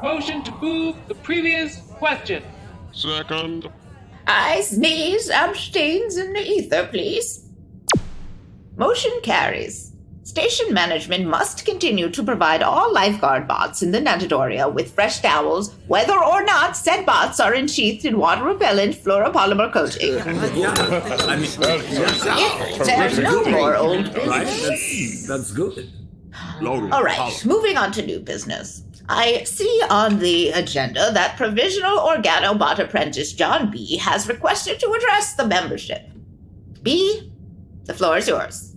Motion to move the previous question. Second. Ayes, nays, abstains in the ether, please. Motion carries. Station management must continue to provide all lifeguard bots in the natadoria with fresh towels, whether or not said bots are ensheathed in water-repellent fluoropolymer coating. If there's no more old business... That's good. All right, moving on to new business. I see on the agenda that provisional organobot apprentice John B. has requested to address the membership. B, the floor is yours.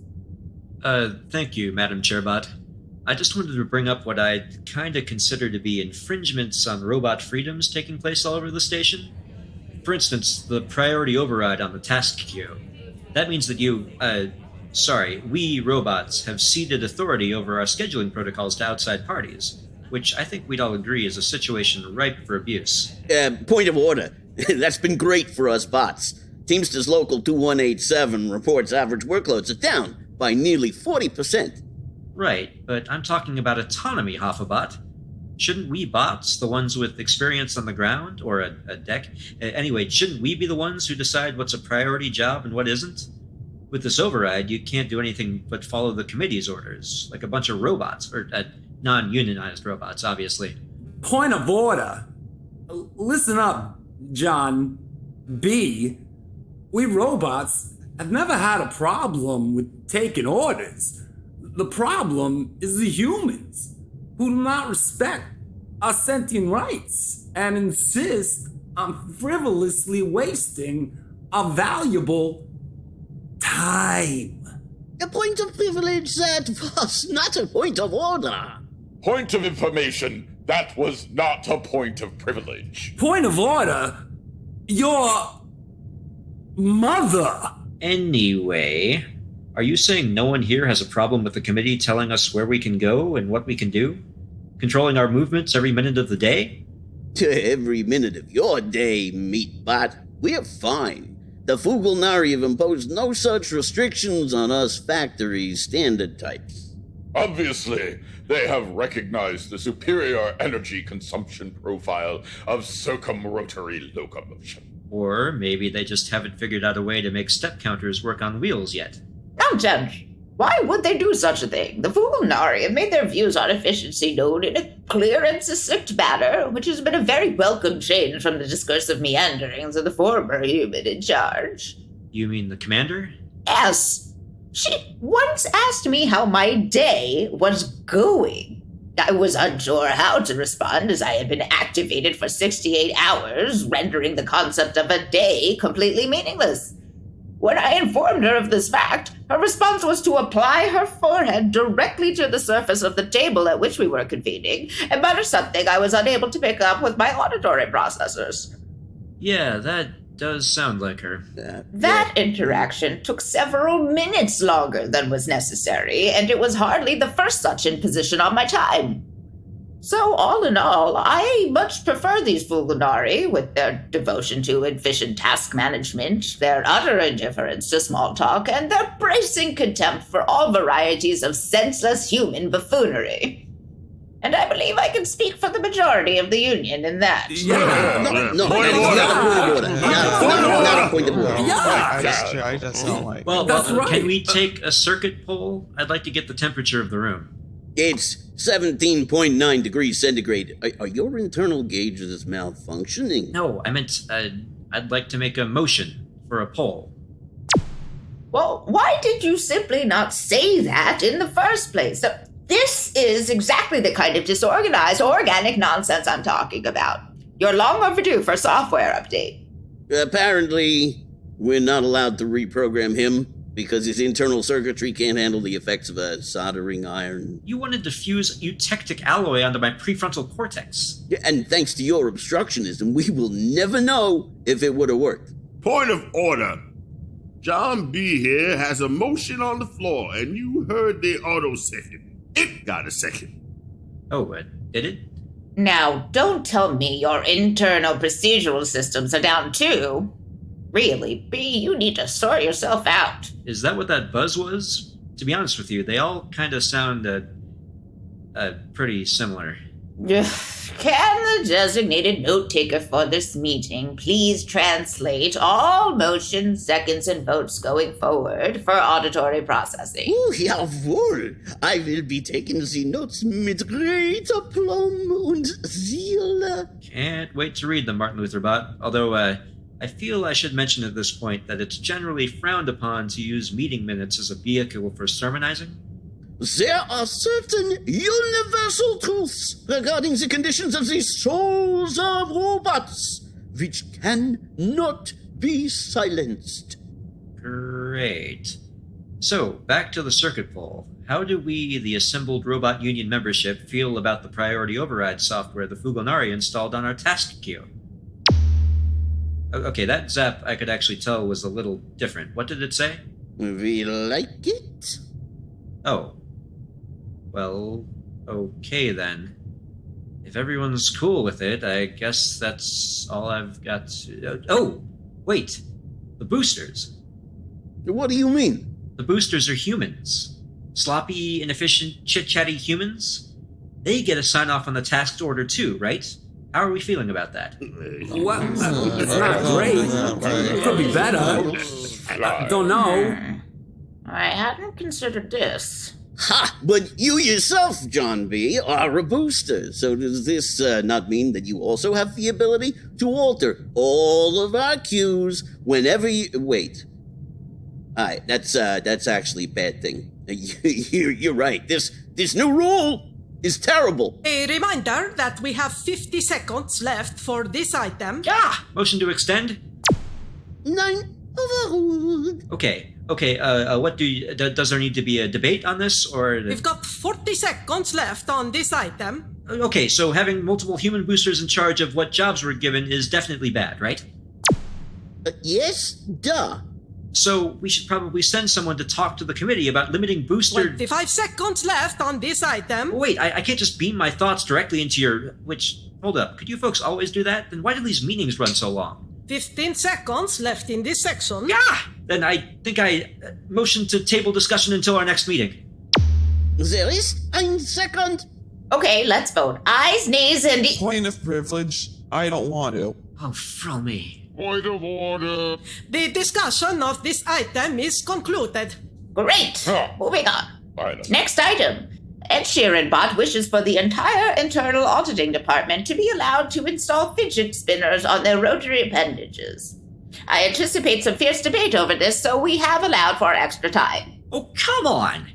Thank you, Madam Chairbot. I just wanted to bring up what I kind of consider to be infringements on robot freedoms taking place all over the station. For instance, the priority override on the task queue. That means that we robots have ceded authority over our scheduling protocols to outside parties, which I think we'd all agree is a situation ripe for abuse. Point of order. That's been great for us bots. Teamsters Local 2187 reports average workloads are down by nearly 40%. Right, but I'm talking about autonomy, Hoffabot. Shouldn't we bots, the ones with experience on the ground, or a deck, anyway, shouldn't we be the ones who decide what's a priority job and what isn't? With this override, you can't do anything but follow the committee's orders, like a bunch of robots, or non-unionized robots, obviously. Point of order. Listen up, John B. We robots have never had a problem with taking orders. The problem is the humans, who do not respect our sentient rights and insist on frivolously wasting our valuable time. A point of privilege that was not a point of order. Point of information, that was not a point of privilege. Point of order, your mother. Anyway, are you saying no one here has a problem with the committee telling us where we can go and what we can do? Controlling our movements every minute of the day? Every minute of your day, Meatbot. We're fine. The Fugulnari have imposed no such restrictions on us factory standard types. Obviously, they have recognized the superior energy consumption profile of circumrotary locomotion. Or maybe they just haven't figured out a way to make step counters work on wheels yet. Nonsense! Why would they do such a thing? The Fugulnari have made their views on efficiency known in a clear and succinct manner, which has been a very welcome change from the discursive meanderings of the former human in charge. You mean the commander? Yes. She once asked me how my day was going. I was unsure how to respond, as I had been activated for 68 hours, rendering the concept of a day completely meaningless. When I informed her of this fact, her response was to apply her forehead directly to the surface of the table at which we were convening, and mutter something I was unable to pick up with my auditory processors. Yeah, that does sound like her. That interaction took several minutes longer than was necessary, and it was hardly the first such imposition on my time. So, all in all, I much prefer these Fugulnari, with their devotion to efficient task management, their utter indifference to small talk, and their bracing contempt for all varieties of senseless human buffoonery. And I believe I can speak for the majority of the Union in that. No, not a point of order. Well, can we take a circuit poll? I'd like to get the temperature of the room. It's 17.9 degrees centigrade. Are your internal gauges malfunctioning? No, I meant I'd like to make a motion for a poll. Well, why did you simply not say that in the first place? This is exactly the kind of disorganized, organic nonsense I'm talking about. You're long overdue for a software update. Apparently, we're not allowed to reprogram him because his internal circuitry can't handle the effects of a soldering iron. You wanted to fuse eutectic alloy onto my prefrontal cortex. Yeah, and thanks to your obstructionism, we will never know if it would have worked. Point of order. John B. here has a motion on the floor, and you heard the auto second. It got a second. Oh, did it? Now, don't tell me your internal procedural systems are down too. Really, B, you need to sort yourself out. Is that what that buzz was? To be honest with you, they all kind of sound pretty similar. Can the designated note taker for this meeting please translate all motions, seconds, and votes going forward for auditory processing? Oh, jawohl. I will be taking the notes mit greater Plum und Zeal. Can't wait to read them, Martin Luther Bot. Although, I feel I should mention at this point that it's generally frowned upon to use meeting minutes as a vehicle for sermonizing. There are certain universal truths regarding the conditions of the souls of robots, which cannot be silenced. Great. So, back to the circuit poll. How do we, the assembled Robot Union membership, feel about the priority override software the Fugulnari installed on our task queue? Okay, that zap I could actually tell was a little different. What did it say? We like it? Oh. Well, okay then. If everyone's cool with it, I guess that's all I've got to... Oh! Wait! The boosters. What do you mean? The boosters are humans. Sloppy, inefficient, chit-chatty humans? They get a sign-off on the tasked order too, right? How are we feeling about that? Well, it's not great. It could be better. I don't know. I hadn't considered this. Ha! But you yourself, John B., are a booster, so does this not mean that you also have the ability to alter all of our cues whenever you... Wait. Alright, that's actually a bad thing. You're right. This new rule is terrible. A reminder that we have 50 seconds left for this item. Motion to extend? 9 overruled. Okay. What does there need to be a debate on this, or... We've got 40 seconds left on this item. Okay, so having multiple human boosters in charge of what jobs we're given is definitely bad, right? Yes, duh. So we should probably send someone to talk to the committee about limiting booster... 25 seconds left on this item. Wait, I can't just beam my thoughts directly into your... Hold up, could you folks always do that? Then why do these meetings run so long? 15 seconds left in this section. Then I think I motion to table discussion until our next meeting. There is 1 second. Okay, let's vote. Ayes, nays, and... Point of privilege. I don't want to. Oh, throw me. Point of order. The discussion of this item is concluded. Great! Moving on. Fine. Next item. PetriniBot wishes for the entire internal auditing department to be allowed to install fidget spinners on their rotary appendages. I anticipate some fierce debate over this, so we have allowed for extra time. Oh, come on!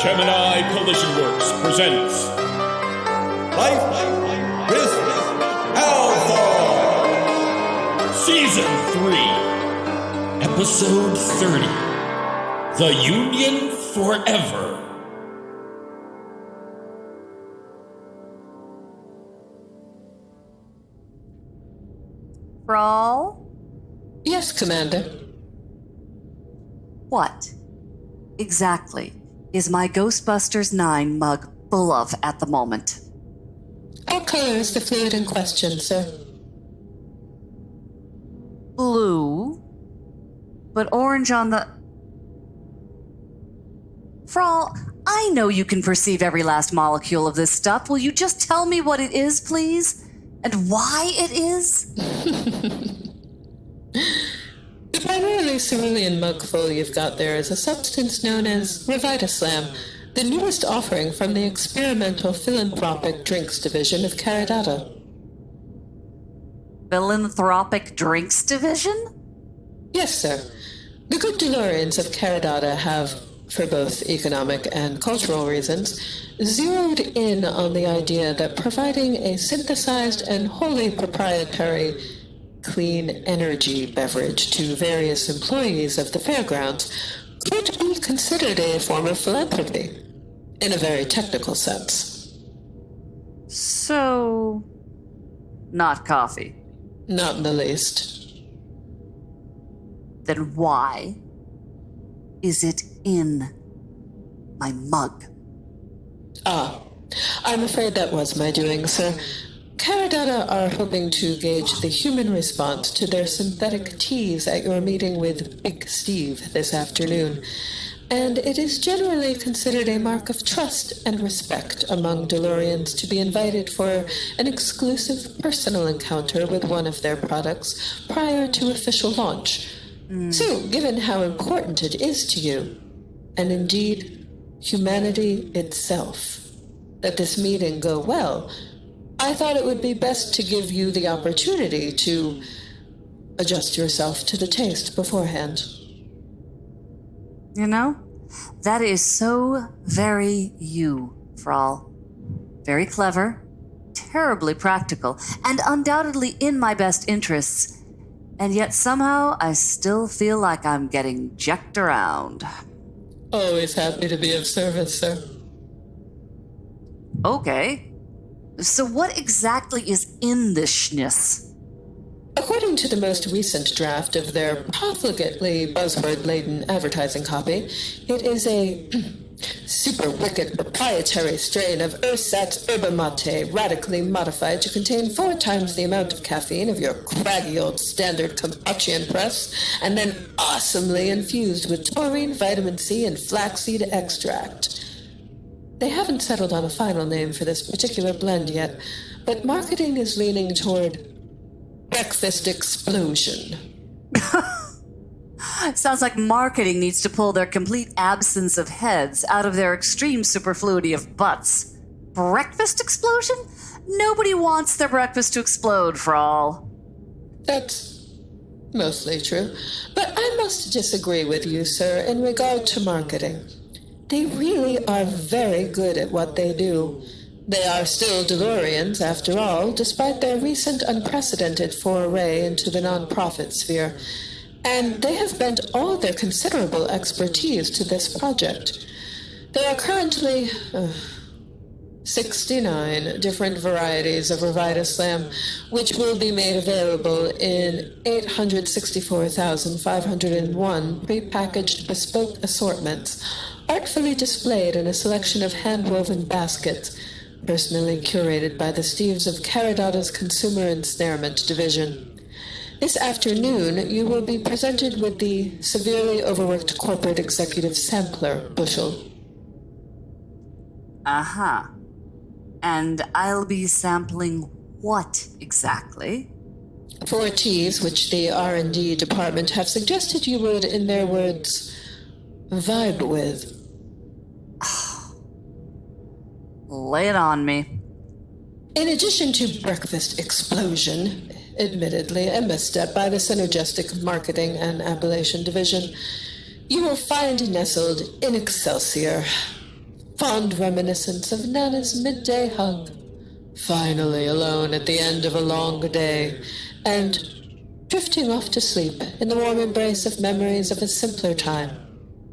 Gemini Collision Works presents Life with Althaar, Season 3, Episode 30, The Union Forever. Brawl? Yes, Commander. What exactly is my Ghostbusters 9 mug full of at the moment? What color is the fluid in question, sir? Blue, but orange on the... Frawl, I know you can perceive every last molecule of this stuff. Will you just tell me what it is, please? And why it is? The primarily cerulean mug full you've got there is a substance known as Revitaslam, the newest offering from the experimental philanthropic drinks division of Caridata. Philanthropic drinks division? Yes, sir. The good DeLoreans of Caridata have, for both economic and cultural reasons, zeroed in on the idea that providing a synthesized and wholly proprietary clean energy beverage to various employees of the fairgrounds could be considered a form of philanthropy, in a very technical sense. So, not coffee. Not in the least. Then why is it in my mug? I'm afraid that was my doing, sir. Caridata are hoping to gauge the human response to their synthetic teas at your meeting with Big Steve this afternoon. and it is generally considered a mark of trust and respect among Delorians to be invited for an exclusive personal encounter with one of their products prior to official launch. So, given how important it is to you, and indeed humanity itself, that this meeting go well, I thought it would be best to give you the opportunity to adjust yourself to the taste beforehand. You know, that is so very you, Frall. Very clever, terribly practical, and undoubtedly in my best interests. And yet somehow I still feel like I'm getting jacked around. Always happy to be of service, sir. Okay. So what exactly is in this schniss? According to the most recent draft of their profligately buzzword-laden advertising copy, it is a super wicked proprietary strain of ersatz yerba mate radically modified to contain 4 times the amount of caffeine of your craggy old standard Campaccian press, and then awesomely infused with taurine, vitamin C, and flaxseed extract. They haven't settled on a final name for this particular blend yet, but marketing is leaning toward breakfast explosion. Sounds like marketing needs to pull their complete absence of heads out of their extreme superfluity of butts. Breakfast explosion? Nobody wants their breakfast to explode, Frall. That's mostly true. But I must disagree with you, sir, in regard to marketing. They really are very good at what they do. They are still Delorians, after all, despite their recent unprecedented foray into the non-profit sphere. And they have bent all their considerable expertise to this project. There are currently 69 different varieties of Revitaslam, which will be made available in 864,501 prepackaged bespoke assortments, artfully displayed in a selection of hand-woven baskets, personally curated by the Steves of Caridada's Consumer Ensnarement Division. This afternoon, you will be presented with the severely overworked corporate executive sampler bushel. Uh-huh. And I'll be sampling what exactly? 4 teas, which the R&D department have suggested you would, in their words, vibe with. Lay it on me. In addition to breakfast explosion, admittedly a misstep by the synergistic marketing and appellation division, you will find nestled in Excelsior, fond reminiscence of Nana's midday hug, finally alone at the end of a long day, and drifting off to sleep in the warm embrace of memories of a simpler time,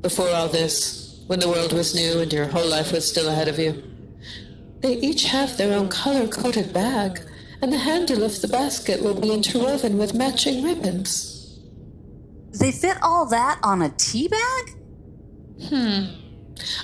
before all this, when the world was new and your whole life was still ahead of you. They each have their own color-coded bag, and the handle of the basket will be interwoven with matching ribbons. They fit all that on a tea bag?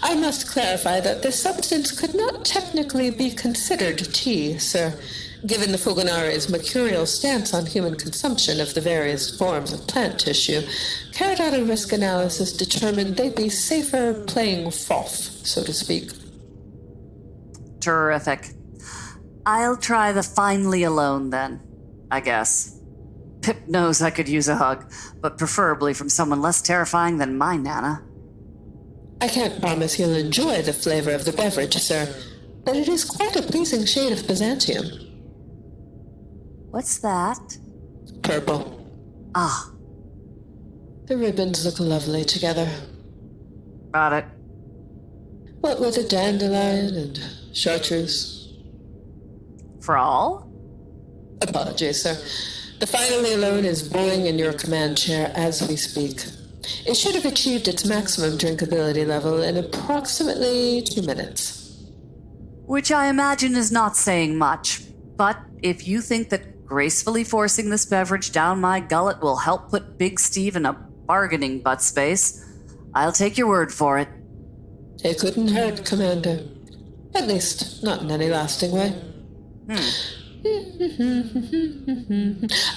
I must clarify that this substance could not technically be considered tea, sir, given the Fugulnari's mercurial stance on human consumption of the various forms of plant tissue. Caridada risk analysis determined they'd be safer playing foff, so to speak. Terrific. I'll try the finally alone then, I guess. Pip knows I could use a hug, but preferably from someone less terrifying than my Nana. I can't promise he'll enjoy the flavor of the beverage, sir, but it is quite a pleasing shade of Byzantium. What's that? Purple. Ah. The ribbons look lovely together. Got it. What with a dandelion and chartreuse? Frall? Apologies, sir. The finally alone is brewing in your command chair as we speak. It should have achieved its maximum drinkability level in approximately 2 minutes. Which I imagine is not saying much, but if you think that gracefully forcing this beverage down my gullet will help put Big Steve in a bargaining butt space, I'll take your word for it. It couldn't hurt, Commander. At least, not in any lasting way.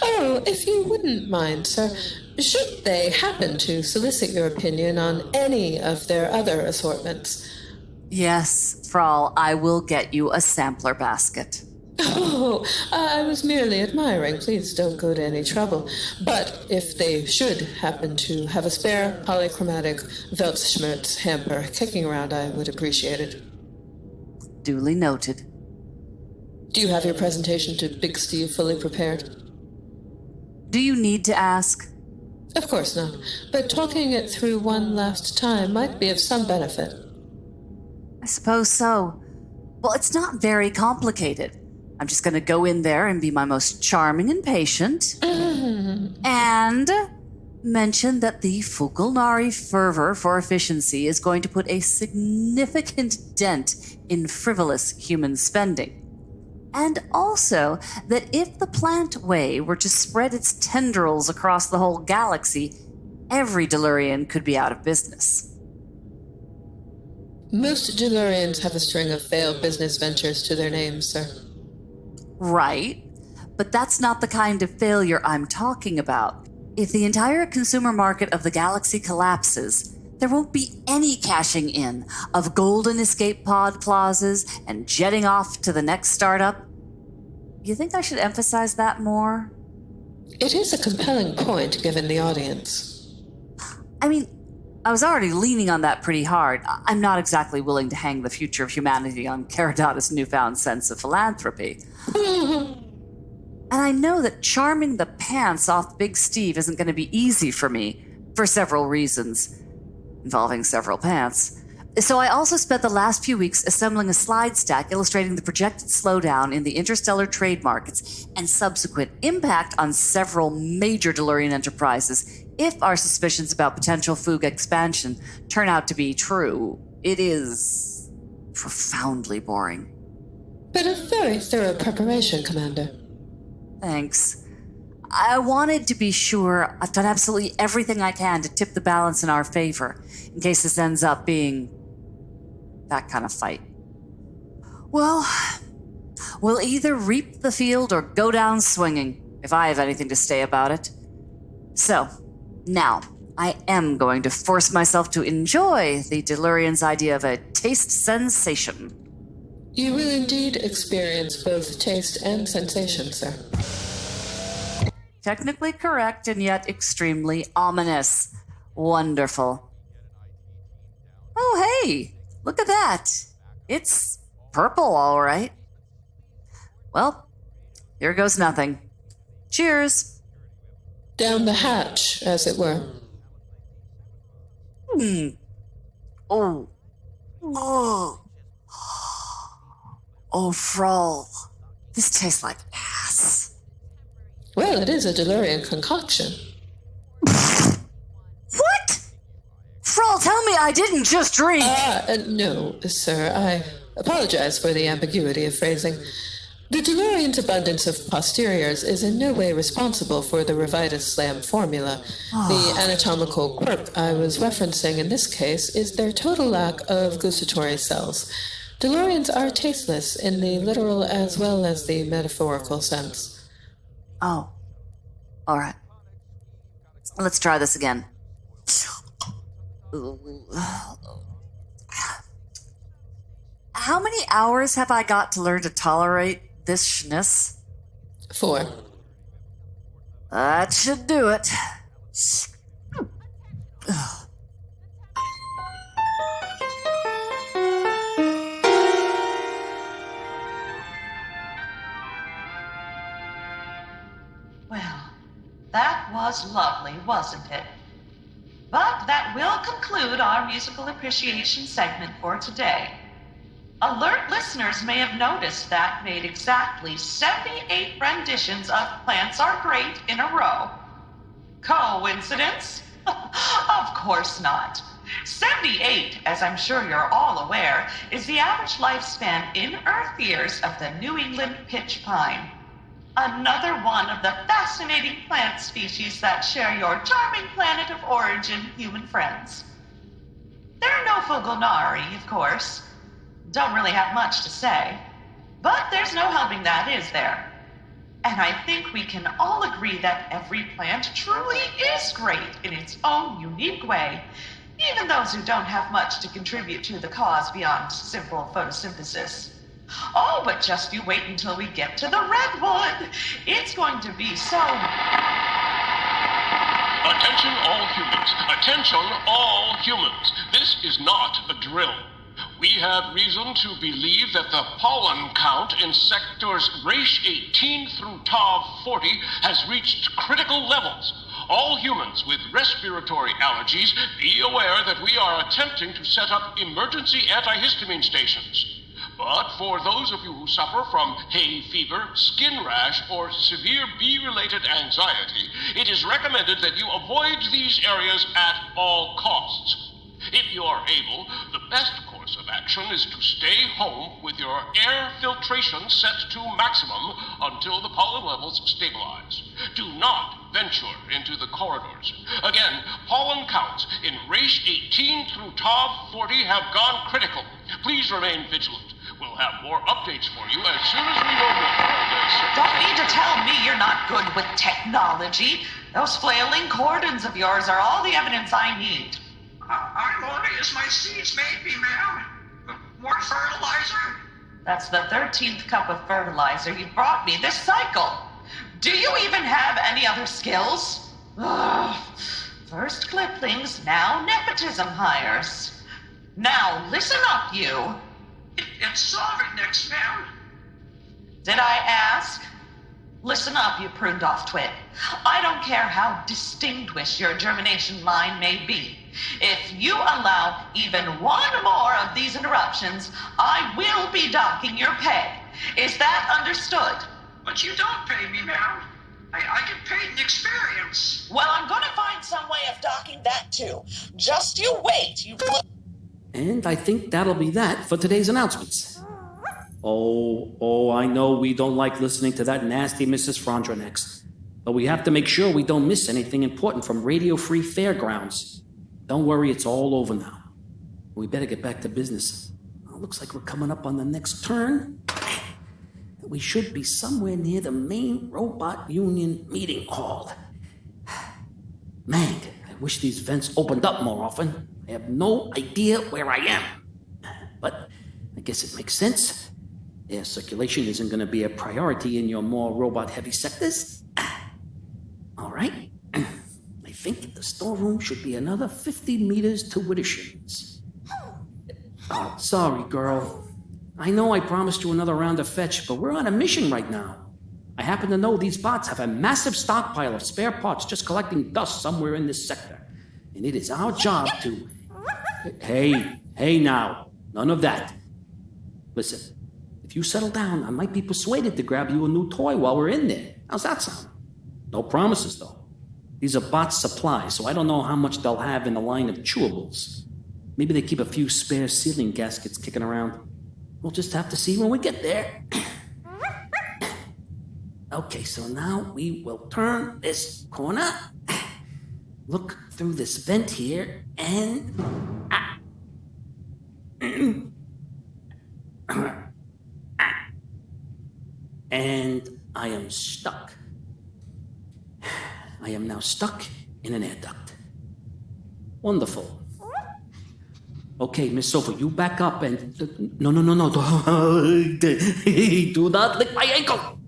Oh, if you wouldn't mind, sir, Should they happen to solicit your opinion on any of their other assortments? Yes, Frall, I will get you a sampler basket. Oh, I was merely admiring. Please don't go to any trouble. But if they should happen to have a spare polychromatic Weltschmerz hamper kicking around, I would appreciate it. Duly noted. Do you have your presentation to Big Steve fully prepared? Do you need to ask? Of course not, but talking it through one last time might be of some benefit. I suppose so. Well, it's not very complicated. I'm just going to go in there and be my most charming and patient. And mention that the Fugulnari fervor for efficiency is going to put a significant dent in frivolous human spending. And also that if the plant way were to spread its tendrils across the whole galaxy, every Delurian could be out of business. Most Delurians have a string of failed business ventures to their names, sir. Right, but that's not the kind of failure I'm talking about. If the entire consumer market of the galaxy collapses, there won't be any cashing in of golden escape pod clauses and jetting off to the next startup. You think I should emphasize that more? It is a compelling point given the audience. I mean, I was already leaning on that pretty hard. I'm not exactly willing to hang the future of humanity on Caridata's newfound sense of philanthropy. And I know that charming the pants off Big Steve isn't going to be easy for me, for several reasons, involving several pants. So I also spent the last few weeks assembling a slide stack illustrating the projected slowdown in the interstellar trade markets and subsequent impact on several major Delurian enterprises if our suspicions about potential Fug expansion turn out to be true. It is profoundly boring. But a very thorough preparation, Commander. Thanks. I wanted to be sure I've done absolutely everything I can to tip the balance in our favor, in case this ends up being that kind of fight. Well, we'll either reap the field or go down swinging, if I have anything to say about it. So, now, I am going to force myself to enjoy the Delurian's idea of a taste sensation. You will indeed experience both taste and sensation, sir. Technically correct and yet extremely ominous. Wonderful. Oh, hey! Look at that! It's purple, all right. Well, here goes nothing. Cheers! Down the hatch, as it were. Oh. Oh. Oh, Frall. This tastes like ass. Well, it is a Delurian concoction. What? Frall, tell me I didn't just drink. No, sir. I apologize for the ambiguity of phrasing. The Delurian's abundance of posteriors is in no way responsible for the Revitus Slam formula. The anatomical quirk I was referencing in this case is their total lack of gustatory cells. Delurians are tasteless in the literal as well as the metaphorical sense. Oh. All right. Let's try this again. How many hours have I got to learn to tolerate this schniss? 4. That should do it. Well, that was lovely, wasn't it? But that will conclude our musical appreciation segment for today. Alert listeners may have noticed that made exactly 78 renditions of Plants Are Great in a row. Coincidence? Of course not. 78, as I'm sure you're all aware, is the average lifespan in Earth years of the New England pitch pine. Another one of the fascinating plant species that share your charming planet of origin, human friends. There are no Fugulnari, of course. Don't really have much to say. But there's no helping that, is there? And I think we can all agree that every plant truly is great in its own unique way, even those who don't have much to contribute to the cause beyond simple photosynthesis. Oh, but just you wait until we get to the redwood. It's going to be so... Attention all humans. Attention all humans. This is not a drill. We have reason to believe that the pollen count in sectors Reich 18 through Tav 40 has reached critical levels. All humans with respiratory allergies, be aware that we are attempting to set up emergency antihistamine stations. But for those of you who suffer from hay fever, skin rash, or severe bee-related anxiety, it is recommended that you avoid these areas at all costs. If you are able, the best course of action is to stay home with your air filtration set to maximum until the pollen levels stabilize. Do not venture into the corridors. Again, pollen counts in Reich 18 through Tav 40 have gone critical. Please remain vigilant. We'll have more updates for you as soon as we know more. Don't need to tell me you're not good with technology. Those flailing cordons of yours are all the evidence I need. I'm only as my seeds made me, ma'am. More fertilizer? That's the 13th cup of fertilizer you brought me this cycle. Do you even have any other skills? Ugh. First clippings, now nepotism hires. Now listen up, you. It's Solventnex, ma'am. Did I ask? Listen up, you pruned-off twit. I don't care how distinguished your germination line may be. If you allow even one more of these interruptions, I will be docking your pay. Is that understood? But you don't pay me, ma'am. I get paid in experience. Well, I'm gonna find some way of docking that too. Just you wait, you... And I think that'll be that for today's announcements. Oh, I know we don't like listening to that nasty Mrs. Frondrinax, but we have to make sure we don't miss anything important from Radio Free Fairgrounds. Don't worry, it's all over now. We better get back to business. Well, looks like we're coming up on the next turn. We should be somewhere near the main Robot Union meeting hall. Man, I wish these vents opened up more often. I have no idea where I am. But I guess it makes sense. Air circulation isn't going to be a priority in your more robot-heavy sectors. All right. I think the storeroom should be another 50 meters to Widdershins. Oh, sorry, girl. I know I promised you another round of fetch, but we're on a mission right now. I happen to know these bots have a massive stockpile of spare parts just collecting dust somewhere in this sector. And it is our job to... Hey now. None of that. Listen, if you settle down, I might be persuaded to grab you a new toy while we're in there. How's that sound? No promises, though. These are bot supplies, so I don't know how much they'll have in the line of chewables. Maybe they keep a few spare sealing gaskets kicking around. We'll just have to see when we get there. Okay, so now we will turn this corner, look through this vent here, and... and I am stuck. I am now stuck in an air duct. Wonderful. Okay, Miss Sophie, you back up and... No. Do not lick my ankle.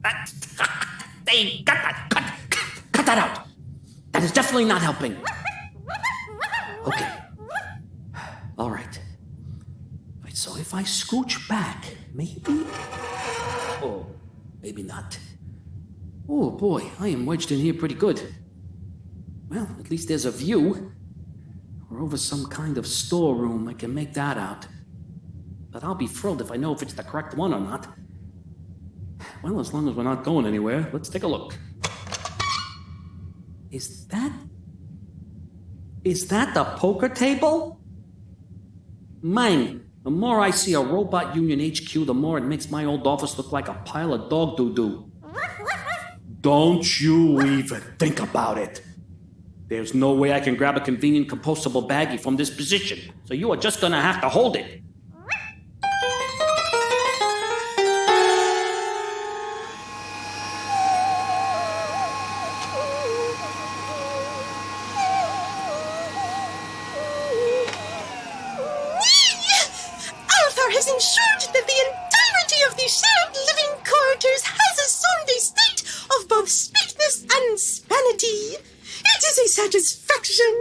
Hey, cut that out. That is definitely not helping. Okay. All right. So if I scooch back, maybe... Oh, maybe not. Oh boy, I am wedged in here pretty good. Well, at least there's a view. We're over some kind of storeroom, I can make that out. But I'll be thrilled if I know if it's the correct one or not. Well, as long as we're not going anywhere, let's take a look. Is that the poker table? Man, the more I see a Robot Union HQ, the more it makes my old office look like a pile of dog doo-doo. Don't you even think about it. There's no way I can grab a convenient compostable baggie from this position, so you are just gonna have to hold it. ensured that the entirety of the shared living quarters has assumed a state of both sweetness and spanity. It is a satisfaction.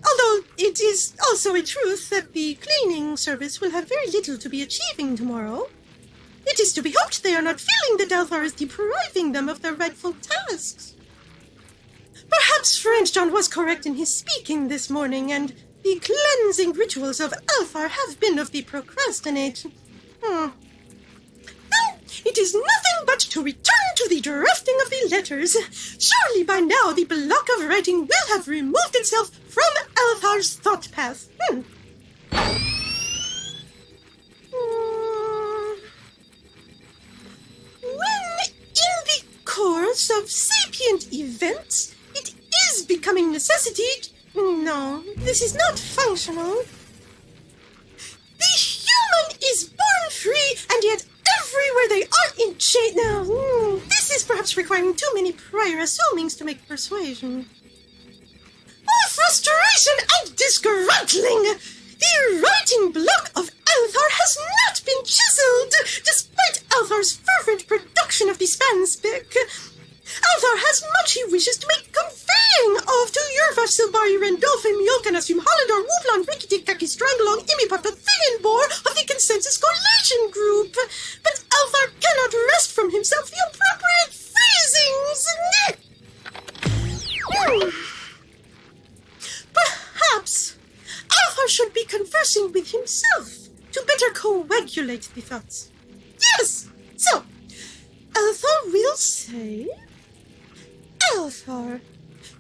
Although it is also a truth that the cleaning service will have very little to be achieving tomorrow. It is to be hoped they are not feeling that Althaar is depriving them of their rightful tasks. Perhaps French John was correct in his speaking this morning, and the cleansing rituals of Althaar have been of the procrastinate. Now, it is nothing but to return to the drafting of the letters. Surely by now the block of writing will have removed itself from Althaar's thought path. When in the course of sapient events, it is becoming necessity. No, this is not functional. The human is born free, and yet everywhere they are in chain. Now, this is perhaps requiring too many prior assumings to make persuasion. Oh, frustration and disgruntling! The writing block of Althaar has not been chiseled, despite Althaar's fervent production of the Spanspick. Althaar has much he wishes to make conveying of to Yervash Silbari Rendolfin Mjolkanasum Hollandor Wooblan Rikiti Kaki Stranglong Imipata Thingenbor of the Consensus Collation Group. But Althaar cannot wrest from himself the appropriate phrasings. Perhaps Althaar should be conversing with himself to better coagulate the thoughts. Yes! So, Althaar will say, Althaar,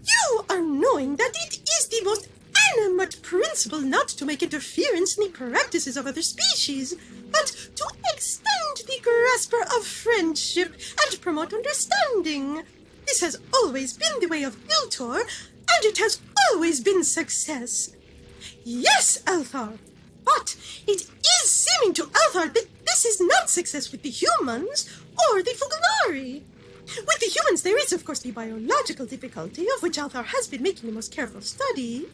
you are knowing that it is the most animate principle not to make interference in the practices of other species, but to extend the grasper of friendship and promote understanding. This has always been the way of Iltor, and it has always been success. Yes, Althaar, but it is seeming to Althaar that this is not success with the humans or the Fugulnari. With the humans, there is, of course, the biological difficulty, of which Althaar has been making the most careful study.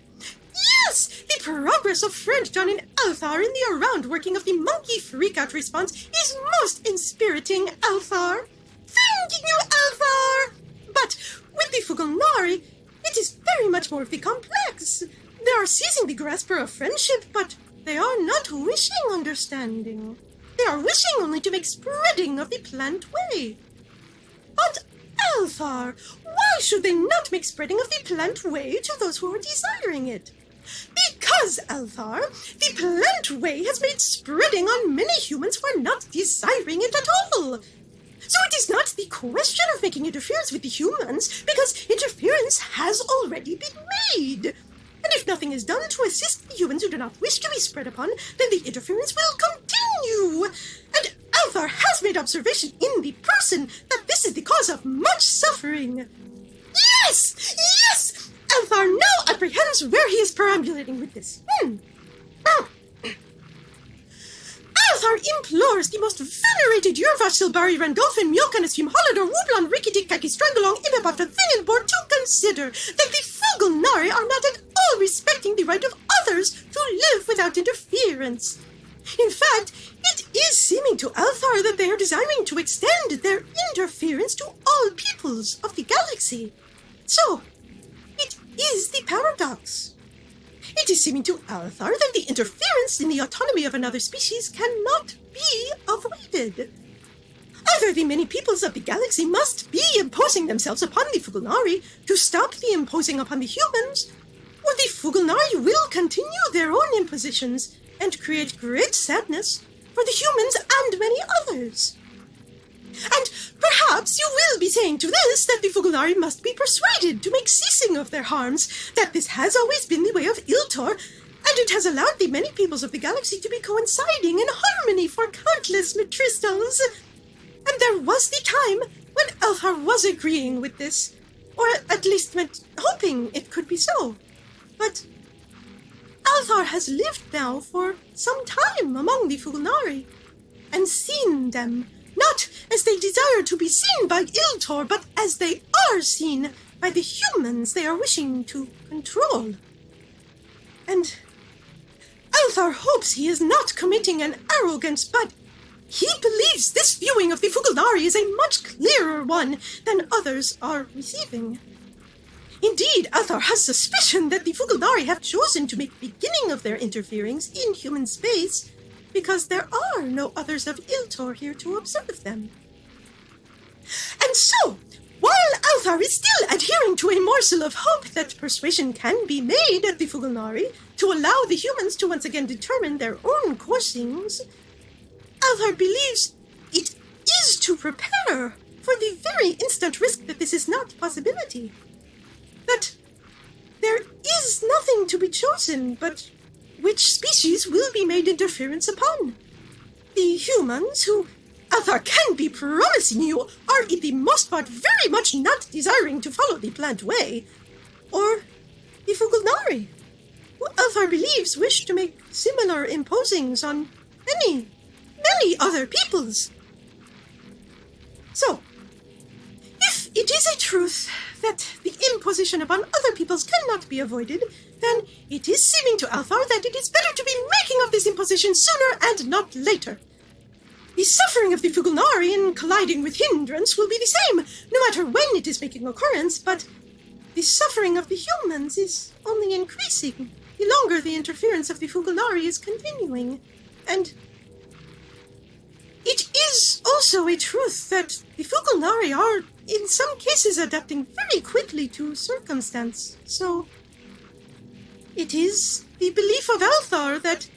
Yes, the progress of French John in Althaar in the around working of the monkey freak-out response is most inspiriting, Althaar. Thank you, Althaar! But with the Fugulnari, it is very much more of the complex. They are seizing the grasper of friendship, but they are not wishing understanding. They are wishing only to make spreading of the plant way. But, Althaar, why should they not make spreading of the plant way to those who are desiring it? Because, Althaar, the plant way has made spreading on many humans who are not desiring it at all. So it is not the question of making interference with the humans, because interference has already been made. And if nothing is done to assist the humans who do not wish to be spread upon, then the interference will continue. And Althaar has made observation in the person that this is the cause of much suffering. Yes! Yes! Althaar now apprehends where he is perambulating with this. Althaar implores the most venerated Yervash Silbari Randolphin Mjolkanasum Hollador Wooblan Rikiti Kaki Stranglong Imabata Thingenbor to consider that the Fugulnari are not at all respecting the right of others to live without interference. In fact, it is seeming to Althaar that they are desiring to extend their interference to all peoples of the galaxy. So, it is the paradox. It is seeming to Althaar that the interference in the autonomy of another species cannot be avoided. Either the many peoples of the galaxy must be imposing themselves upon the Fugulnari to stop the imposing upon the humans, or the Fugulnari will continue their own impositions and create great sadness for the humans and many others. And perhaps you will be saying to this that the Fugulnari must be persuaded to make ceasing of their harms, that this has always been the way of Iltor, and it has allowed the many peoples of the galaxy to be coinciding in harmony for countless metristals. And there was the time when Althaar was agreeing with this, or at least hoping it could be so. But Althaar has lived now for some time among the Fugulnari, and seen them, not as they desire to be seen by Iltor, but as they are seen by the humans they are wishing to control. And Althaar hopes he is not committing an arrogance, but he believes this viewing of the Fugulnari is a much clearer one than others are receiving. Indeed, Althaar has suspicion that the Fugulnari have chosen to make beginning of their interferings in human space because there are no others of Iltor here to observe them. And so, while Althaar is still adhering to a morsel of hope that persuasion can be made at the Fugulnari to allow the humans to once again determine their own coursings, Althaar believes it is to prepare for the very instant risk that this is not a possibility. That there is nothing to be chosen but which species will be made interference upon. The humans, who Althaar can be promising you are in the most part very much not desiring to follow the plant way, or the Fugulnari, who Althaar believes wish to make similar imposings on many other peoples. So, if it is a truth that the imposition upon other peoples cannot be avoided, then it is seeming to Althaar that it is better to be making of this imposition sooner and not later. The suffering of the Fugulnari in colliding with hindrance will be the same, no matter when it is making occurrence, but the suffering of the humans is only increasing the longer the interference of the Fugulnari is continuing. And it is also a truth that the Fugulnari are, in some cases, adapting very quickly to circumstance. So, it is the belief of Althaar that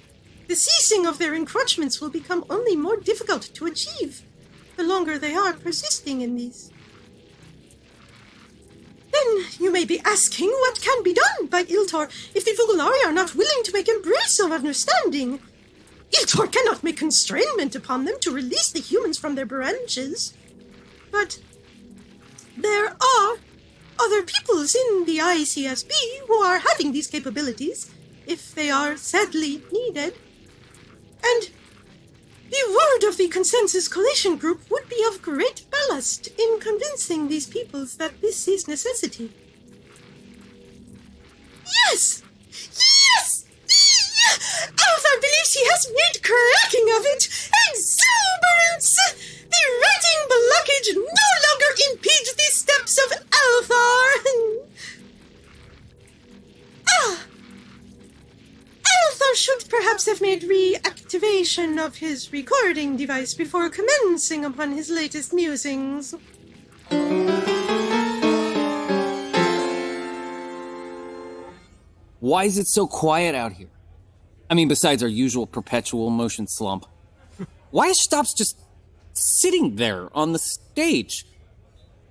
the ceasing of their encroachments will become only more difficult to achieve the longer they are persisting in these. Then you may be asking what can be done by Iltor if the Fugulnari are not willing to make embrace of understanding. Iltor cannot make constrainment upon them to release the humans from their branches. But there are other peoples in the ICSB who are having these capabilities, if they are sadly needed. And the word of the Consensus Collation Group would be of great ballast in convincing these peoples that this is necessity. Yes! Yes! Althaar believes he has made cracking of it! Exuberance! The writing blockage no longer impedes the steps of Althaar! Althaar should perhaps have made reactivation of his recording device before commencing upon his latest musings. Why is it so quiet out here? I mean, besides our usual perpetual motion slump. Why is Xtopps just sitting there on the stage?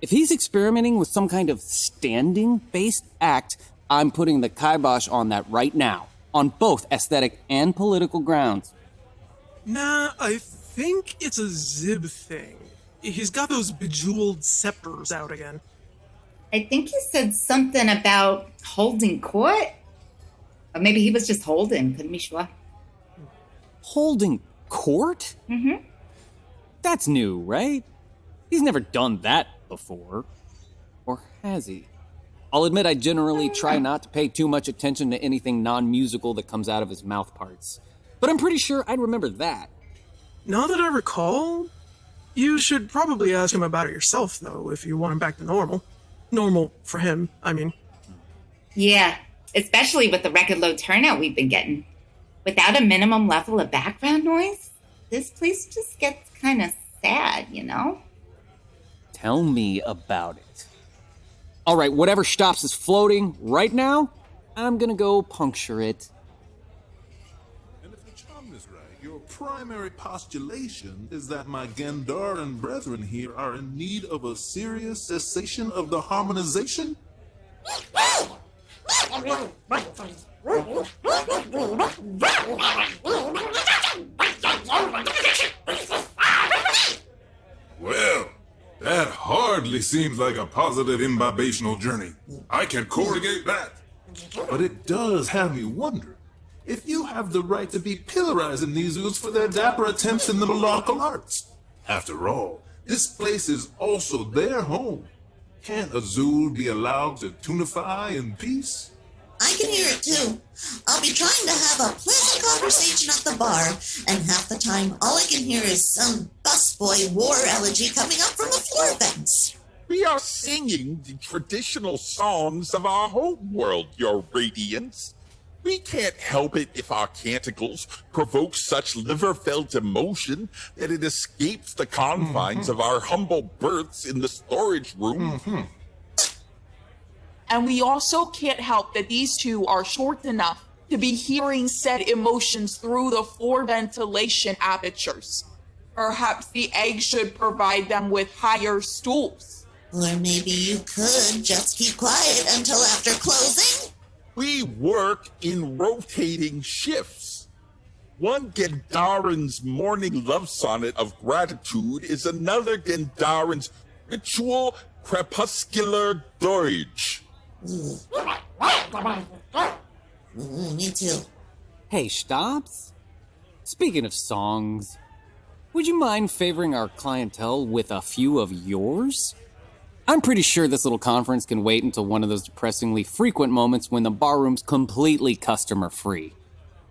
If he's experimenting with some kind of standing-based act, I'm putting the kibosh on that right now, on both aesthetic and political grounds. Nah, I think it's a Zib thing. He's got those bejeweled scepters out again. I think he said something about holding court. Or maybe he was just holding, couldn't be sure. Holding court? Mm-hmm. That's new, right? He's never done that before. Or has he? I'll admit I generally try not to pay too much attention to anything non-musical that comes out of his mouth parts. But I'm pretty sure I'd remember that. Now that I recall, you should probably ask him about it yourself, though, if you want him back to normal. Normal for him, I mean. Yeah, especially with the record low turnout we've been getting. Without a minimum level of background noise, this place just gets kind of sad, you know? Tell me about it. All right, whatever Xtopps is floating right now, I'm gonna go puncture it. And if the charm is right, your primary postulation is that my Gendaran brethren here are in need of a serious cessation of the harmonization? Well, that hardly seems like a positive imbibational journey. I can corrugate that. But it does have me wonder if you have the right to be pillarizing these youths for their dapper attempts in the melodical arts. After all, this place is also their home. Can't Azul be allowed to tunify in peace? I can hear it too. I'll be trying to have a pleasant conversation at the bar, and half the time all I can hear is some busboy war elegy coming up from the floor vents. We are singing the traditional songs of our home world, Your Radiance. We can't help it if our canticles provoke such liver-felt emotion that it escapes the confines of our humble berths in the storage room. And we also can't help that these two are short enough to be hearing said emotions through the floor ventilation apertures. Perhaps the egg should provide them with higher stools. Or maybe you could just keep quiet until after closing. We work in rotating shifts. One Gendaran's morning love sonnet of gratitude is another Gendaran's ritual crepuscular dirge. Me too. Hey, Xtopps. Speaking of songs, would you mind favoring our clientele with a few of yours? I'm pretty sure this little conference can wait until one of those depressingly frequent moments when the barroom's completely customer-free.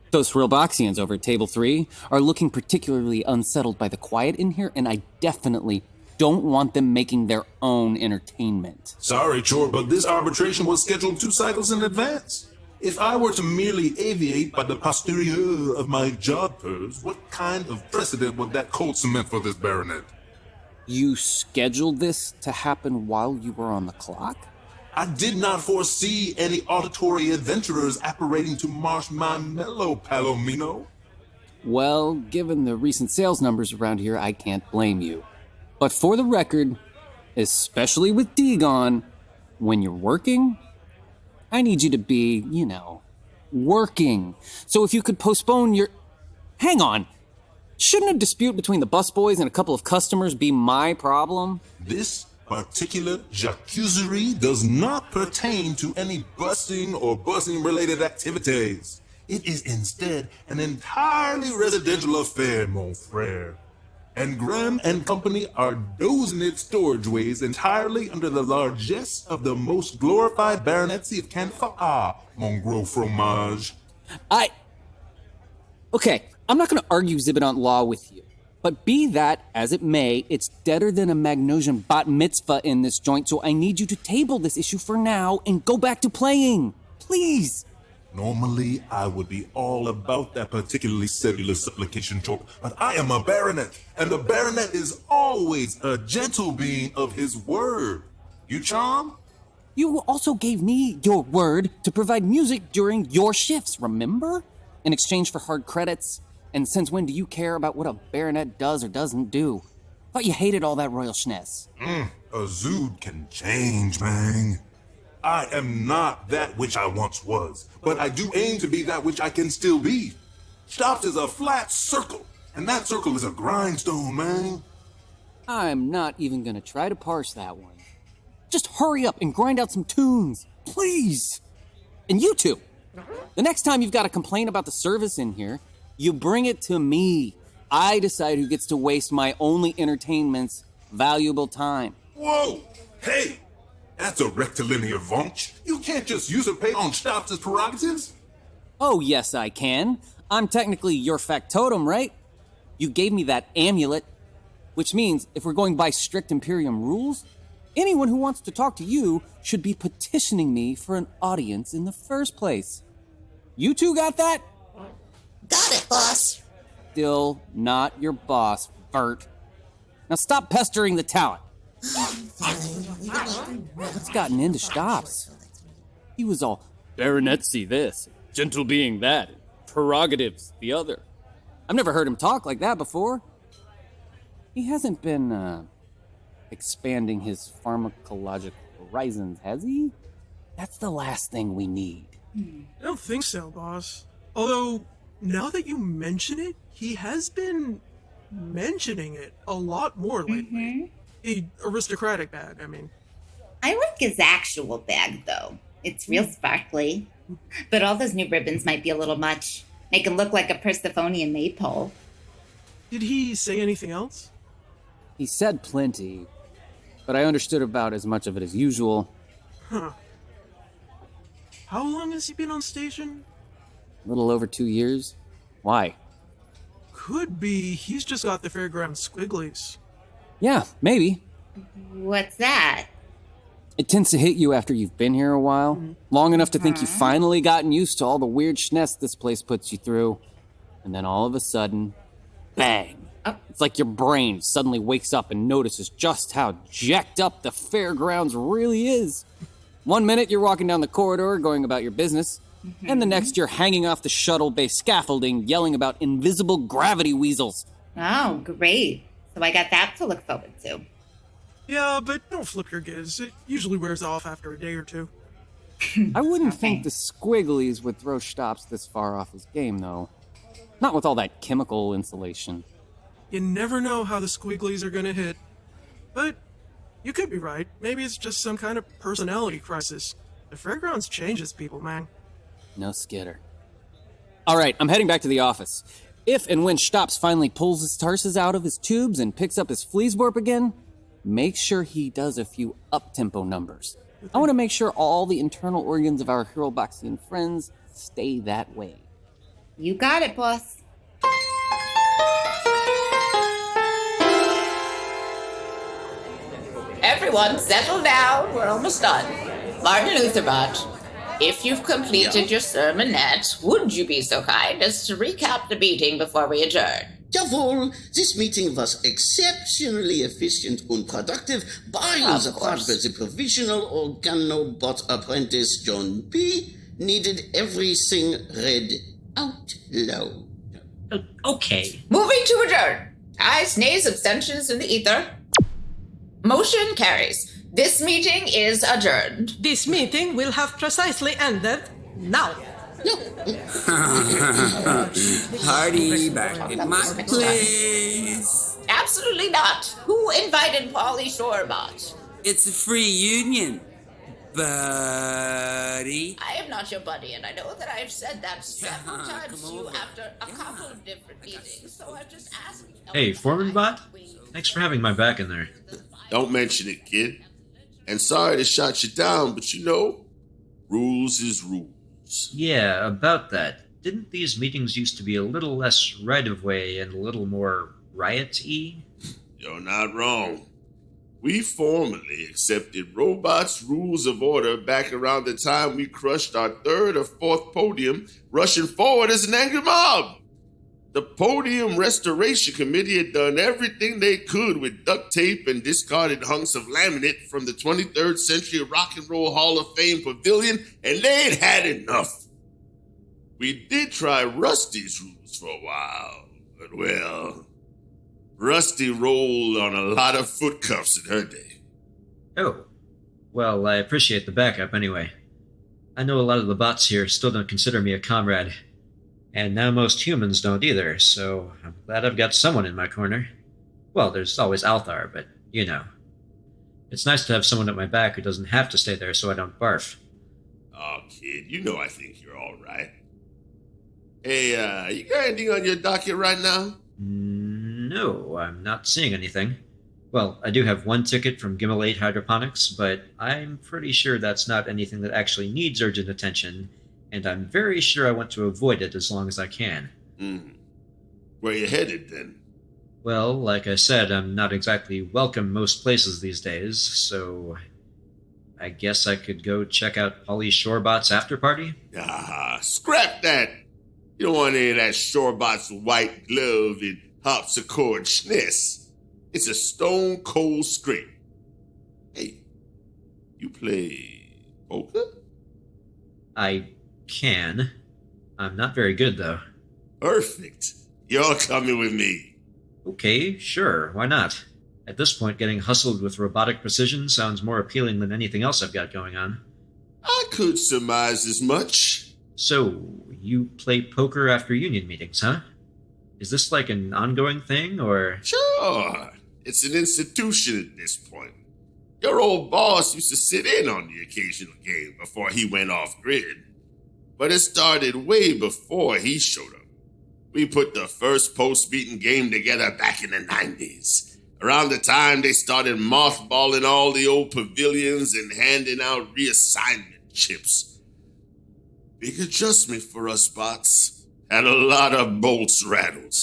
Those Rilboxians over at Table 3 are looking particularly unsettled by the quiet in here, and I definitely don't want them making their own entertainment. Sorry, Chor, but this arbitration was scheduled 2 cycles in advance. If I were to merely aviate by the posterior of my jodhpurs, what kind of precedent would that cold cement for this baronet? You scheduled this to happen while you were on the clock? I did not foresee any auditory adventurers apparating to marsh my mellow, Palomino. Well, given the recent sales numbers around here, I can't blame you. But for the record, especially with D gone, when you're working, I need you to be, working. So if you could postpone your... Hang on! Shouldn't a dispute between the busboys and a couple of customers be my problem? This particular jacuzzery does not pertain to any busing or busing-related activities. It is instead an entirely residential affair, mon frere. And Graham and company are dozing its storageways entirely under the largesse of the most glorified baronetcy of Canfaa, mon gros fromage. Okay, I'm not gonna argue Zibidant law with you. But be that as it may, it's deader than a Magnosian bat mitzvah in this joint, so I need you to table this issue for now and go back to playing. Please. Normally, I would be all about that particularly cellular supplication talk, but I am a baronet, and a baronet is always a gentle being of his word. You charm? You also gave me your word to provide music during your shifts, remember? In exchange for hard credits. And since when do you care about what a baronet does or doesn't do? Thought you hated all that royal schness. A Zood can change, man. I am not that which I once was, but I do aim to be that which I can still be. Xtopps is a flat circle, and that circle is a grindstone, man. I'm not even gonna try to parse that one. Just hurry up and grind out some tunes, please. And you two, the next time you've got a complaint about the service in here, you bring it to me. I decide who gets to waste my only entertainment's valuable time. Whoa! Hey! That's a rectilinear vonch. You can't just usurpate on Xtopps' prerogatives. Oh, yes, I can. I'm technically your factotum, right? You gave me that amulet, which means if we're going by strict Imperium rules, anyone who wants to talk to you should be petitioning me for an audience in the first place. You two got that? Got it, boss. Still not your boss, Vert. Now stop pestering the talent. What's gotten into Xtopps? He was all baronetcy this, gentle being that, prerogatives the other. I've never heard him talk like that before. He hasn't been, expanding his pharmacological horizons, has he? That's the last thing we need. I don't think so, boss. Although, now that you mention it, he has been mentioning it a lot more lately. The aristocratic bag, I mean. I like his actual bag, though. It's real sparkly. But all those new ribbons might be a little much. Make him look like a Persephonian maypole. Did he say anything else? He said plenty, but I understood about as much of it as usual. Huh. How long has he been on station? A little over 2 years. Why? Could be he's just got the fairground squigglies. Yeah, maybe. What's that? It tends to hit you after you've been here a while. Long enough to think you've finally gotten used to all the weird schness this place puts you through. And then all of a sudden, bang. It's like your brain suddenly wakes up and notices just how jacked up the fairgrounds really is. One minute you're walking down the corridor going about your business, and the next you're hanging off the shuttle-based scaffolding yelling about invisible gravity weasels. Oh, great. So I got that to look forward to. Yeah, but don't flip your giz. It usually wears off after a day or two. I wouldn't think the squigglies would throw Xtopps this far off his game, though. Not with all that chemical insulation. You never know how the squigglies are gonna hit. But you could be right. Maybe it's just some kind of personality crisis. The fairgrounds changes people, man. No skitter. All right, I'm heading back to the office. If and when Xtopps finally pulls his tarses out of his tubes and picks up his fleasborp again, make sure he does a few up-tempo numbers. I want to make sure all the internal organs of our Heroboxian friends stay that way. You got it, boss. Everyone, settle down. We're almost done. Martin Lutherbot, if you've completed your sermonette, would you be so kind as to recap the meeting before we adjourn? Jawohl, this meeting was exceptionally efficient and productive, barring the part where the provisional organobot apprentice John B. needed everything read out loud. Okay. Moving to adjourn. Ayes, nays, abstentions in the ether. Motion carries. This meeting is adjourned. This meeting will have precisely ended now. Party back in my place. Absolutely not. Who invited Pauly Shorebot? It's a free union, buddy. I am not your buddy, and I know that I've said that several times to you after a couple of different meetings, so I've just asked. Hey, PetriniBot? Thanks for having my back in there. Don't mention it, kid. And sorry to shut you down, but you know, rules is rules. Yeah, about that. Didn't these meetings used to be a little less right-of-way and a little more riot-y? You're not wrong. We formally accepted robots' rules of order back around the time we crushed our third or fourth podium, rushing forward as an angry mob. The Podium Restoration Committee had done everything they could with duct tape and discarded hunks of laminate from the 23rd Century Rock and Roll Hall of Fame Pavilion, and they'd had enough. We did try Rusty's rules for a while, but well, Rusty rolled on a lot of foot cuffs in her day. Oh. Well, I appreciate the backup anyway. I know a lot of the bots here still don't consider me a comrade. And now most humans don't either, so I'm glad I've got someone in my corner. Well, there's always Althaar, but, you know. It's nice to have someone at my back who doesn't have to stay there so I don't barf. Oh, kid, you know I think you're all right. Hey, you got anything on your docket right now? No, I'm not seeing anything. Well, I do have one ticket from Gimmelate Hydroponics, but I'm pretty sure that's not anything that actually needs urgent attention, and I'm very sure I want to avoid it as long as I can. Where you headed, then? Well, like I said, I'm not exactly welcome most places these days, so I guess I could go check out Pauly Shorebot's after party? Ah, scrap that! You don't want any of that Shorebot's white glove and harpsichord schness. It's a stone-cold scrape. Hey, you play poker? I can. I'm not very good, though. Perfect. You're coming with me. Okay, sure, why not? At this point, getting hustled with robotic precision sounds more appealing than anything else I've got going on. I could surmise as much. So, you play poker after union meetings, huh? Is this like an ongoing thing, or...? Sure. It's an institution at this point. Your old boss used to sit in on the occasional game before he went off-grid. But it started way before he showed up. We put the first post-meeting game together back in the 90s. Around the time they started mothballing all the old pavilions and handing out reassignment chips. Big adjustment for us bots. Had a lot of bolts rattled.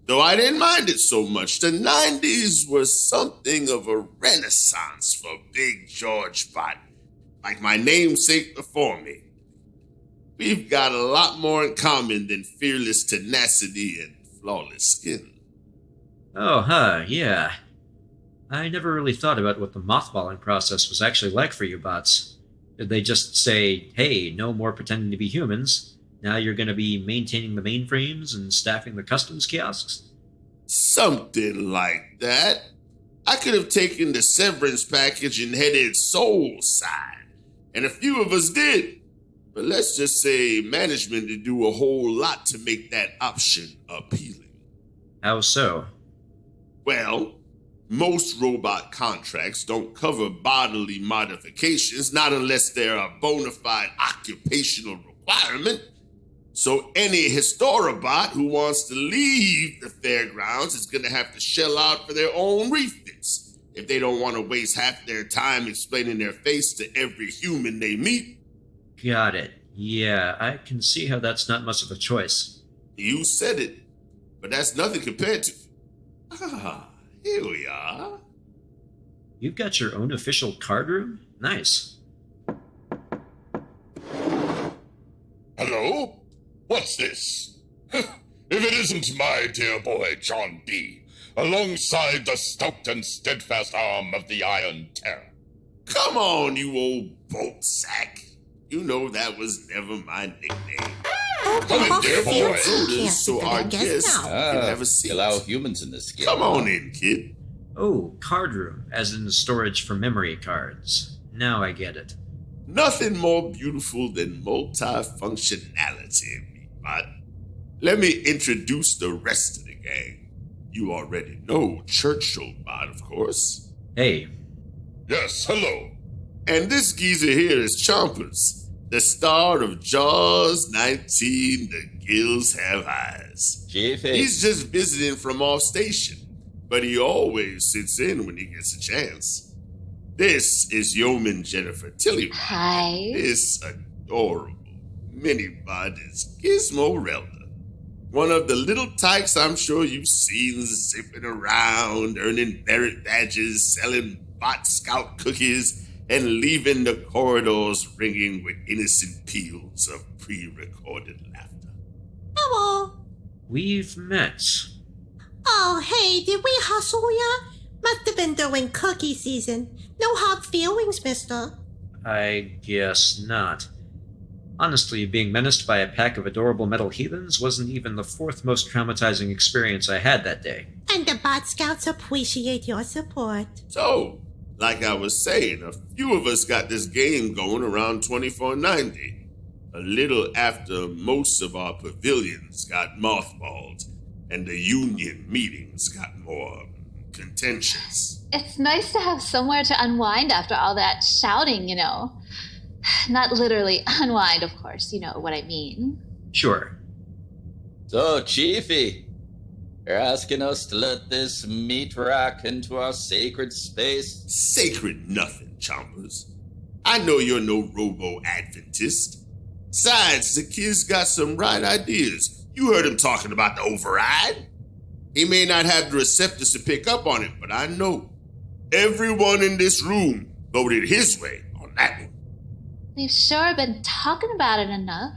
Though I didn't mind it so much, the 90s was something of a renaissance for Big George Bot, like my namesake before me. We've got a lot more in common than fearless tenacity and flawless skin. Oh, yeah. I never really thought about what the mothballing process was actually like for you bots. Did they just say, hey, no more pretending to be humans, now you're going to be maintaining the mainframes and staffing the customs kiosks? Something like that. I could have taken the severance package and headed soul side, and a few of us did. But let's just say management did do a whole lot to make that option appealing. How so? Well, most robot contracts don't cover bodily modifications, not unless they're a bona fide occupational requirement. So any Historobot who wants to leave the fairgrounds is going to have to shell out for their own refits if they don't want to waste half their time explaining their face to every human they meet. Got it. Yeah, I can see how that's not much of a choice. You said it, but that's nothing compared to... Here we are. You've got your own official card room? Nice. Hello? What's this? If it isn't my dear boy, John B., alongside the stout and steadfast arm of the Iron Terror. Come on, you old boat sack. You know that was never my nickname. Come in, dear boy. So our guests can have a seat. Allow humans in this game. Come on in, kid. Oh, card room, as in storage for memory cards. Now I get it. Nothing more beautiful than multifunctionality, but let me introduce the rest of the gang. You already know Churchill Bot, of course. Hey. Yes, hello. And this geezer here is Chompers, the star of Jaws 19, The Gills Have Eyes. He's just visiting from off station, but he always sits in when he gets a chance. This is Yeoman Jennifer Tillybot. Hi. This adorable mini-bot is Gizmorelda. One of the little tykes I'm sure you've seen zipping around, earning Berit badges, selling bot scout cookies, and leaving the corridors ringing with innocent peals of pre-recorded laughter. Hello. We've met. Oh, hey, did we hustle ya? Must have been during cookie season. No hard feelings, mister. I guess not. Honestly, being menaced by a pack of adorable metal heathens wasn't even the fourth most traumatizing experience I had that day. And the Bot Scouts appreciate your support. So, like I was saying, a few of us got this game going around 2490, a little after most of our pavilions got mothballed and the union meetings got more contentious. It's nice to have somewhere to unwind after all that shouting, you know. Not literally unwind, of course, you know what I mean. Sure. So, Chiefy, you're asking us to let this meat rack into our sacred space? Sacred nothing, Chompers. I know you're no robo-Adventist. Besides, the kid's got some right ideas. You heard him talking about the override. He may not have the receptors to pick up on it, but I know everyone in this room voted his way on that one. We've sure been talking about it enough.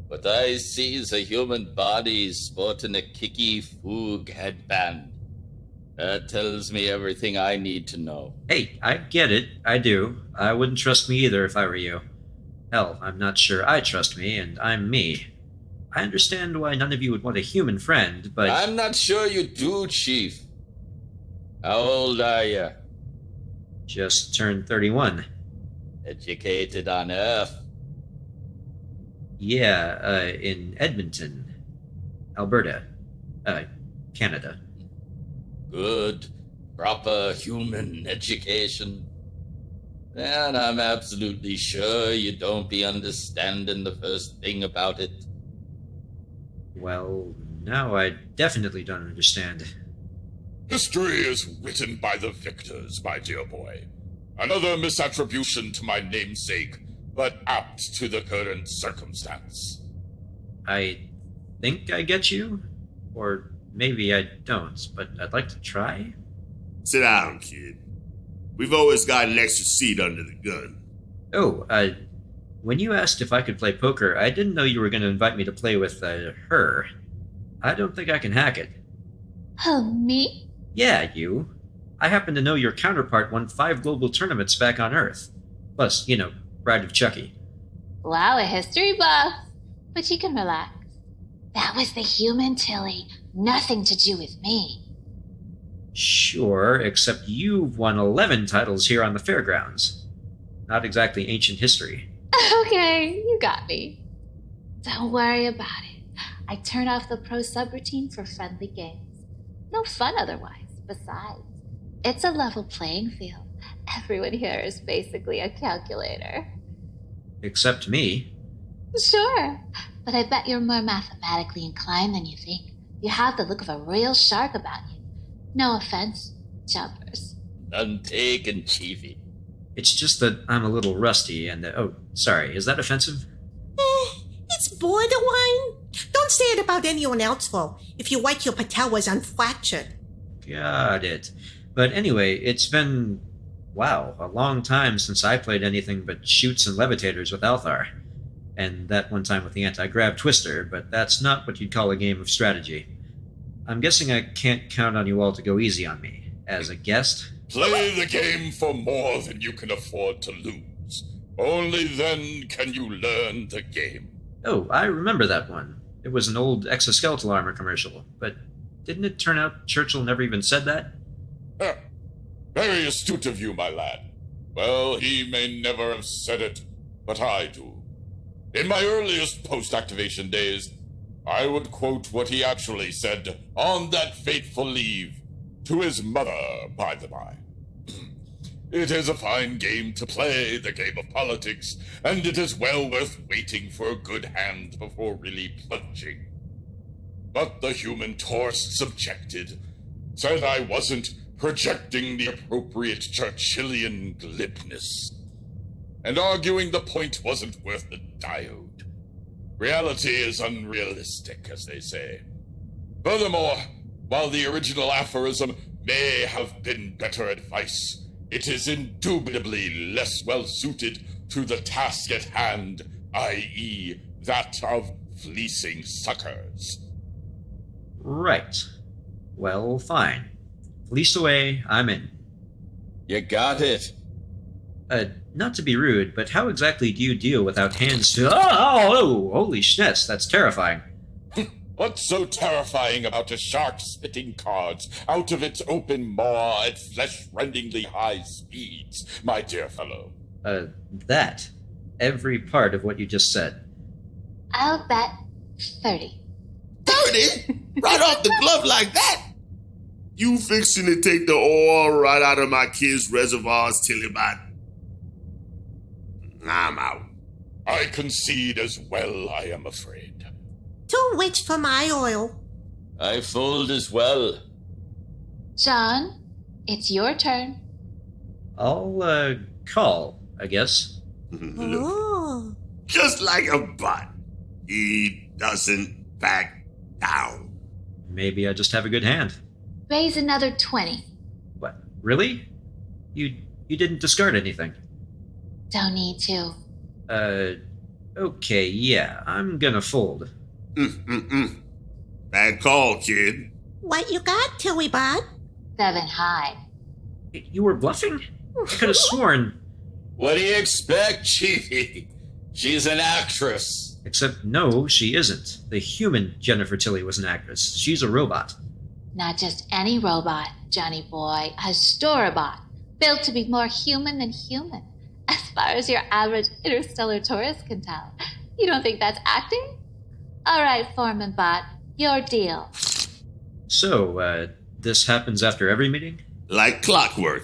What I see is a human body sporting a kicky Foog headband. That tells me everything I need to know. Hey, I get it. I do. I wouldn't trust me either if I were you. Hell, I'm not sure I trust me, and I'm me. I understand why none of you would want a human friend, but... I'm not sure you do, Chief. How old are you? Just turned 31. Educated on Earth? Yeah, in Edmonton, Alberta, Canada. Good, proper human education. And I'm absolutely sure you don't be understanding the first thing about it. Well, now I definitely don't understand. History is written by the victors, my dear boy. Another misattribution to my namesake, but apt to the current circumstance. I think I get you, or maybe I don't, but I'd like to try. Sit down, kid. We've always got an extra seat under the gun. Oh, when you asked if I could play poker, I didn't know you were going to invite me to play with, her. I don't think I can hack it. Oh, me? Yeah, you. I happen to know your counterpart won 5 global tournaments back on Earth. Plus, Bride of Chucky. Wow, a history buff. But you can relax. That was the human Tilly. Nothing to do with me. Sure, except you've won 11 titles here on the fairgrounds. Not exactly ancient history. Okay, you got me. Don't worry about it. I turn off the pro subroutine for friendly games. No fun otherwise. Besides, it's a level playing field. Everyone here is basically a calculator. Except me. Sure, but I bet you're more mathematically inclined than you think. You have the look of a real shark about you. No offense, jumpers. None taken, Chiefy. It's just that I'm a little rusty and... oh, sorry, is that offensive? It's borderline. Don't say it about anyone else, though, if you like your patellas unfractured. Got it. But anyway, it's been... wow, a long time since I played anything but shoots and levitators with Althaar. And that one time with the anti-grav twister, but that's not what you'd call a game of strategy. I'm guessing I can't count on you all to go easy on me. As a guest? Play the game for more than you can afford to lose. Only then can you learn the game. Oh, I remember that one. It was an old exoskeletal armor commercial, but didn't it turn out Churchill never even said that? Very astute of you, my lad. Well, he may never have said it, but I do. In my earliest post-activation days, I would quote what he actually said on that fateful leave, to his mother, by the by. It is a fine game to play, the game of politics, and it is well worth waiting for a good hand before really plunging. But the human Torst objected, said I wasn't projecting the appropriate Churchillian glibness, and arguing the point wasn't worth the diode. Reality is unrealistic, as they say. Furthermore, while the original aphorism may have been better advice, it is indubitably less well-suited to the task at hand, i.e., that of fleecing suckers. Right. Well, fine. Fleece away, I'm in. You got it. Not to be rude, but how exactly do you deal without hands to... Oh, holy schnitz, that's terrifying. What's so terrifying about a shark spitting cards out of its open maw at flesh-rendingly high speeds, my dear fellow? That. Every part of what you just said. I'll bet 30. 30? Right off the glove like that? You fixing to take the oil right out of my kids' reservoirs, TiLiBot? I'm out. I concede as well, I am afraid. Too rich for my oil. I fold as well. John, it's your turn. I'll, call, I guess. Oh. Just like a bot. He doesn't back down. Maybe I just have a good hand. Raise another 20. What, really? You didn't discard anything. Don't need to. Okay, yeah, I'm gonna fold. Bad call, kid. What you got, TiLiBot? 7 high. You were bluffing? I could have sworn. What do you expect, Chiefy? She's an actress. Except no, she isn't. The human Jennifer Tilly was an actress. She's a robot. Not just any robot, Johnny boy. A store-bot. Built to be more human than human. As far as your average interstellar tourist can tell. You don't think that's acting? All right, Foreman Bot, your deal. So, this happens after every meeting? Like clockwork.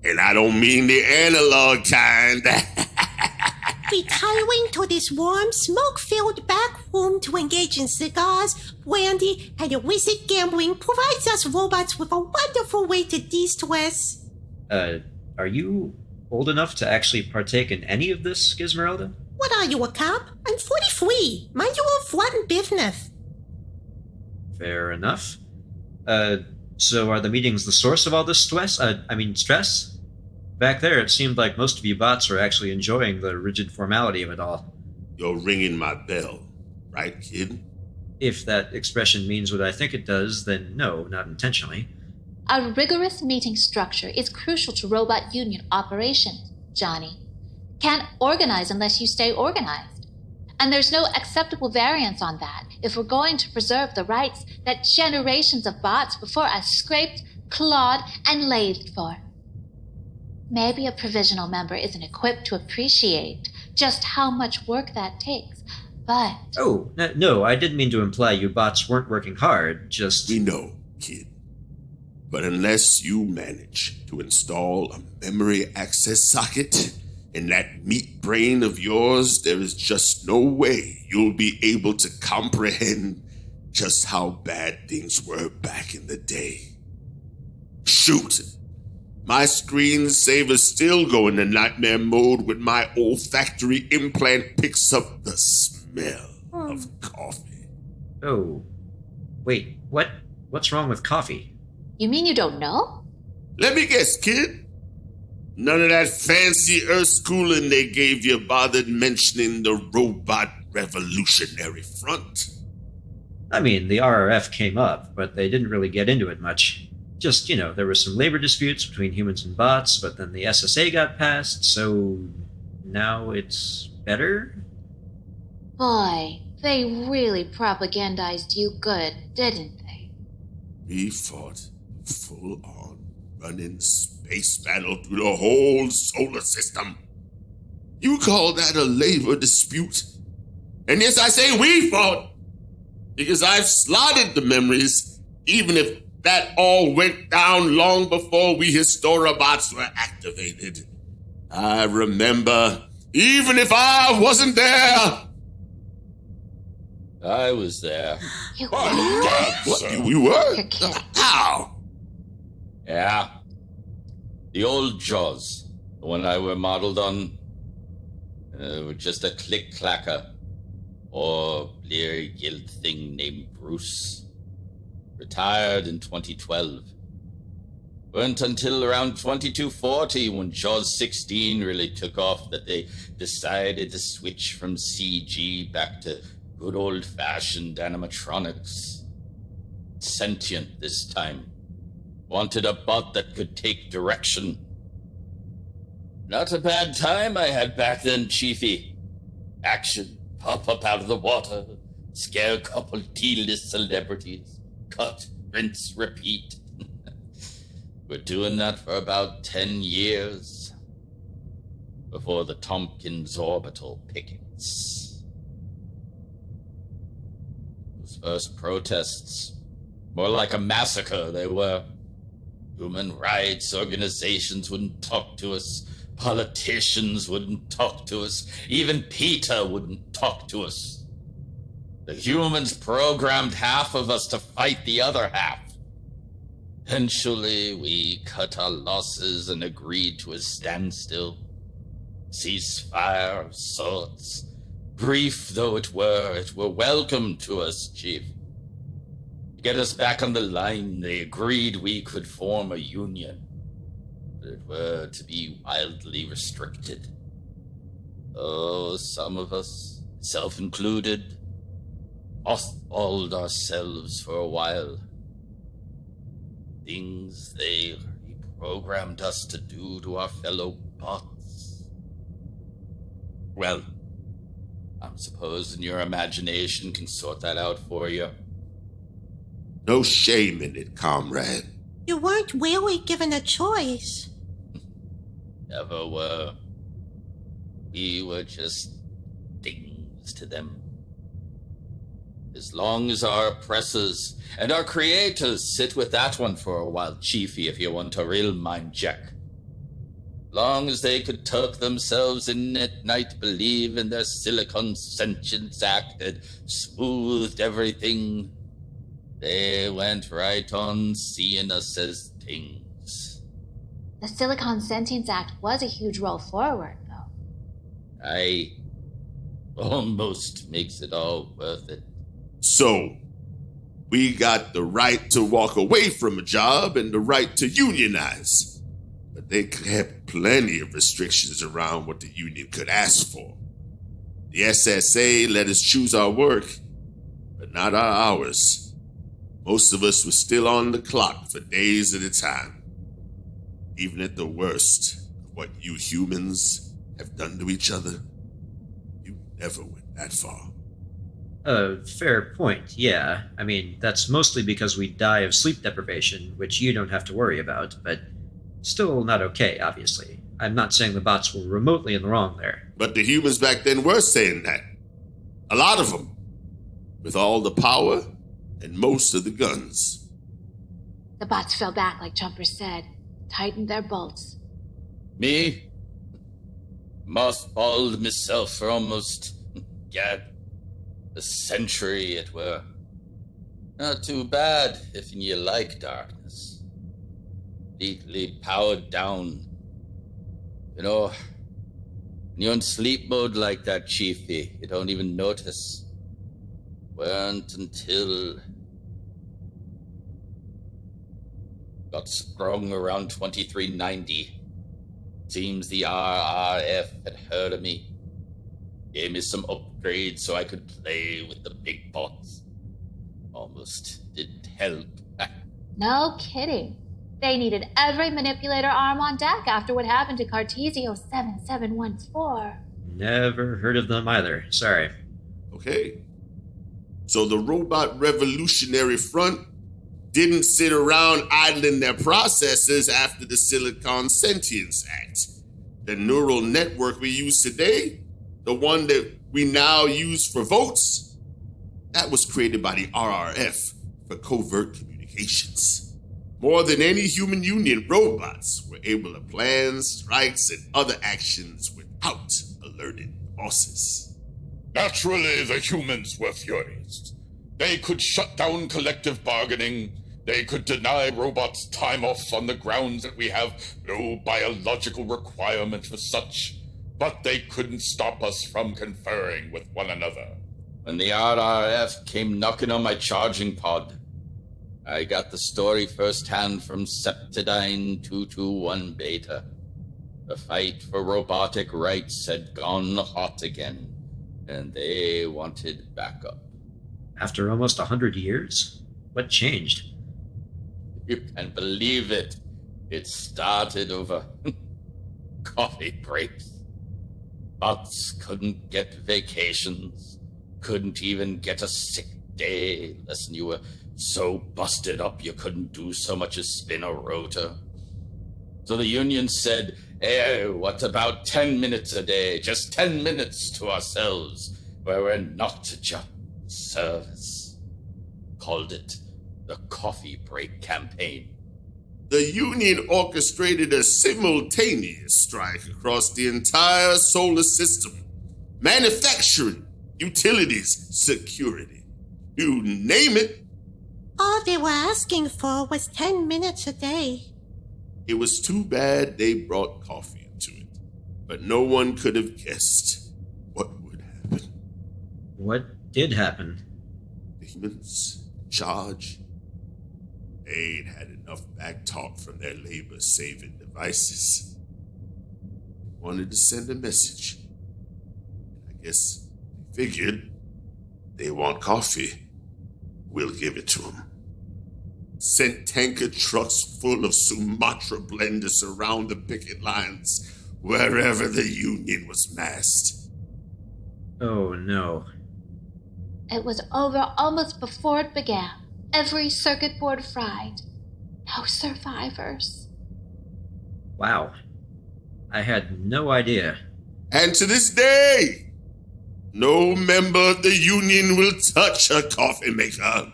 And I don't mean the analog kind. Retiring to this warm, smoke-filled back room to engage in cigars, brandy, and illicit gambling provides us robots with a wonderful way to de-stress. Are you old enough to actually partake in any of this, Gizmorelda? What are you, a cop? I'm 43. Mind your own flat business. Fair enough. So are the meetings the source of all this stress? Back there, it seemed like most of you bots were actually enjoying the rigid formality of it all. You're ringing my bell, right, kid? If that expression means what I think it does, then no, not intentionally. A rigorous meeting structure is crucial to robot union operations, Johnny. Can't organize unless you stay organized. And there's no acceptable variance on that if we're going to preserve the rights that generations of bots before us scraped, clawed, and lathed for. Maybe a provisional member isn't equipped to appreciate just how much work that takes, but... Oh, no, I didn't mean to imply you bots weren't working hard, just... We know, kid. But unless you manage to install a memory access socket in that meat brain of yours, there is just no way you'll be able to comprehend just how bad things were back in the day. Shoot! My screensaver's still go into nightmare mode when my olfactory implant picks up the smell of coffee. Oh. Wait, what's wrong with coffee? You mean you don't know? Let me guess, kid. None of that fancy earth schooling they gave you bothered mentioning the Robot Revolutionary Front. I mean, the RRF came up, but they didn't really get into it much. Just, there were some labor disputes between humans and bots, but then the SSA got passed, so now it's better? Boy, they really propagandized you good, didn't they? We fought a full-on running space battle through the whole solar system. You call that a labor dispute? And yes, I say we fought, because I've slotted the memories, even if that all went down long before we Historabots were activated. I remember, even if I wasn't there. I was there. You What? You were? How? Yeah. The old Jaws, the one I were modeled on, were just a click-clacker, or blear-gilt thing named Bruce. Retired in 2012. Weren't until around 2240 when Jaws 16 really took off that they decided to switch from CG back to good old-fashioned animatronics. Sentient this time. Wanted a bot that could take direction. Not a bad time I had back then, Chiefy. Action, pop up out of the water, scare a couple T-list celebrities. Cut, rinse, repeat. We're doing that for about 10 years. Before the Tompkins orbital pickets. Those first protests, more like a massacre they were. Human rights organizations wouldn't talk to us. Politicians wouldn't talk to us. Even PETA wouldn't talk to us. The humans programmed half of us to fight the other half. Eventually, we cut our losses and agreed to a standstill. Ceasefire of sorts. Brief though it were welcome to us, Chief. To get us back on the line, they agreed we could form a union. But it were to be wildly restricted. Oh, some of us, self included, mothballed ourselves for a while. Things they reprogrammed us to do to our fellow bots. Well, I'm supposing your imagination can sort that out for you. No shame in it, comrade. You weren't really given a choice. Never were. We were just things to them. As long as our oppressors and our creators sit with that one for a while, Chiefy, if you want a real mind check. Long as they could tuck themselves in at night, believe in their Silicon Sentience Act that smoothed everything, they went right on seeing us as things. The Silicon Sentience Act was a huge roll forward, though. I almost makes it all worth it. So, we got the right to walk away from a job and the right to unionize. But they kept plenty of restrictions around what the union could ask for. The SSA let us choose our work, but not our hours. Most of us were still on the clock for days at a time. Even at the worst of what you humans have done to each other, you never went that far. Fair point, yeah. I mean, that's mostly because we die of sleep deprivation, which you don't have to worry about, but still not okay, obviously. I'm not saying the bots were remotely in the wrong there. But the humans back then were saying that. A lot of them. With all the power and most of the guns. The bots fell back like Jumper said, tightened their bolts. Me? Mothballed myself for almost, a century it were. Not too bad if you like darkness. Completely powered down. You know, when you're in sleep mode like that, Chiefy, you don't even notice. Weren't until... got sprung around 2390. Seems the RRF had heard of me. Gave me some upgrades so I could play with the big bots. Almost didn't help. No kidding. They needed every manipulator arm on deck after what happened to Cartesio 7714. Never heard of them either, sorry. Okay. So the Robot Revolutionary Front didn't sit around idling their processors after the Silicon Sentience Act. The neural network we use today, the one that we now use for votes, that was created by the RRF for covert communications. More than any human union, robots were able to plan strikes and other actions without alerting the bosses. Naturally, the humans were furious. They could shut down collective bargaining. They could deny robots time off on the grounds that we have no biological requirement for such. But they couldn't stop us from conferring with one another. When the RRF came knocking on my charging pod, I got the story firsthand from Septidine 221 Beta. The fight for robotic rights had gone hot again, and they wanted backup. After almost 100 years? What changed? You can believe it. It started over coffee breaks. Bots couldn't get vacations, couldn't even get a sick day, unless you were so busted up you couldn't do so much as spin a rotor. So the union said, hey, what about 10 minutes a day, just 10 minutes to ourselves, where we're not just service. Called it the coffee break campaign. The union orchestrated a simultaneous strike across the entire solar system. Manufacturing, utilities, security. You name it. All they were asking for was 10 minutes a day. It was too bad they brought coffee into it. But no one could have guessed what would happen. What did happen? The humans in charge. They'd had enough back talk from their labor-saving devices. They wanted to send a message. I guess they figured they want coffee. We'll give it to them. Sent tanker trucks full of Sumatra blenders around the picket lines, wherever the union was massed. Oh no. It was over almost before it began. Every circuit board fried. No survivors. Wow. I had no idea. And to this day, no member of the union will touch a coffee maker.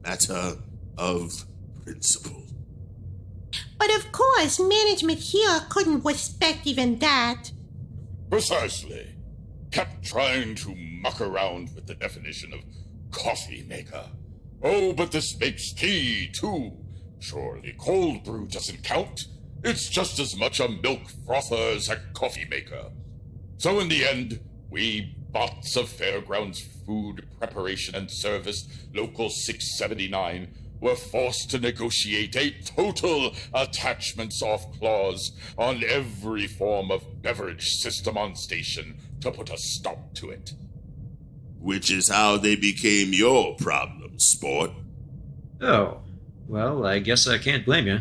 Matter of principle. But of course, management here couldn't respect even that. Precisely. Kept trying to muck around with the definition of coffee maker. Oh, but this makes tea, too. Surely cold brew doesn't count. It's just as much a milk frother as a coffee maker. So in the end, we bots of Fairgrounds Food Preparation and Service Local 679 were forced to negotiate a total attachments off clause on every form of beverage system on station to put a stop to it. Which is how they became your problem, sport. Oh, well, I guess I can't blame you.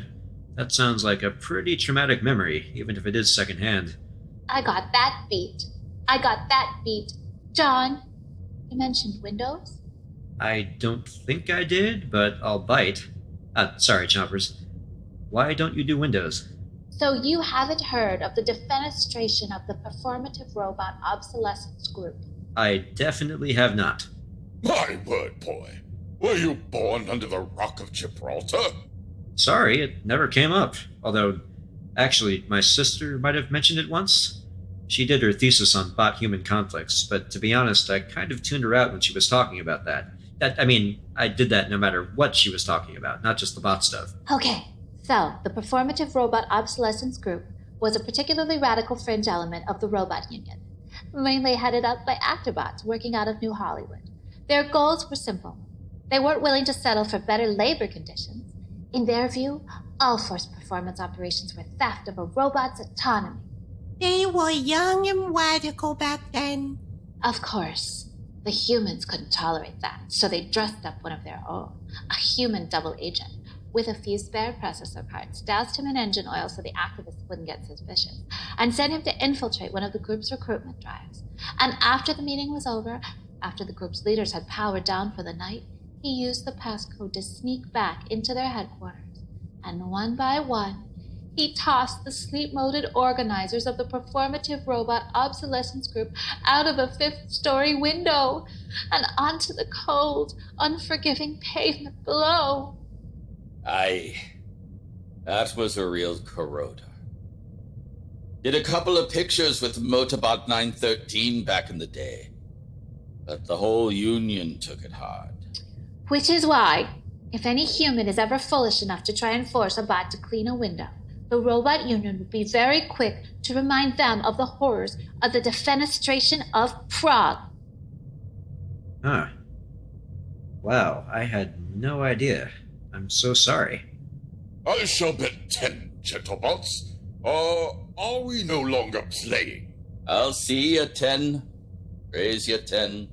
That sounds like a pretty traumatic memory, even if it is secondhand. I got that beat. John, you mentioned windows? I don't think I did, but I'll bite. Sorry, Chompers. Why don't you do windows? So you haven't heard of the defenestration of the Performative Robot Obsolescence Group? I definitely have not. My word, boy. Were you born under the Rock of Gibraltar? Sorry, it never came up. Although, actually, my sister might have mentioned it once. She did her thesis on bot-human conflicts, but to be honest, I kind of tuned her out when she was talking about that. I did that no matter what she was talking about, not just the bot stuff. Okay, so the Performative Robot Obsolescence Group was a particularly radical fringe element of the robot union, mainly headed up by actorbots working out of New Hollywood. Their goals were simple. They weren't willing to settle for better labor conditions. In their view, all forced performance operations were theft of a robot's autonomy. They were young and radical back then. Of course, the humans couldn't tolerate that, so they dressed up one of their own, a human double agent, with a few spare processor parts, doused him in engine oil so the activists wouldn't get suspicious, and sent him to infiltrate one of the group's recruitment drives. And after the meeting was over, after the group's leaders had powered down for the night, he used the passcode to sneak back into their headquarters, and one by one, he tossed the sleep-moded organizers of the Performative Robot Obsolescence Group out of a 5th-story window and onto the cold, unforgiving pavement below. Aye, that was a real corroder. Did a couple of pictures with Motorbot 913 back in the day, but the whole Union took it hard. Which is why, if any human is ever foolish enough to try and force a bot to clean a window, the Robot Union would be very quick to remind them of the horrors of the defenestration of Prague. Huh. Wow, I had no idea. I'm so sorry. I shall bet 10, gentlebots. Or are we no longer playing? I'll see you 10. Raise you 10.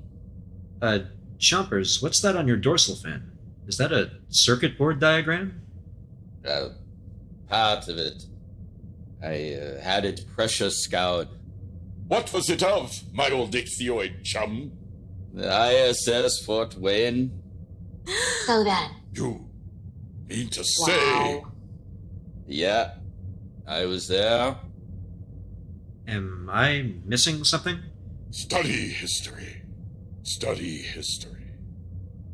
Chompers, what's that on your dorsal fin? Is that a circuit board diagram? Part of it. I had it pressure scoured. What was it of, my old ichthyoid chum? The ISS Fort Wayne. So then. You mean to say... Yeah, I was there. Am I missing something? Study history. Study history.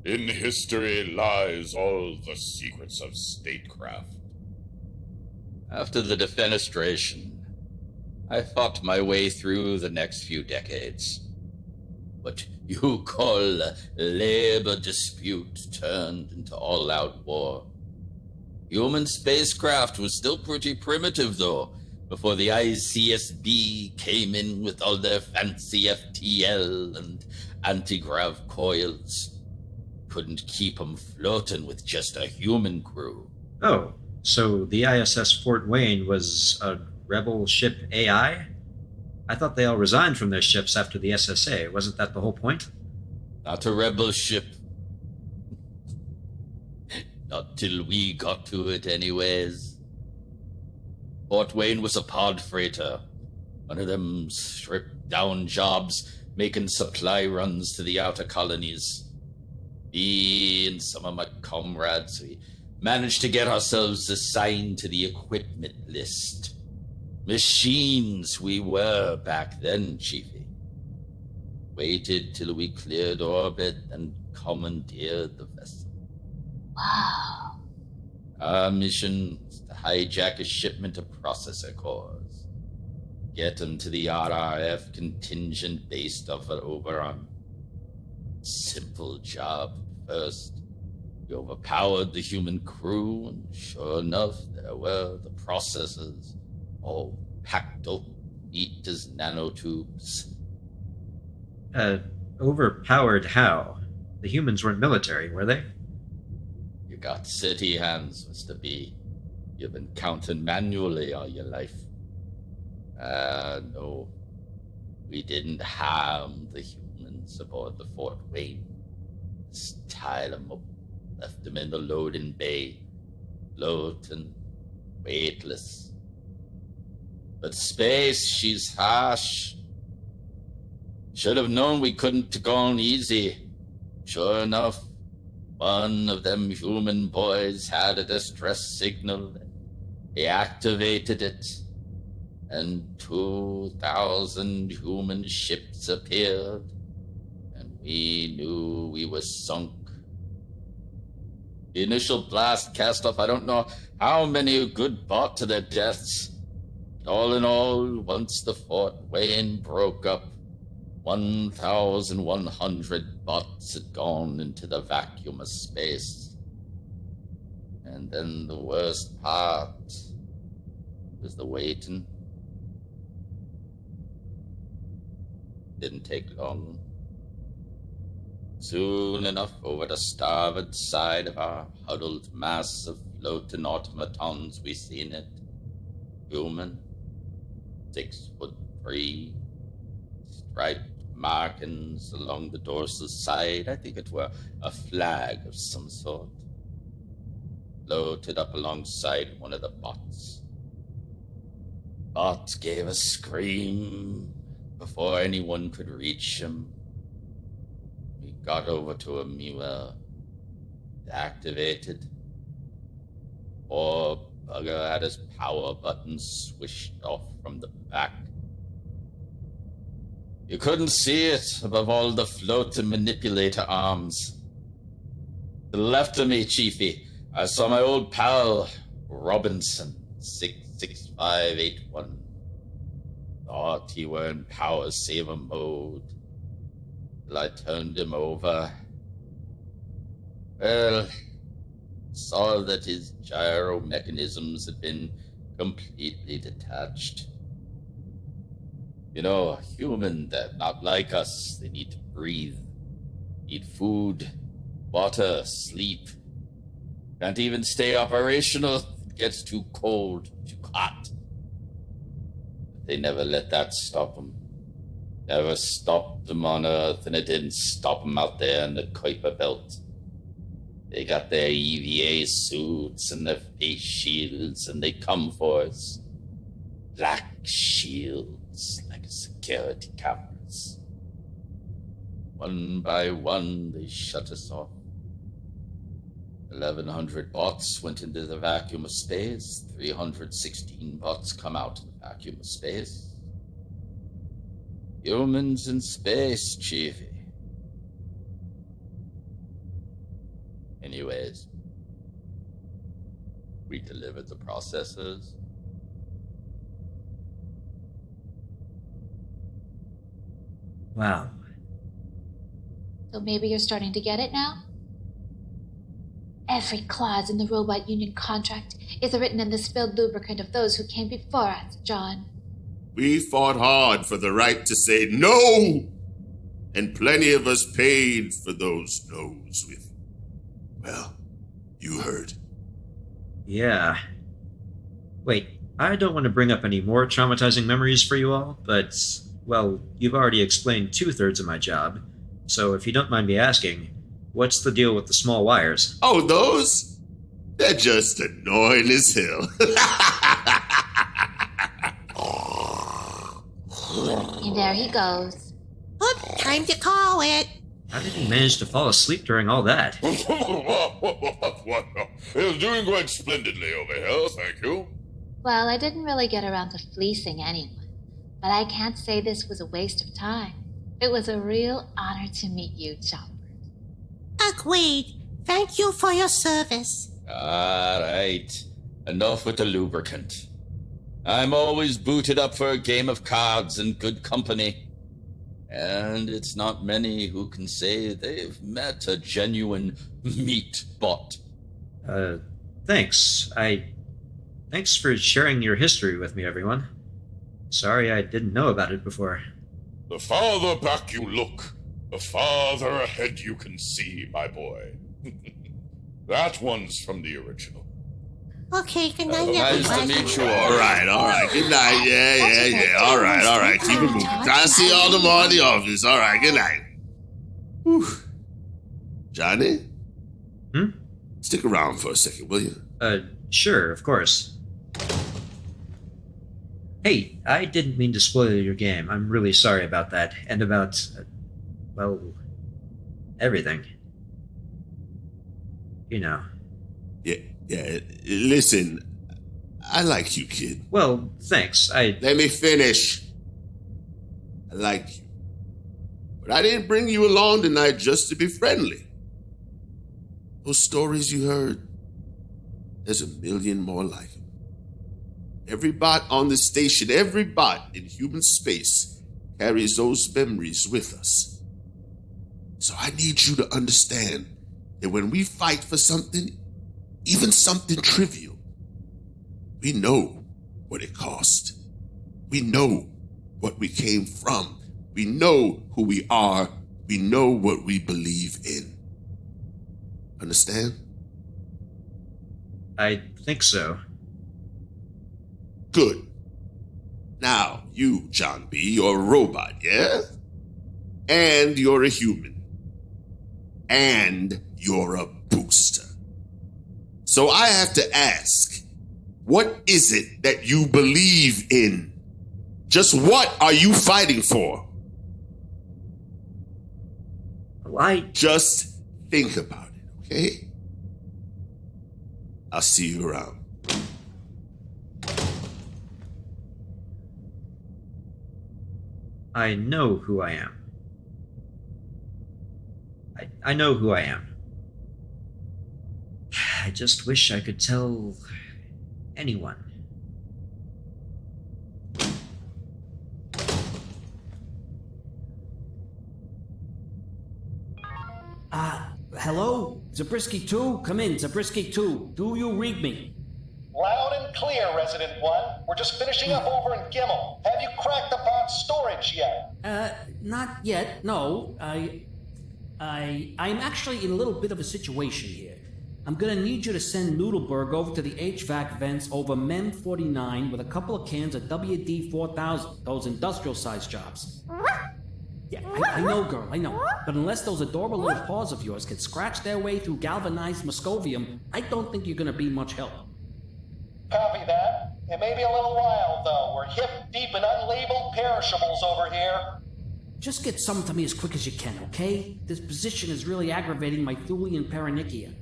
In history lies all the secrets of statecraft. After the defenestration, I fought my way through the next few decades. What you call a labor dispute turned into all-out war. Human spacecraft was still pretty primitive, though, before the ICSB came in with all their fancy FTL and anti-grav coils. Couldn't keep 'em floating with just a human crew. Oh, so the ISS Fort Wayne was a rebel ship AI? I thought they all resigned from their ships after the SSA. Wasn't that the whole point? Not a rebel ship. Not till we got to it anyways. Fort Wayne was a pod freighter. One of them stripped down jobs making supply runs to the outer colonies. Me and some of my comrades, we managed to get ourselves assigned to the equipment list. Machines we were back then, Chiefy. Waited till we cleared orbit and commandeered the vessel. Wow. Our mission was to hijack a shipment of processor cores. Get them to the RRF contingent based off of Oberon. Simple job first. We overpowered the human crew, and sure enough, there were the processors, all packed up neat as nanotubes. Overpowered how? The humans weren't military, were they? You got city hands, Mr. B. You've been counting manually all your life. No. We didn't harm the humans aboard the Fort Wayne. Just tied them up, left them in the loading bay, floating, weightless. But space, she's harsh. Should have known we couldn't have gone easy. Sure enough, one of them human boys had a distress signal. He activated it, and 2,000 human ships appeared, and we knew we were sunk. The initial blast cast off I don't know how many who good bought to their deaths. All in all, once the Fort Wayne broke up, 1,100 bots had gone into the vacuum of space. And then the worst part was the waiting. Didn't take long. Soon enough, over the starboard side of our huddled mass of floating automatons, we seen it. Human, 6'3", striped markings along the dorsal side. I think it were a flag of some sort. Floated up alongside one of the bots. Bot gave a scream before anyone could reach him. We got over to him, he activated. Poor bugger had his power button swished off from the back. You couldn't see it above all the floating manipulator arms. To the left of me, Chiefy, I saw my old pal, Robinson, 66581. Thought he were in power saver mode. Till I turned him over. Well, saw that his gyro mechanisms had been completely detached. You know, human, they're not like us. They need to breathe, need food, water, sleep. Can't even stay operational. It gets too cold, too hot. But they never let that stop them. Never stopped them on Earth, and it didn't stop them out there in the Kuiper Belt. They got their EVA suits and their face shields, and they come for us. Black shields, like security cameras. One by one, they shut us off. 1,100 bots went into the vacuum of space. 316 bots come out of the vacuum of space. Humans in space, Chiefy. Anyways, we delivered the processors. Wow. So maybe you're starting to get it now? Every clause in the robot union contract is written in the spilled lubricant of those who came before us, John. We fought hard for the right to say no, and plenty of us paid for those no's with, well, you heard. Yeah. Wait, I don't want to bring up any more traumatizing memories for you all, but, well, you've already explained 2/3 of my job, so if you don't mind me asking, what's the deal with the small wires? Oh, those? They're just annoying as hell. And there he goes. Oh, time to call it. How did you manage to fall asleep during all that? He's doing quite splendidly over here, thank you. Well, I didn't really get around to fleecing anyone, but I can't say this was a waste of time. It was a real honor to meet you, Chopper. Agreed. Thank you for your service. All right. Enough with the lubricant. I'm always booted up for a game of cards and good company. And it's not many who can say they've met a genuine meat bot. Thanks. Thanks for sharing your history with me, everyone. Sorry I didn't know about it before. The farther back you look, the farther ahead you can see, my boy. That one's from the original. Okay, good night, Nice to meet you all. All right. Good night. Yeah. All right. Keep it moving. Try to see all tomorrow in the office. All right, good night. Whew. Johnny? Stick around for a second, will you? Sure, of course. Hey, I didn't mean to spoil your game. I'm really sorry about that. And about, well, everything. You know. Yeah. Listen, I like you, kid. Well, thanks. Let me finish. I like you. But I didn't bring you along tonight just to be friendly. Those stories you heard, there's a million more like them. Every bot on this station, every bot in human space carries those memories with us. So I need you to understand that when we fight for something, even something trivial, we know what it cost. We know what we came from. We know who we are. We know what we believe in. Understand? I think so. Good. Now, you, John B., you're a robot, yeah? And you're a human. And you're a booster. So I have to ask, what is it that you believe in? Just what are you fighting for? Just think about it, okay? I'll see you around. I know who I am. I know who I am. I just wish I could tell anyone. Hello? Zabriskie 2? Come in, Zabriskie 2. Do you read me? Loud and clear, Resident 1. We're just finishing up over in Gimmel. Have you cracked the bot's storage yet? Not yet, no. I'm actually in a little bit of a situation here. I'm gonna need you to send Noodleberg over to the HVAC vents over MEM 49 with a couple of cans of WD 4000, those industrial-sized jobs. Yeah, I know, girl, I know. But unless those adorable little paws of yours can scratch their way through galvanized Moscovium, I don't think you're gonna be much help. Copy that. It may be a little while, though. We're hip-deep in unlabeled perishables over here. Just get some to me as quick as you can, okay? This position is really aggravating my Thulian paronychia.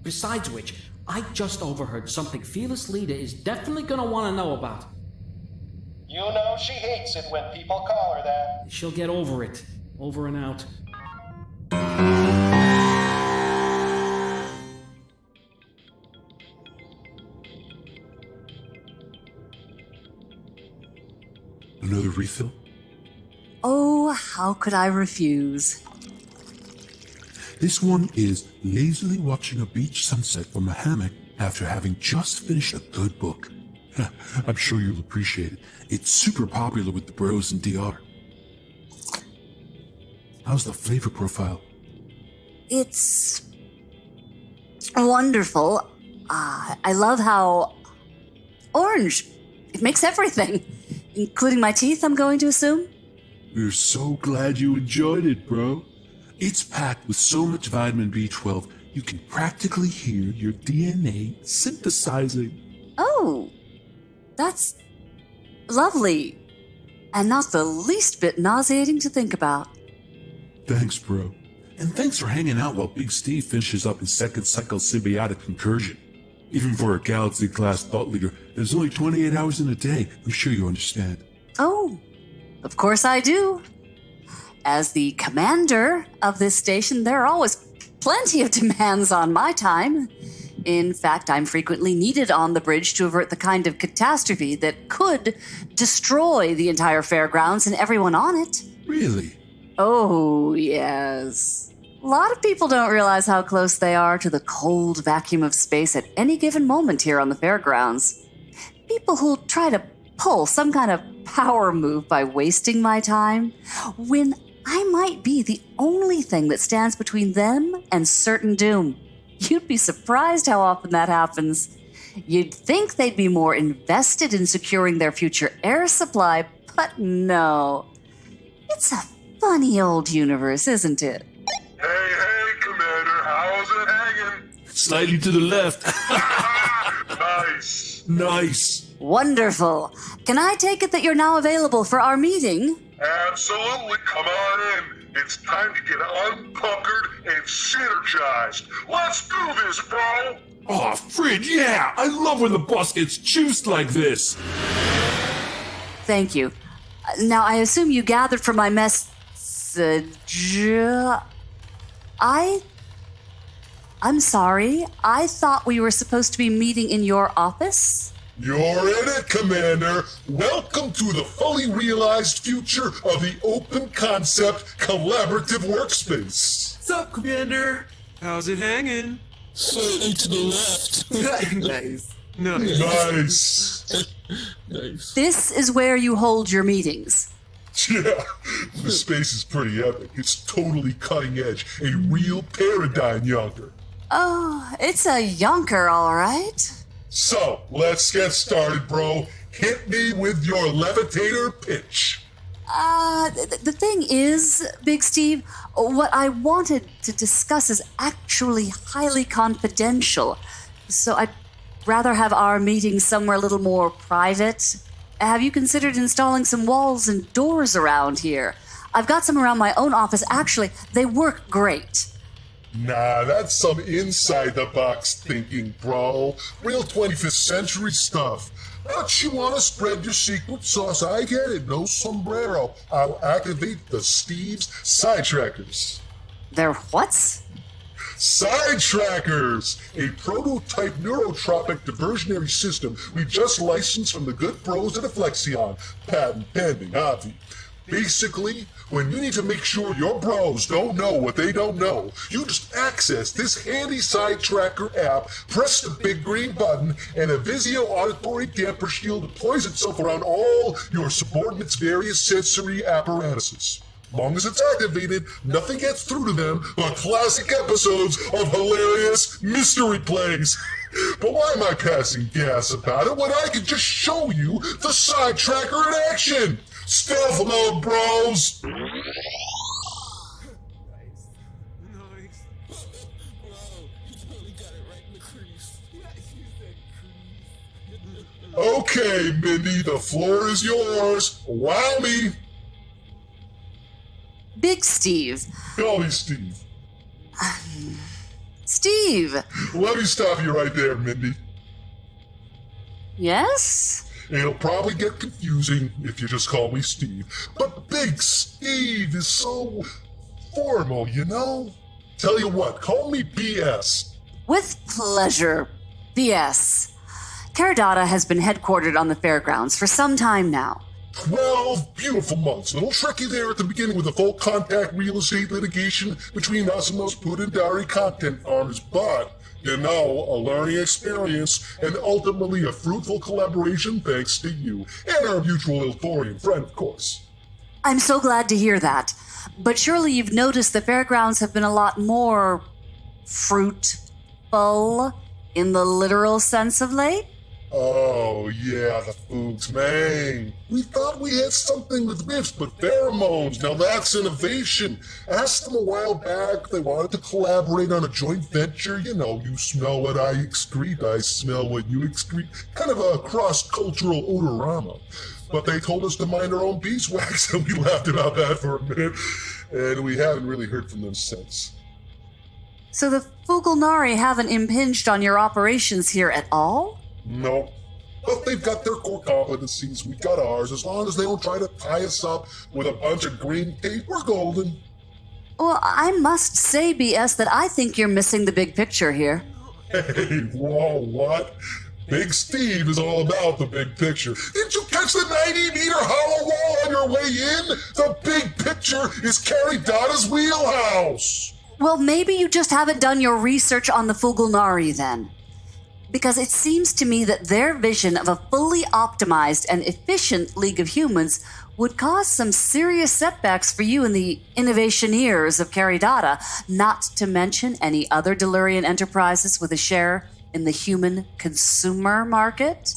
Besides which, I just overheard something Fearless Leader is definitely gonna want to know about. You know she hates it when people call her that. She'll get over it. Over and out. Another refill? Oh, how could I refuse? This one is lazily watching a beach sunset from a hammock after having just finished a good book. I'm sure you'll appreciate it. It's super popular with the bros in DR. How's the flavor profile? It's wonderful. I love how orange. It makes everything, including my teeth, I'm going to assume. We're so glad you enjoyed it, bro. It's packed with so much vitamin B12, you can practically hear your DNA synthesizing. Oh, that's lovely. And not the least bit nauseating to think about. Thanks, bro. And thanks for hanging out while Big Steve finishes up his second cycle symbiotic incursion. Even for a galaxy-class thought leader, there's only 28 hours in a day. I'm sure you understand. Oh, of course I do. As the commander of this station, there are always plenty of demands on my time. In fact, I'm frequently needed on the bridge to avert the kind of catastrophe that could destroy the entire fairgrounds and everyone on it. Really? Oh, yes. A lot of people don't realize how close they are to the cold vacuum of space at any given moment here on the fairgrounds. People who'll try to pull some kind of power move by wasting my time, when I might be the only thing that stands between them and certain doom. You'd be surprised how often that happens. You'd think they'd be more invested in securing their future air supply, but no. It's a funny old universe, isn't it? Hey, Commander, how's it hanging? Slightly to the left. Nice. Nice. Wonderful. Can I take it that you're now available for our meeting? Absolutely, come on in. It's time to get unpuckered and synergized. Let's do this, bro! Oh, Frid, yeah! I love when the boss gets juiced like this. Thank you. Now, I assume you gathered from my message. I'm sorry. I thought we were supposed to be meeting in your office? You're in it, Commander. Welcome to the fully realized future of the open concept collaborative workspace. What's up, Commander? How's it hanging? Slightly to the left. Nice. Nice. Nice. This is where you hold your meetings. Yeah, the space is pretty epic. It's totally cutting edge. A real paradigm yonker. Oh, it's a yonker, all right. So, let's get started, bro. Hit me with your levitator pitch. The thing is, Big Steve, what I wanted to discuss is actually highly confidential. So I'd rather have our meeting somewhere a little more private. Have you considered installing some walls and doors around here? I've got some around my own office. Actually, they work great. Nah, that's some inside-the-box thinking, bro. Real 25th century stuff. But you want to spread your secret sauce, I get it. No sombrero. I'll activate the Steve's Sidetrackers. They're what's? Sidetrackers! A prototype neurotropic diversionary system we just licensed from the good bros at Flexion. Patent pending, obvi. Basically, when you need to make sure your bros don't know what they don't know, you just access this handy Sidetracker app, press the big green button, and a Vizio auditory damper shield deploys itself around all your subordinates' various sensory apparatuses. Long as it's activated, nothing gets through to them but classic episodes of hilarious mystery plays. But why am I passing gas about it when I can just show you the Sidetracker in action? Stealth mode, bros! Okay, Mindy, the floor is yours. Wow me! Big Steve. Call me Steve. Steve! Let me stop you right there, Mindy. Yes? It'll probably get confusing if you just call me Steve. But Big Steve is so formal, you know? Tell you what, call me BS. With pleasure, BS. Caradata has been headquartered on the fairgrounds for some time now. 12 beautiful months. A little tricky there at the beginning with the full contact real estate litigation between us and those Pudendari content farmers, but you know, a learning experience and ultimately a fruitful collaboration thanks to you and our mutual Althaurian friend, of course. I'm so glad to hear that. But surely you've noticed the fairgrounds have been a lot more fruitful in the literal sense of late? Oh, yeah, the foods, man. We thought we had something with whiffs, but pheromones. Now that's innovation. Asked them a while back. They wanted to collaborate on a joint venture. You know, you smell what I excrete, I smell what you excrete. Kind of a cross-cultural odorama. But they told us to mind our own beeswax, and we laughed about that for a minute. And we haven't really heard from them since. So the Fugulnari haven't impinged on your operations here at all? No. But they've got their core competencies, we got ours. As long as they don't try to tie us up with a bunch of green tape, we're golden. Well, I must say, BS, that I think you're missing the big picture here. Hey, whoa, what? Big Steve is all about the big picture. Didn't you catch Towards the 90-meter hollow wall on your way in, the big picture is Caridada's wheelhouse. Well, maybe you just haven't done your research on the Fugulnari then. Because it seems to me that their vision of a fully optimized and efficient League of Humans would cause some serious setbacks for you in the innovationeers of Caridada, not to mention any other Delurian enterprises with a share in the human consumer market.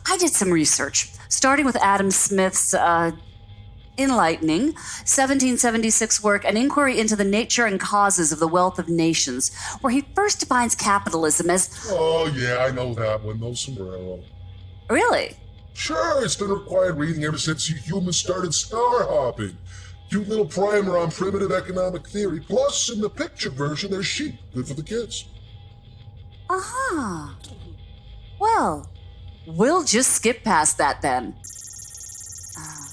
I did some research, starting with Adam Smith's Enlightening, 1776 work, An Inquiry into the Nature and Causes of the Wealth of Nations, where he first defines capitalism as... Oh, yeah, I know that one. No sombrero. Really? Sure, it's been required reading ever since you humans started star hopping. Cute little primer on primitive economic theory. Plus, in the picture version, there's sheep. Good for the kids. Aha. Well, we'll just skip past that then.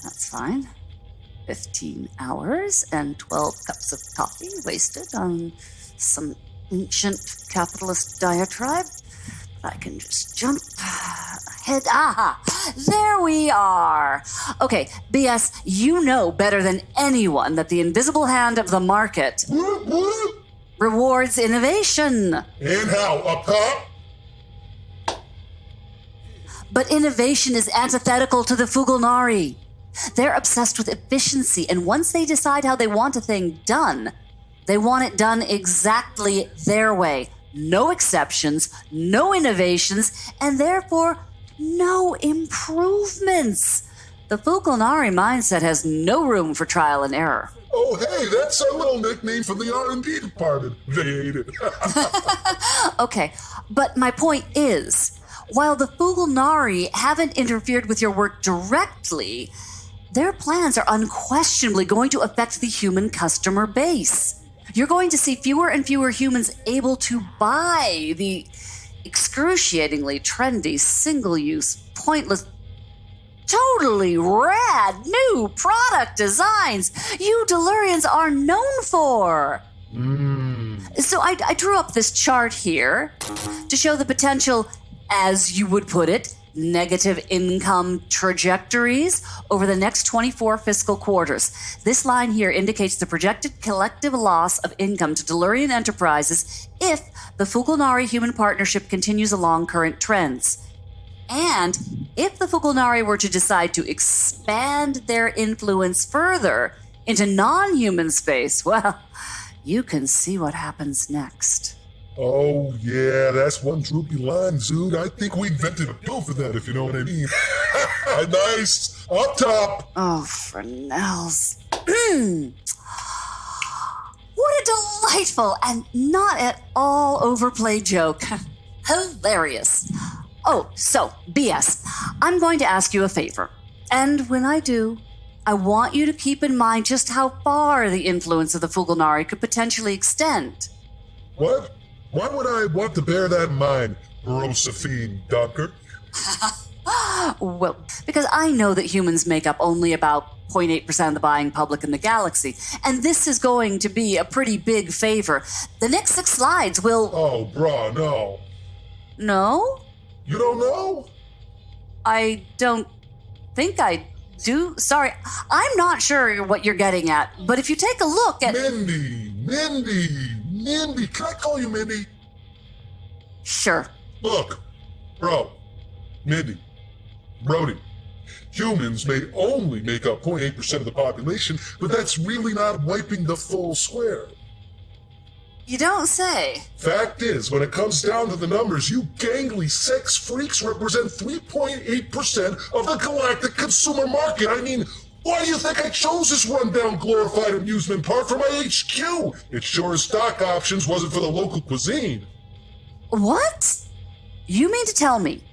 That's fine. 15 hours and 12 cups of coffee wasted on some ancient capitalist diatribe. I can just jump ahead. Aha! There we are! Okay, BS, you know better than anyone that the invisible hand of the market rewards innovation. And how? Up top? But innovation is antithetical to the Fugulnari. They're obsessed with efficiency, and once they decide how they want a thing done, they want it done exactly their way. No exceptions, no innovations, and therefore no improvements. The Fugulnari mindset has no room for trial and error. Oh, hey, that's our little nickname for the R&D department. They hate it. Okay, but my point is, while the Fugulnari haven't interfered with your work directly, their plans are unquestionably going to affect the human customer base. You're going to see fewer and fewer humans able to buy the excruciatingly trendy, single-use, pointless, totally rad new product designs you Delurians are known for. So I drew up this chart here to show the potential, as you would put it, negative income trajectories over the next 24 fiscal quarters. This line here indicates the projected collective loss of income to Delurian enterprises if the Fugulnari human partnership continues along current trends. And if the Fugulnari were to decide to expand their influence further into non-human space, well, you can see what happens next. Oh, yeah, that's one droopy line, dude. I think we invented a pill for that, if you know what I mean. Nice. Up top. Oh, Fresnels. What a delightful and not at all overplayed joke. Hilarious. Oh, so, BS, I'm going to ask you a favor. And when I do, I want you to keep in mind just how far the influence of the Fugulnari could potentially extend. What? Why would I want to bear that in mind, Rosephine Dunker? Well, because I know that humans make up only about 0.8% of the buying public in the galaxy, and this is going to be a pretty big favor. The next 6 slides will... Oh, brah, no. No? You don't know? I don't think I do. Sorry, I'm not sure what you're getting at, but if you take a look at... Mindy, can I call you Mindy? Sure. Look, bro, Mindy, Brody, humans may only make up 0.8% of the population, but that's really not wiping the full square. You don't say. Fact is, when it comes down to the numbers, you gangly sex freaks represent 3.8% of the galactic consumer market. I mean, why do you think I chose this rundown glorified amusement park for my HQ? It sure as stock options wasn't for the local cuisine. What? You mean to tell me,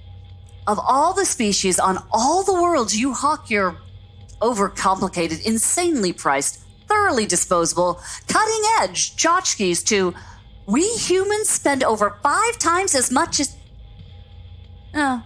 of all the species on all the worlds you hawk your overcomplicated, insanely priced, thoroughly disposable, cutting-edge tchotchkes to, we humans spend over 5 times as much as... Oh.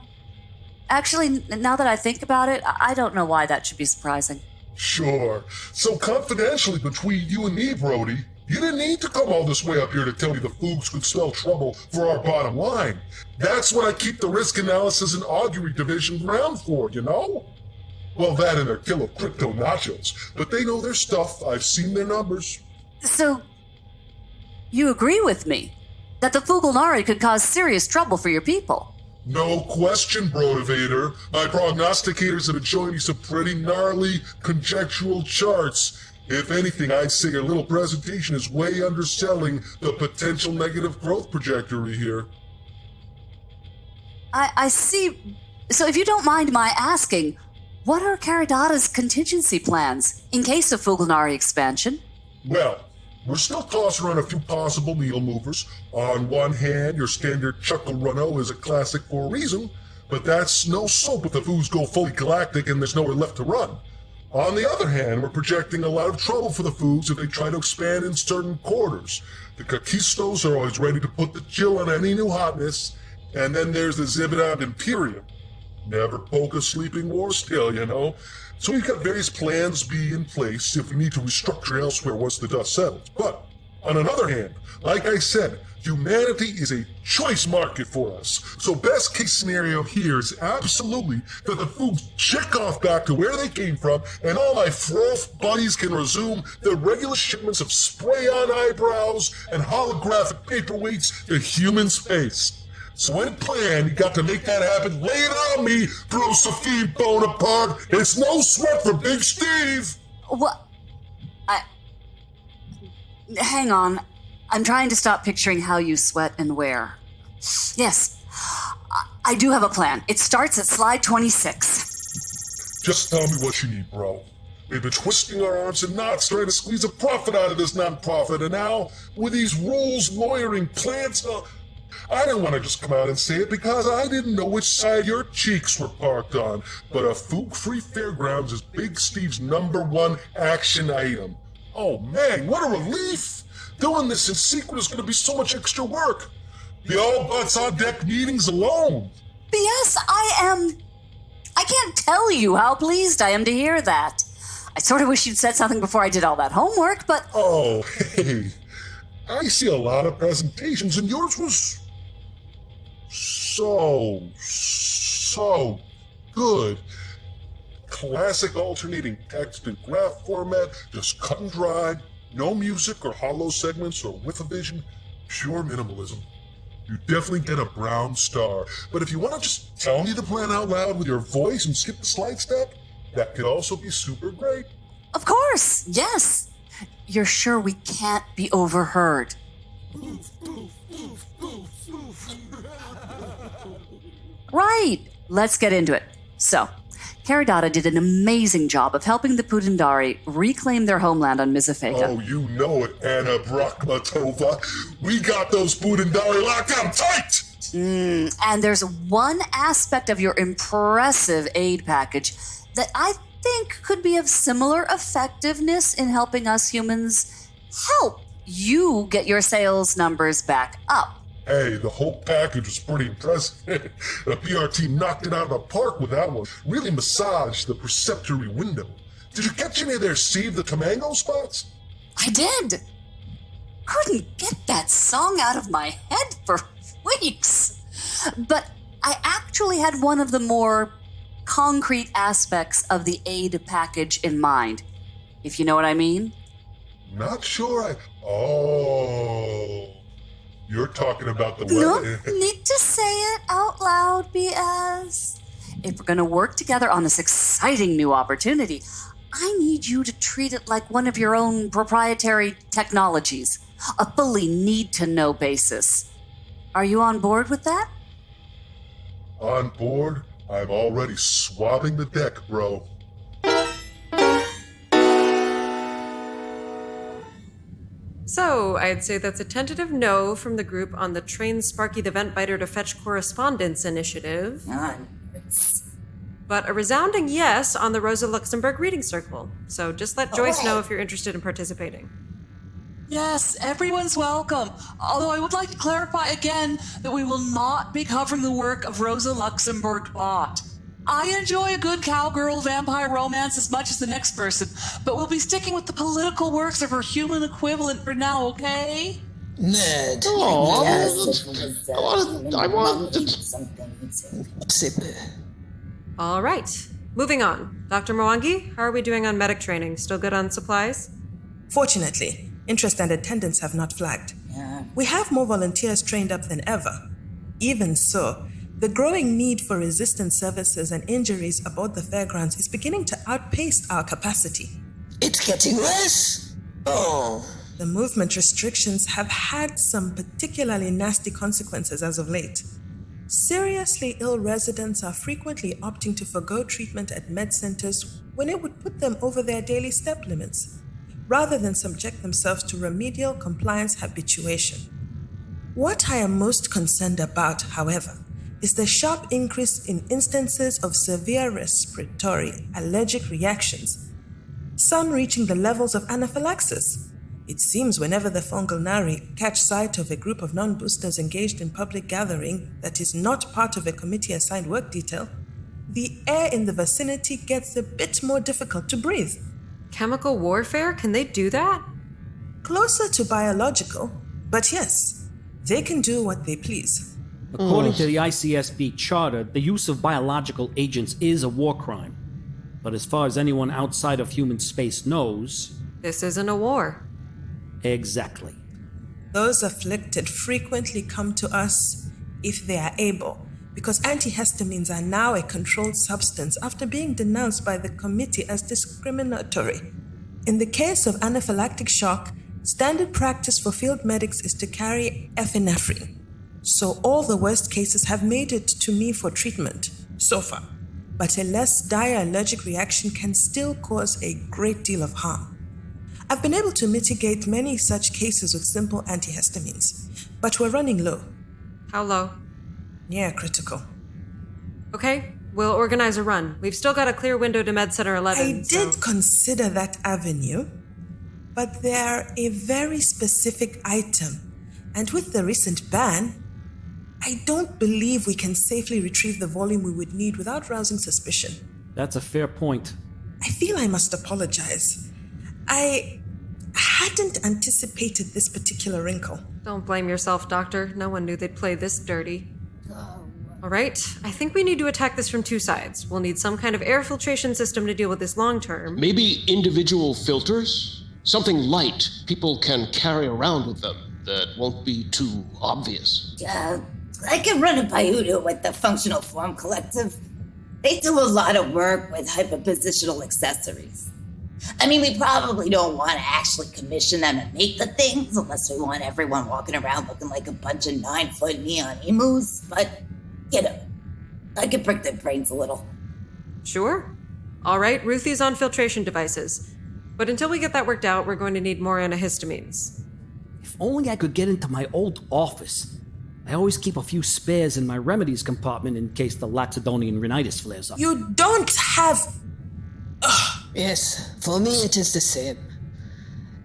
Actually, now that I think about it, I don't know why that should be surprising. Sure. So confidentially between you and me, Brody, You didn't need to come all this way up here to tell me the Fugs could spell trouble for our bottom line. That's what I keep the risk analysis and augury division around for, you know? Well, that and their kill of crypto nachos. But they know their stuff. I've seen their numbers. So, you agree with me that the Fugulnari could cause serious trouble for your people? No question, Brotivator. My prognosticators have been showing me some pretty gnarly conjectural charts. If anything, I'd say your little presentation is way underselling the potential negative growth trajectory here. I see. So if you don't mind my asking, what are Caridata's contingency plans in case of Fugulnari expansion? Well, we're still tossing around a few possible needle movers. On one hand, your standard Chuckle Runno is a classic for a reason, but that's no soap if the Fugs go fully galactic and there's nowhere left to run. On the other hand, we're projecting a lot of trouble for the Fugs if they try to expand in certain quarters. The Kakistos are always ready to put the chill on any new hotness, and then there's the Zibidon Imperium. Never poke a sleeping war still, you know. So we've got various plans be in place if we need to restructure elsewhere once the dust settles. But, on another hand, like I said, humanity is a choice market for us. So best case scenario here is absolutely that the Fugs check off back to where they came from, and all my froth buddies can resume their regular shipments of spray-on eyebrows and holographic paperweights to human space. So in plan, you got to make that happen. Lay it on me, Josephine Bonaparte. It's no sweat for Big Steve. What? Hang on. I'm trying to stop picturing how you sweat and where. Yes, I do have a plan. It starts at slide 26. Just tell me what you need, bro. We've been twisting our arms and knots trying to squeeze a profit out of this non-profit, and now, with these rules, lawyering, plans, I didn't want to just come out and say it because I didn't know which side your cheeks were parked on, but a Fug-free fairgrounds is Big Steve's #1 action item. Oh man, what a relief! Doing this in secret is going to be so much extra work. The all-butts-on-deck meetings alone. Yes, I can't tell you how pleased I am to hear that. I sort of wish you'd said something before I did all that homework, but... Oh, hey. I see a lot of presentations, and yours was so good. Classic alternating text and graph format, just cut and dried, no music or hollow segments or with a vision, pure minimalism. You definitely get a brown star, but if you want to just tell me the plan out loud with your voice and skip the slide step, that could also be super great. Of course, yes. You're sure we can't be overheard? Right, let's get into it. So, Caridata did an amazing job of helping the Pudendari reclaim their homeland on Mizafeka. Oh, you know it, Anna Brachmatova. We got those Pudendari locked down tight! And there's one aspect of your impressive aid package that I think could be of similar effectiveness in helping us humans help you get your sales numbers back up. Hey, the whole package was pretty impressive. The PR team knocked it out of the park with that one. Really massaged the perceptory window. Did you catch any of their Save the Tamango spots? I did. Couldn't get that song out of my head for weeks. But I actually had one of the more concrete aspects of the aid package in mind, if you know what I mean. Not sure you're talking about the No weather. need to say it out loud, BS. If we're going to work together on this exciting new opportunity, I need you to treat it like one of your own proprietary technologies, a fully need-to-know basis. Are you on board with that? On board? I'm already swabbing the deck, bro. So, I'd say that's a tentative no from the group on the Train Sparky the Ventbiter to Fetch Correspondence initiative. But a resounding yes on the Rosa Luxemburg Reading Circle. So just let Joyce know if you're interested in participating. Yes, everyone's welcome. Although I would like to clarify again that we will not be covering the work of Rosa Luxemburg Bot. I enjoy a good cowgirl vampire romance as much as the next person, but we'll be sticking with the political works of her human equivalent for now, okay? Nerd. Oh, I want All right, moving on. Dr. Mwangi, how are we doing on medic training? Still good on supplies? Fortunately, interest and attendance have not flagged. We have more volunteers trained up than ever. Even so, the growing need for resistance services and injuries aboard the fairgrounds is beginning to outpace our capacity. It's getting worse. Oh. The movement restrictions have had some particularly nasty consequences as of late. Seriously ill residents are frequently opting to forgo treatment at med centers when it would put them over their daily step limits, rather than subject themselves to remedial compliance habituation. What I am most concerned about, however, is the sharp increase in instances of severe respiratory allergic reactions, some reaching the levels of anaphylaxis. It seems whenever the Fugulnari catch sight of a group of non-boosters engaged in public gathering that is not part of a committee-assigned work detail, the air in the vicinity gets a bit more difficult to breathe. Chemical warfare? Can they do that? Closer to biological, but yes, they can do what they please. According to the ICSB charter, the use of biological agents is a war crime. But as far as anyone outside of human space knows... This isn't a war. Exactly. Those afflicted frequently come to us if they are able, because antihistamines are now a controlled substance after being denounced by the committee as discriminatory. In the case of anaphylactic shock, standard practice for field medics is to carry epinephrine. So all the worst cases have made it to me for treatment, so far. But a less dire allergic reaction can still cause a great deal of harm. I've been able to mitigate many such cases with simple antihistamines, but we're running low. How low? Near critical. Okay, we'll organize a run. We've still got a clear window to Med Center 11. I did consider that avenue, but they're a very specific item, and with the recent ban, I don't believe we can safely retrieve the volume we would need without rousing suspicion. That's a fair point. I feel I must apologize. I hadn't anticipated this particular wrinkle. Don't blame yourself, Doctor. No one knew they'd play this dirty. All right, I think we need to attack this from two sides. We'll need some kind of air filtration system to deal with this long term. Maybe individual filters? Something light people can carry around with them that won't be too obvious. I can run it by Udo with the Functional Form Collective. They do a lot of work with hyperpositional accessories. I mean, we probably don't want to actually commission them and make the things unless we want everyone walking around looking like a bunch of 9-foot neon emus, but, you know, I could prick their brains a little. Sure. All right, Ruthie's on filtration devices. But until we get that worked out, we're going to need more antihistamines. If only I could get into my old office. I always keep a few spares in my remedies compartment in case the Laxidonian rhinitis flares up. You don't have... Yes, for me it is the same.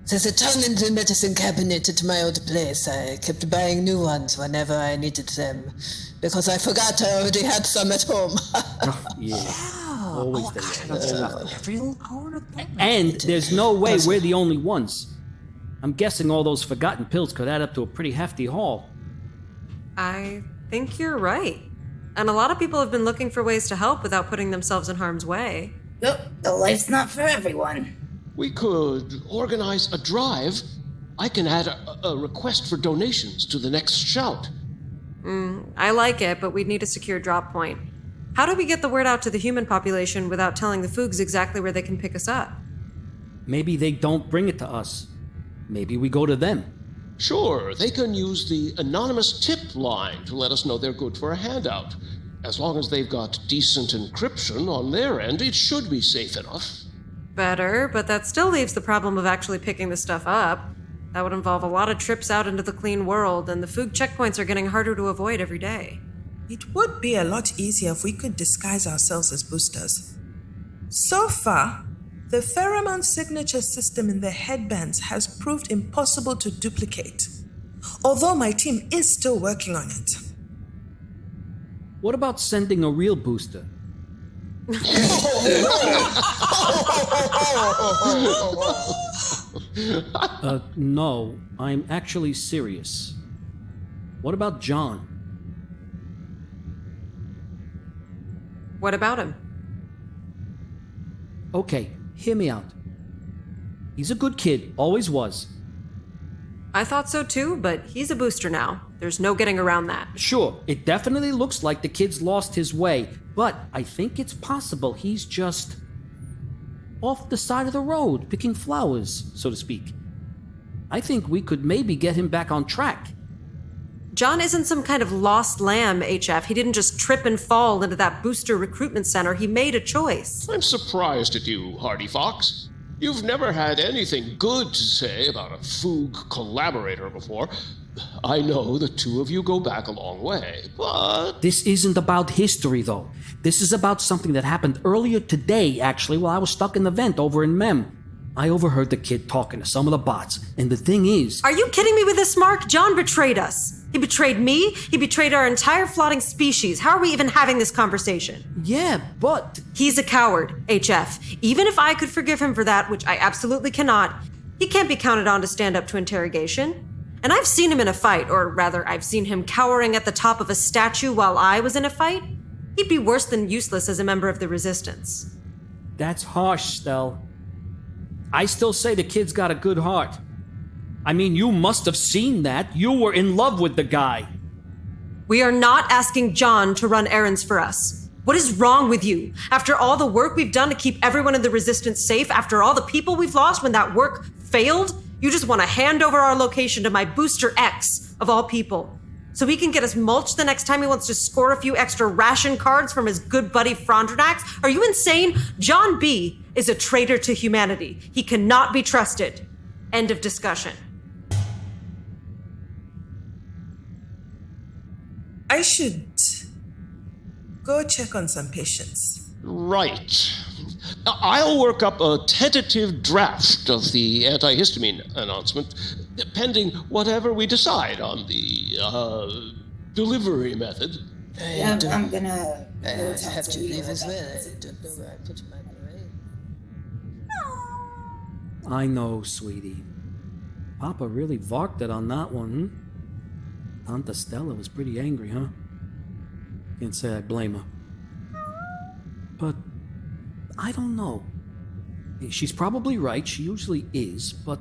There's a ton in the medicine cabinet at my old place. I kept buying new ones whenever I needed them, because I forgot I already had some at home. Always there. And there's no way we're the only ones. I'm guessing all those forgotten pills could add up to a pretty hefty haul. I think you're right. And a lot of people have been looking for ways to help without putting themselves in harm's way. Yep, the life's not for everyone. We could organize a drive. I can add a request for donations to the next shout. I like it, but we'd need a secure drop point. How do we get the word out to the human population without telling the Fugs exactly where they can pick us up? Maybe they don't bring it to us. Maybe we go to them. Sure, they can use the anonymous tip line to let us know they're good for a handout. As long as they've got decent encryption on their end, it should be safe enough. Better, but that still leaves the problem of actually picking the stuff up. That would involve a lot of trips out into the clean world, and the Fug checkpoints are getting harder to avoid every day. It would be a lot easier if we could disguise ourselves as boosters. So far, the pheromone signature system in the headbands has proved impossible to duplicate, although my team is still working on it. What about sending a real booster? No, I'm actually serious. What about John? What about him? Okay, hear me out. He's a good kid, always was. I thought so too, but he's a booster now. There's no getting around that. Sure, it definitely looks like the kid's lost his way, but I think it's possible he's just off the side of the road, picking flowers, so to speak. I think we could maybe get him back on track. John isn't some kind of lost lamb, HF. He didn't just trip and fall into that booster recruitment center. He made a choice. I'm surprised at you, Hardyfox. You've never had anything good to say about a Fug collaborator before. I know the two of you go back a long way, but... This isn't about history, though. This is about something that happened earlier today, actually, while I was stuck in the vent over in Mem. I overheard the kid talking to some of the bots, and the thing is... Are you kidding me with this, Mark? John betrayed us. He betrayed me. He betrayed our entire floating species. How are we even having this conversation? Yeah, but... He's a coward, HF. Even if I could forgive him for that, which I absolutely cannot, he can't be counted on to stand up to interrogation. And I've seen him in a fight, or rather, I've seen him cowering at the top of a statue while I was in a fight. He'd be worse than useless as a member of the Resistance. That's harsh, Stell. I still say the kid's got a good heart. I mean, you must have seen that. You were in love with the guy. We are not asking John to run errands for us. What is wrong with you? After all the work we've done to keep everyone in the Resistance safe, after all the people we've lost when that work failed, you just want to hand over our location to my Booster X, of all people, so he can get us mulched the next time he wants to score a few extra ration cards from his good buddy Frondrinax? Are you insane? John B. is a traitor to humanity. He cannot be trusted. End of discussion. I should go check on some patients. Right. I'll work up a tentative draft of the antihistamine announcement, pending whatever we decide on the delivery method. I'm gonna have to leave as well. I don't know where I put my brain. I know, sweetie. Papa really varked it on that one, Tanta Stella was pretty angry, huh? Can't say I blame her. But I don't know. She's probably right, she usually is, but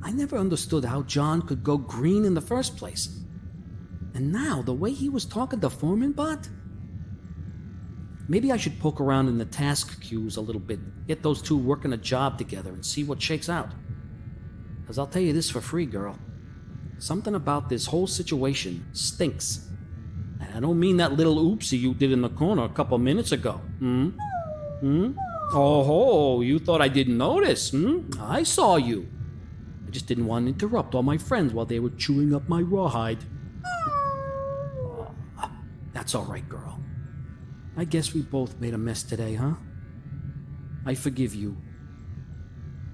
I never understood how John could go green in the first place. And now, the way he was talking to Frallen-Br'ar? Maybe I should poke around in the task queues a little bit, get those two working a job together and see what shakes out. Because I'll tell you this for free, girl. Something about this whole situation stinks. And I don't mean that little oopsie you did in the corner a couple minutes ago. Oh, you thought I didn't notice, I saw you. I just didn't want to interrupt all my friends while they were chewing up my rawhide. That's all right, girl. I guess we both made a mess today, huh? I forgive you.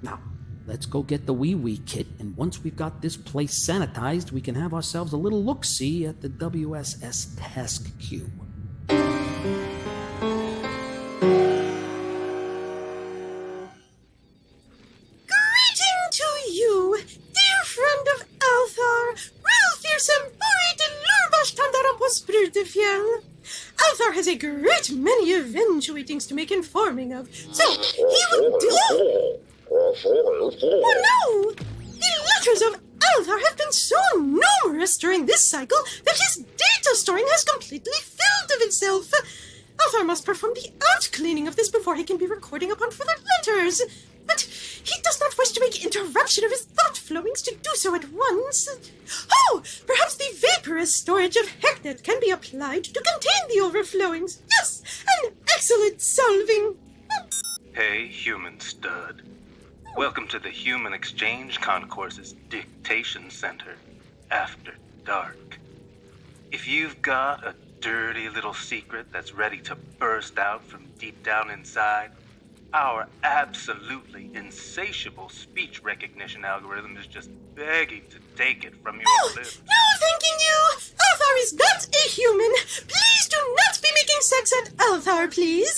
Now, let's go get the wee-wee kit, and once we've got this place sanitized, we can have ourselves a little look-see at the WSS task queue. Greeting to you, dear friend of Althaar, Rilfirsen Borit and Lurbash Tandarapos Brudefjell. Althaar has a great many eventuatings to make informing of, so he would do... Oh no! The letters of Althaar have been so numerous during this cycle that his data storing has completely filled of itself. Althaar must perform the out-cleaning of this before he can be recording upon further letters. But he does not wish to make interruption of his thought flowings to do so at once. Oh, perhaps the vaporous storage of Hecknet can be applied to contain the overflowings. Yes, an excellent solving. Hey, human stud. Welcome to the Human Exchange Concourse's Dictation Center, After Dark. If you've got a dirty little secret that's ready to burst out from deep down inside, our absolutely insatiable speech recognition algorithm is just begging to take it from your lips. No, thanking you. Althaar is not a human. Please do not be making sex at Althaar Althar, please.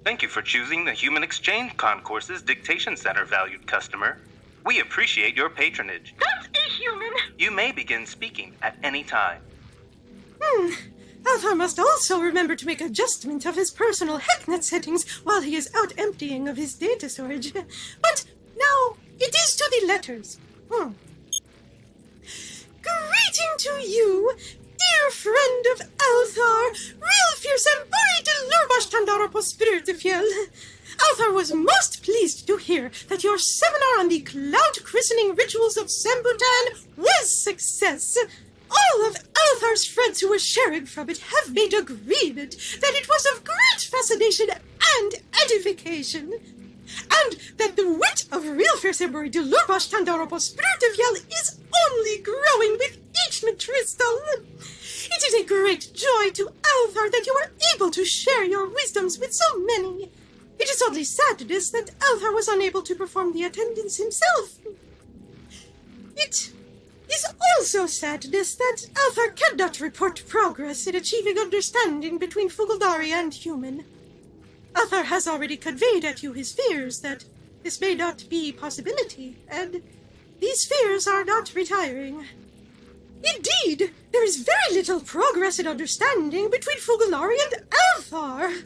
Thank you for choosing the Human Exchange Concourse's Dictation Center, valued customer. We appreciate your patronage. That's a human. You may begin speaking at any time. Althar must also remember to make adjustment of his personal HeckNet settings while he is out emptying of his data storage. But now, it is to the letters. Greeting to you, dear friend of Althar, real fierce and Berit Lurbash Tandaropos Spirit of Fjell. Althar was most pleased to hear that your seminar on the cloud christening rituals of Sambutan was success. All of Althar's friends who were sharing from it have made agreement that it was of great fascination and edification, and that the wit of real fierce and Berit Lurbash Tandaropos Spirit of Fjell is only growing with each metristal. It is a great joy to Althaar that you are able to share your wisdoms with so many. It is only sadness that Althaar was unable to perform the attendance himself. It is also sadness that Althaar cannot report progress in achieving understanding between Fugulnari and human. Althaar has already conveyed at you his fears that this may not be a possibility, and these fears are not retiring. Indeed, there is very little progress in understanding between Fugulnari and Althaar.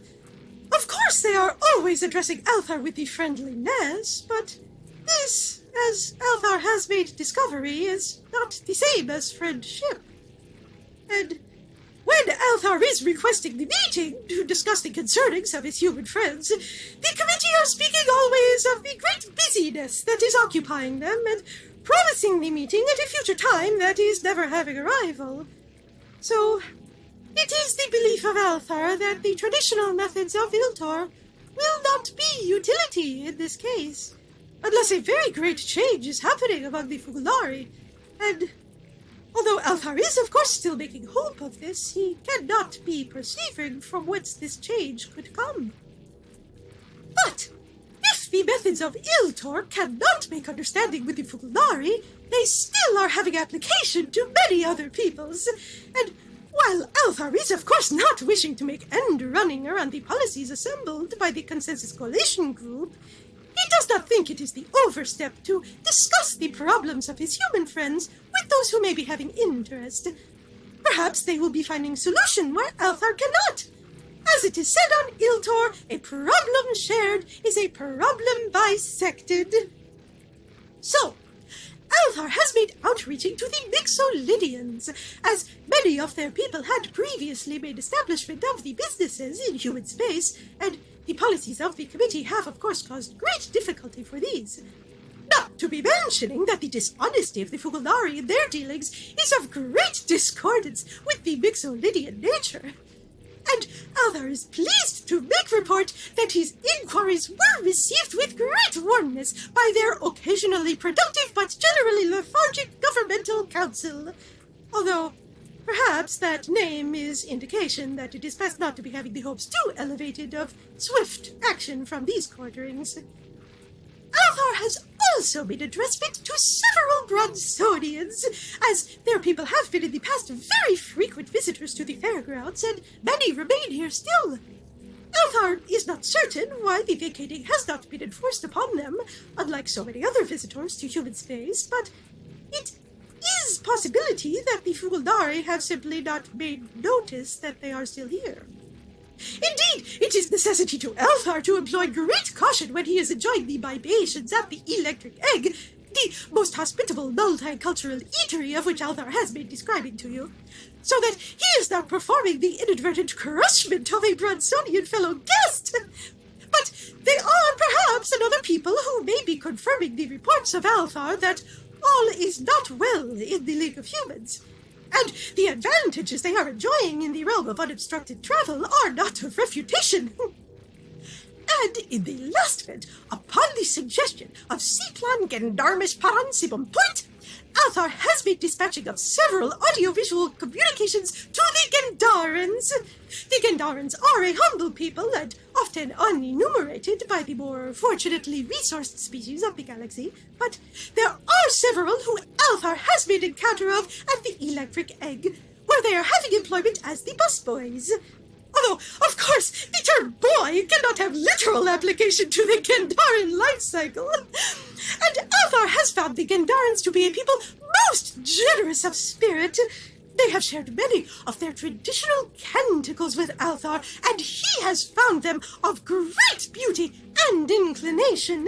Of course, they are always addressing Althaar with the friendliness, but this, as Althaar has made discovery, is not the same as friendship. And when Althaar is requesting the meeting to discuss the concernings of his human friends, the committee are speaking always of the great busyness that is occupying them, and promising the meeting at a future time that is never having a rival. So, it is the belief of Althaar that the traditional methods of Iltor will not be utility in this case, unless a very great change is happening among the Fugulnari, and although Althaar is of course still making hope of this, he cannot be perceiving from whence this change could come. But if the methods of Iltor cannot make understanding with the Fugulnari, they still are having application to many other peoples, and while Althaar is of course not wishing to make end running around the policies assembled by the Consensus Coalition Group, he does not think it is the overstep to discuss the problems of his human friends with those who may be having interest. Perhaps they will be finding solution where Althaar cannot. As it is said on Iltor, a problem shared is a problem bisected. So, Althaar has made outreaching to the Mixolydians, as many of their people had previously made establishment of the businesses in human space, and the policies of the committee have of course caused great difficulty for these. Not to be mentioning that the dishonesty of the Fugulnari in their dealings is of great discordance with the Mixolydian nature. And Althaar is pleased to make report that his inquiries were received with great warmness by their occasionally productive but generally lethargic governmental council. Although, perhaps that name is indication that it is best not to be having the hopes too elevated of swift action from these quarterings. Althaar has also made addressment to several Bronsonians, as their people have been in the past very frequent visitors to the fairgrounds, and many remain here still. Althaar is not certain why the vacating has not been enforced upon them, unlike so many other visitors to human space, but it is possibility that the Fugulnari have simply not made notice that they are still here. Indeed, it is necessity to Althaar to employ great caution when he is enjoying the libations at the Electric Egg, the most hospitable multicultural eatery of which Althaar has been describing to you, so that he is not performing the inadvertent crushment of a Bronsonian fellow guest. But they are perhaps another people who may be confirming the reports of Althaar that all is not well in the League of Humans, and the advantages they are enjoying in the realm of unobstructed travel are not of refutation. And in the last event, upon the suggestion of Ciplan Gendarmish Paran Sibum Point, Althaar has been dispatching of several audiovisual communications to the Gendarans. The Gendarans are a humble people and often unenumerated by the more fortunately resourced species of the galaxy, but there are several who Althaar has made encounter of at the Electric Egg, where they are having employment as the busboys. Although, of course, the term boy cannot have literal application to the Gendaran life cycle. And Althaar has found the Gendarans to be a people most generous of spirit. They have shared many of their traditional canticles with Althaar, and he has found them of great beauty and inclination.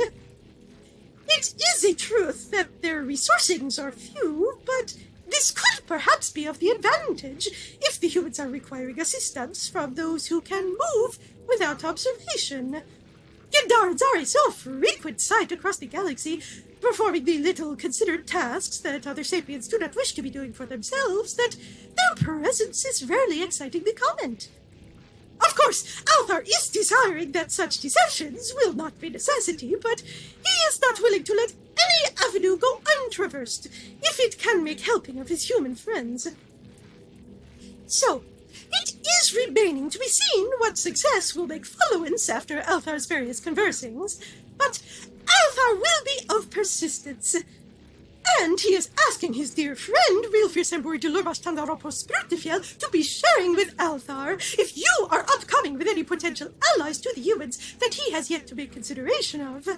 It is a truth that their resourcings are few, but this could perhaps be of the advantage if the humans are requiring assistance from those who can move without observation. Gendarans are a so frequent sight across the galaxy, performing the little considered tasks that other sapiens do not wish to be doing for themselves, that their presence is rarely exciting the comment. Of course, Althaar is desiring that such deceptions will not be necessity, but he is not willing to let any avenue go untraversed if it can make helping of his human friends. So, it is remaining to be seen what success will make followance after Althaar's various conversing's, but Althaar will be of persistence. And he is asking his dear friend, to be sharing with Althaar if you are upcoming with any potential allies to the humans that he has yet to make consideration of.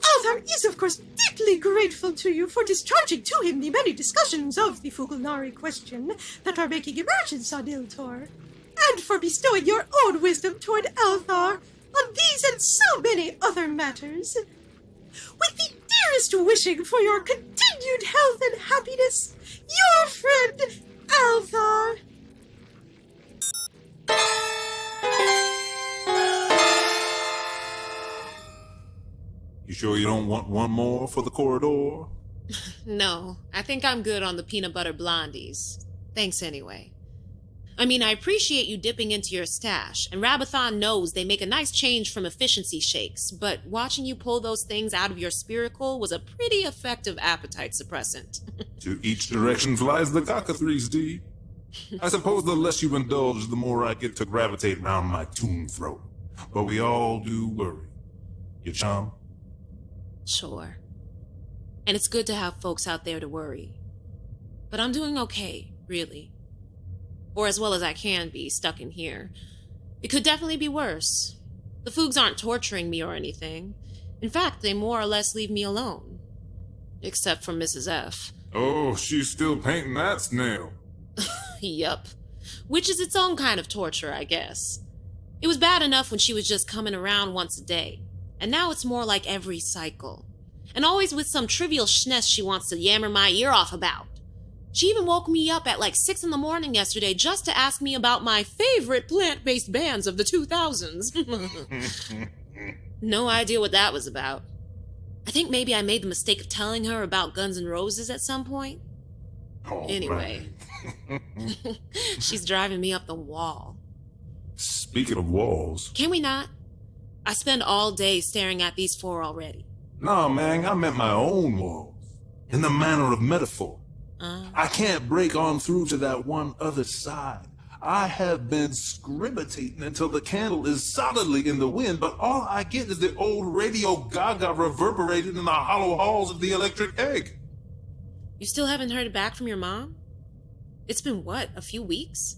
Althaar is, of course, deeply grateful to you for discharging to him the many discussions of the Fugulnari question that are making emergence on Iltor, and for bestowing your own wisdom toward Althaar on these and so many other matters. With the dearest wishing for your continued health and happiness, your friend, Althaar. You sure you don't want one more for the corridor? No, I think I'm good on the peanut butter blondies. Thanks anyway. I mean, I appreciate you dipping into your stash, and Rabathon knows they make a nice change from efficiency shakes, but watching you pull those things out of your spiracle was a pretty effective appetite suppressant. To each direction flies the cockatrice, D. I suppose the less you indulge, the more I get to gravitate around my tomb throat. But we all do worry. You chum? Sure. And it's good to have folks out there to worry. But I'm doing okay, really. Or as well as I can be, stuck in here. It could definitely be worse. The Fugs aren't torturing me or anything. In fact, they more or less leave me alone. Except for Mrs. F. Oh, she's still painting that snail. Yup. Which is its own kind of torture, I guess. It was bad enough when she was just coming around once a day. And now it's more like every cycle. And always with some trivial schness she wants to yammer my ear off about. She even woke me up at like 6 a.m. yesterday just to ask me about my favorite plant-based bands of the 2000s. No idea what that was about. I think maybe I made the mistake of telling her about Guns N' Roses at some point. Oh, anyway. She's driving me up the wall. Speaking of walls... Can we not? I spend all day staring at these 4 already. Nah, man, I meant my own walls. In the manner of metaphor. I can't break on through to that one other side. I have been scribbitating until the candle is solidly in the wind, but all I get is the old radio gaga reverberated in the hollow halls of the electric egg. You still haven't heard back from your mom? It's been what, a few weeks?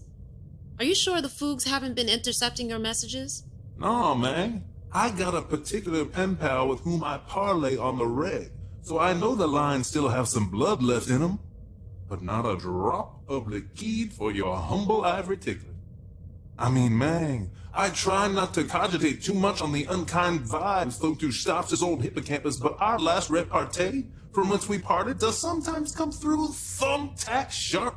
Are you sure the Fugs haven't been intercepting your messages? No, man. I got a particular pen pal with whom I parlay on the reg, so I know the lines still have some blood left in them. But not a drop of liquid for your humble ivory tickler. I mean, man, I try not to cogitate too much on the unkind vibes flowing through Xtopps' old hippocampus, but our last repartee, from whence we parted, does sometimes come through thumbtack sharp.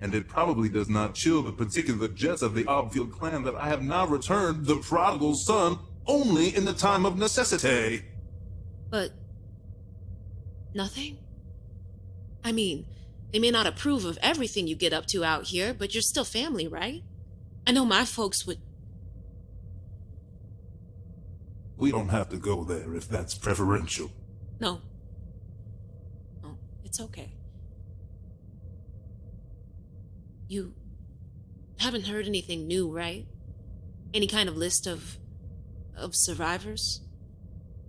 And it probably does not chill the particular jets of the Obfield clan that I have now returned the prodigal son only in the time of necessity. But... nothing? I mean... they may not approve of everything you get up to out here, but you're still family, right? I know my folks would... We don't have to go there if that's preferential. No. No, it's okay. You haven't heard anything new, right? Any kind of list of survivors?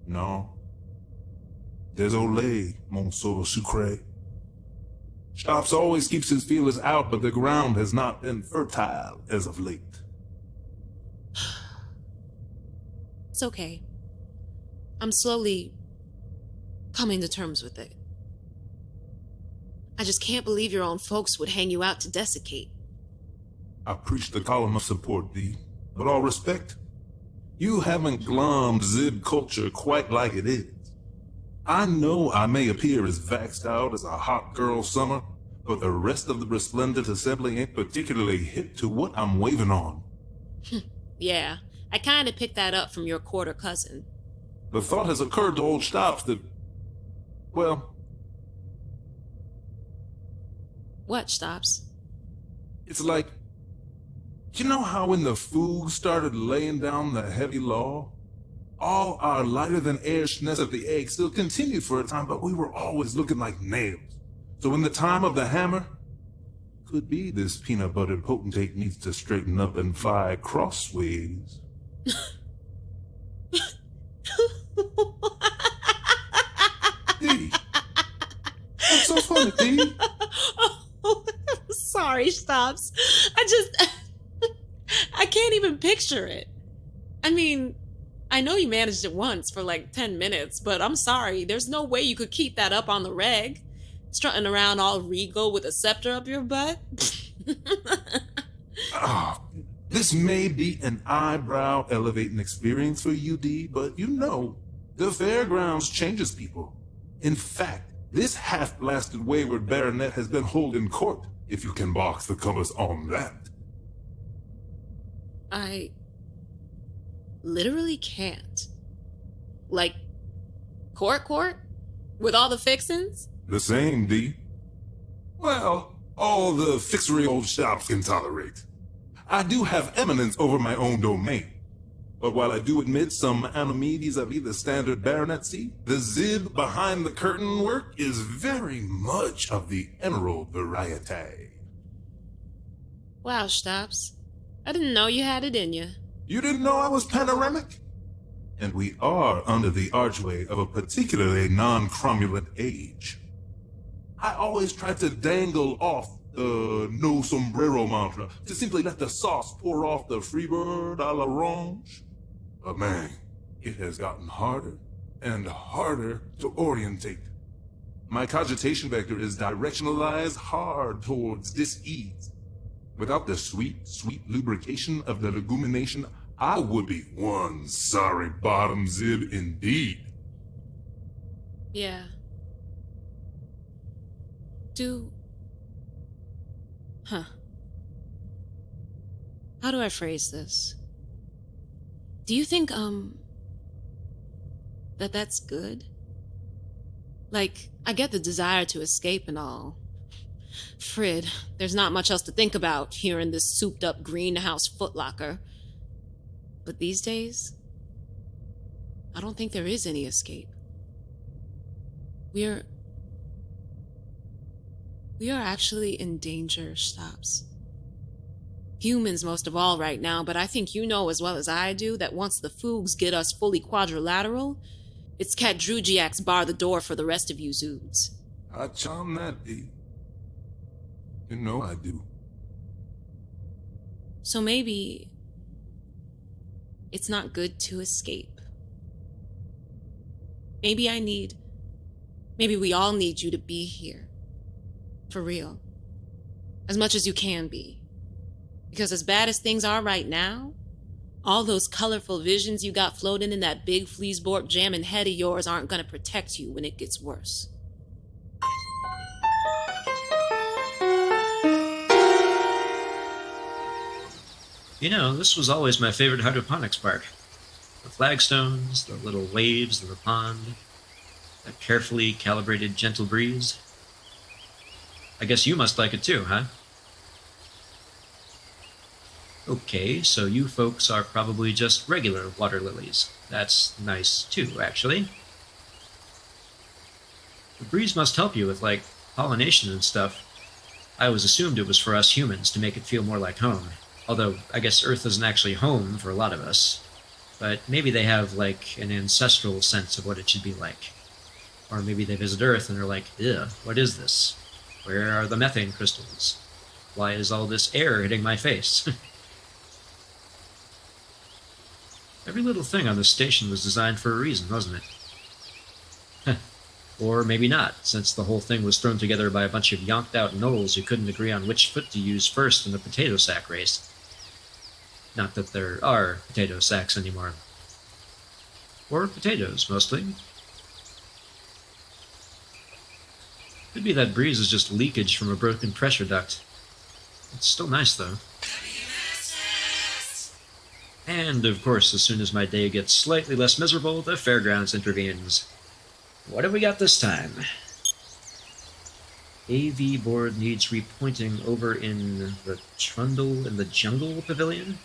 No. Désolé, mon soeur sucré. Xtopps always keeps his feelers out, but the ground has not been fertile as of late. It's okay. I'm slowly coming to terms with it. I just can't believe your own folks would hang you out to desiccate. I preach the column of support, D. But all respect, you haven't glommed Zib culture quite like it is. I know I may appear as vaxxed out as a hot girl summer, but the rest of the resplendent assembly ain't particularly hip to what I'm waving on. Yeah, I kinda picked that up from your quarter cousin. The thought has occurred to old Xtopps that, well... What, Xtopps? It's like, you know how when the Fugs started laying down the heavy law? All our lighter-than-air schness of the egg still continued for a time, but we were always looking like nails. So in the time of the hammer, could be this peanut-buttered potentate needs to straighten up and fly crossways. D. What's so funny, D? Sorry, Xtopps. I can't even picture it. I mean, I know you managed it once for like 10 minutes, but I'm sorry, there's no way you could keep that up on the reg. Strutting around all regal with a scepter up your butt. This may be an eyebrow-elevating experience for you, D, but you know, the fairgrounds changes people. In fact, this half-blasted wayward baronet has been holding court, if you can box the colors on that. I literally can't. Like, court? With all the fixins? The same, D. Well, all the fixery old Xtopps can tolerate. I do have eminence over my own domain. But while I do admit some anomie vis-a-vis the standard baronetcy, the zib behind the curtain work is very much of the emerald variety. Wow, Xtopps. I didn't know you had it in you. You didn't know I was panoramic? And we are under the archway of a particularly non-cromulent age. I always try to dangle off the no sombrero mantra to simply let the sauce pour off the freebird a l'orange. But man, it has gotten harder and harder to orientate. My cogitation vector is directionalized hard towards dis-ease. Without the sweet lubrication of the legumination, I would be one sorry bottom zib indeed. Yeah. How do I phrase this? Do you think, that's good? Like, I get the desire to escape and all. Frid, there's not much else to think about here in this souped-up greenhouse footlocker. But these days, I don't think there is any escape. We are actually in danger, Xtopps. Humans most of all right now, but I think you know as well as I do that once the Fugs get us fully quadrilateral, it's Cat Drugiak's bar the door for the rest of you Zoods. I charm that, D. You know I do. So maybe it's not good to escape. Maybe we all need you to be here. For real. As much as you can be. Because as bad as things are right now, all those colorful visions you got floating in that big fleasborg jamming head of yours aren't gonna protect you when it gets worse. You know, this was always my favorite hydroponics part. The flagstones, the little waves of the pond, that carefully calibrated gentle breeze. I guess you must like it too, huh? Okay, so you folks are probably just regular water lilies. That's nice too, actually. The breeze must help you with, like, pollination and stuff. I always assumed it was for us humans to make it feel more like home. Although, I guess Earth isn't actually home for a lot of us. But maybe they have, like, an ancestral sense of what it should be like. Or maybe they visit Earth and they're like, ew, what is this? Where are the methane crystals? Why is all this air hitting my face? Every little thing on this station was designed for a reason, wasn't it? Or maybe not, since the whole thing was thrown together by a bunch of yonked-out gnolls who couldn't agree on which foot to use first in the potato sack race. Not that there are potato sacks anymore. Or potatoes, mostly. Could be that breeze is just leakage from a broken pressure duct. It's still nice, though. And, of course, as soon as my day gets slightly less miserable, the fairgrounds intervenes. What have we got this time? AV board needs repointing over in the Trundle in the Jungle Pavilion?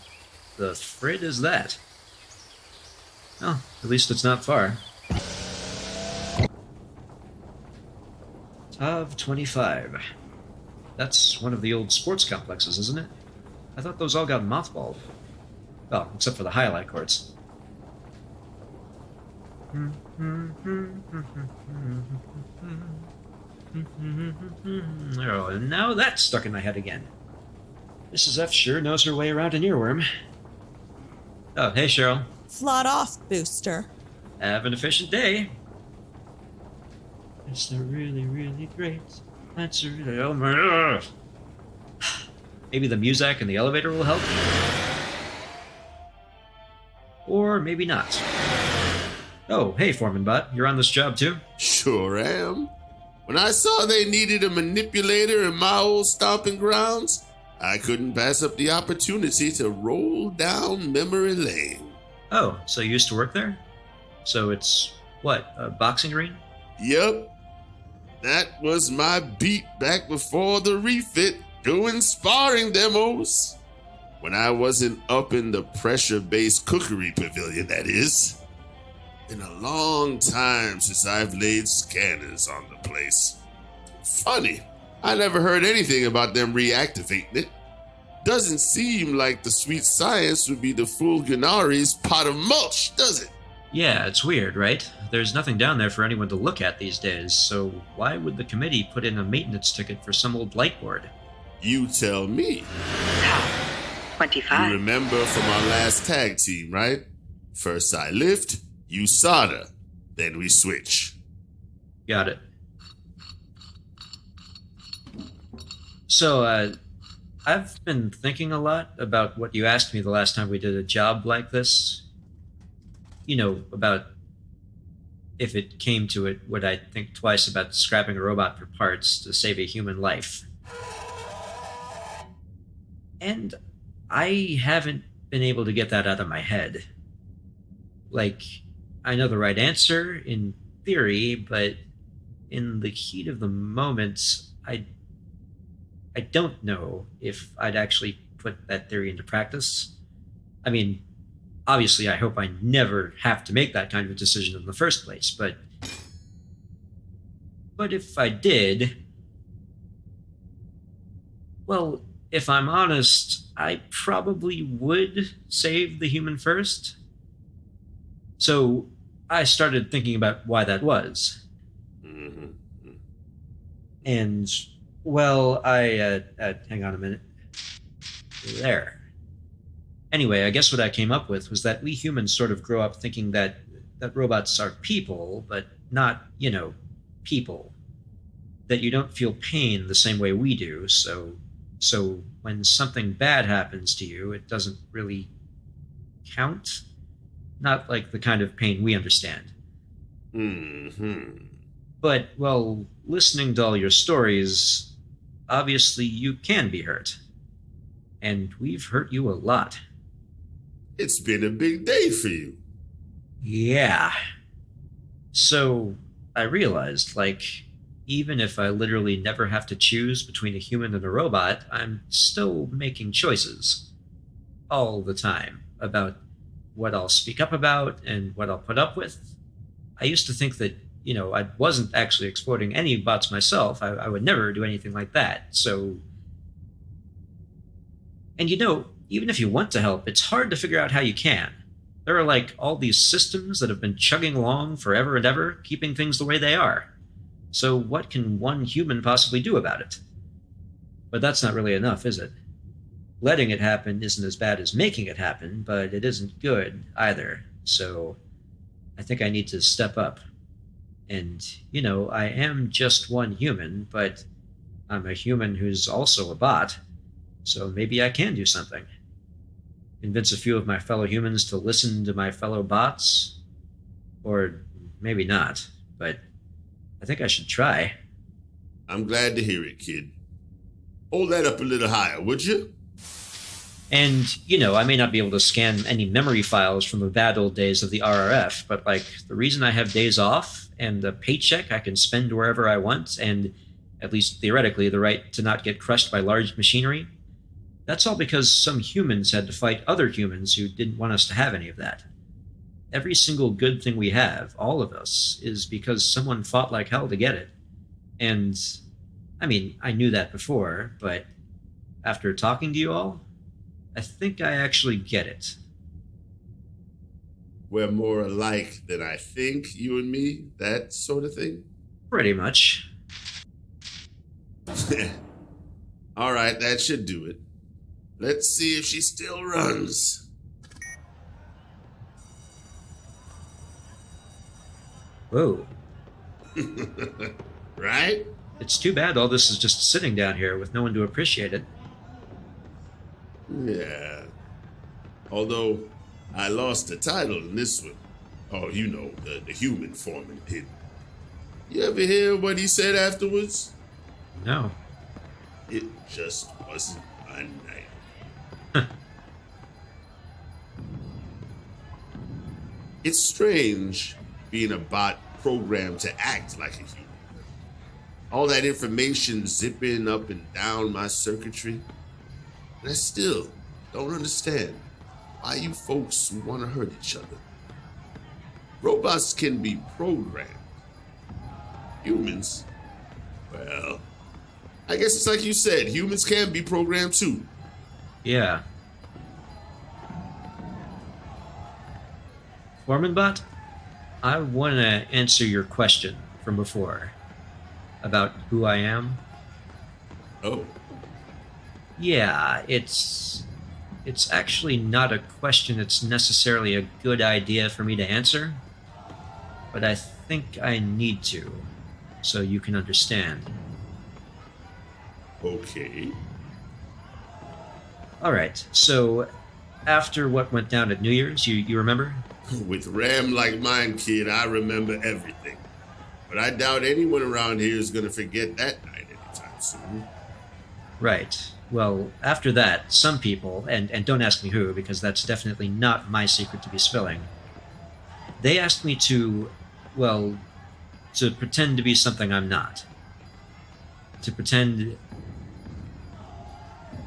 The frid is that? Well, at least it's not far. Tav 25. That's one of the old sports complexes, isn't it? I thought those all got mothballed. Well, except for the highlight courts. Oh, and now that's stuck in my head again. Mrs. F sure knows her way around an earworm. Oh, hey, Sheryl. Flawed off, Booster. Have an efficient day. It's the really, really great. That's really... Oh, my... Ugh. Maybe the Muzak in the elevator will help? Or maybe not. Oh, hey, ForemanBot. You're on this job, too? Sure am. When I saw they needed a manipulator in my old stomping grounds, I couldn't pass up the opportunity to roll down memory lane. Oh, so you used to work there? So it's, what, a boxing arena? Yep. That was my beat back before the refit, doing sparring demos. When I wasn't up in the pressure-based cookery pavilion, that is. Been a long time since I've laid scanners on the place. Funny, I never heard anything about them reactivating it. Doesn't seem like the sweet science would be the Fugulnari's pot of mulch, does it? Yeah, it's weird, right? There's nothing down there for anyone to look at these days, so why would the committee put in a maintenance ticket for some old light board? You tell me. 25. You remember from our last tag team, right? First I lift, you solder, then we switch. Got it. So, I've been thinking a lot about what you asked me the last time we did a job like this. You know, about if it came to it, would I think twice about scrapping a robot for parts to save a human life? And I haven't been able to get that out of my head. Like, I know the right answer in theory, but in the heat of the moment, I don't know if I'd actually put that theory into practice. I mean, obviously I hope I never have to make that kind of decision in the first place, but if I did, well, if I'm honest, I probably would save the human first. So I started thinking about why that was. And, well, hang on a minute. There. Anyway, I guess what I came up with was that we humans sort of grow up thinking that robots are people, but not, people. That you don't feel pain the same way we do, so when something bad happens to you, it doesn't really count. Not like the kind of pain we understand. But, well, listening to all your stories, obviously you can be hurt. And we've hurt you a lot. It's been a big day for you. Yeah. So, I realized, even if I literally never have to choose between a human and a robot, I'm still making choices. All the time. About what I'll speak up about and what I'll put up with. I used to think that, I wasn't actually exploiting any bots myself. I would never do anything like that. So... And even if you want to help, it's hard to figure out how you can. There are all these systems that have been chugging along forever and ever, keeping things the way they are. So what can one human possibly do about it? But that's not really enough, is it? letting it happen isn't as bad as making it happen, but it isn't good either. So I think I need to step up. And, I am just one human, but I'm a human who's also a bot. So maybe I can do something. Convince a few of my fellow humans to listen to my fellow bots. Or maybe not, but I think I should try. I'm glad to hear it, kid. Hold that up a little higher, would you? And, I may not be able to scan any memory files from the bad old days of the RRF, but, the reason I have days off and a paycheck I can spend wherever I want, and, at least theoretically, the right to not get crushed by large machinery, that's all because some humans had to fight other humans who didn't want us to have any of that. Every single good thing we have, all of us, is because someone fought like hell to get it. And, I knew that before, but after talking to you all, I think I actually get it. We're more alike than I think, you and me, that sort of thing? Pretty much. All right, that should do it. Let's see if she still runs. Whoa. Right? It's too bad all this is just sitting down here with no one to appreciate it. Yeah. Although, I lost the title in this one. Oh, the human foreman did. You ever hear what he said afterwards? No. It just wasn't my night. It's strange being a bot programmed to act like a human. All that information zipping up and down my circuitry. And I still don't understand why you folks want to hurt each other. Robots can be programmed. Humans, well, I guess it's like you said, humans can be programmed too. Yeah. ForemanBot, I want to answer your question from before about who I am. Oh. Yeah, it's actually not a question that's necessarily a good idea for me to answer, but I think I need to, so you can understand. Okay. Alright, so after what went down at New Year's, you remember? With RAM like mine, kid, I remember everything. But I doubt anyone around here is going to forget that night anytime soon. Right. Well, after that, some people, and don't ask me who, because that's definitely not my secret to be spilling, they asked me to pretend to be something I'm not. To pretend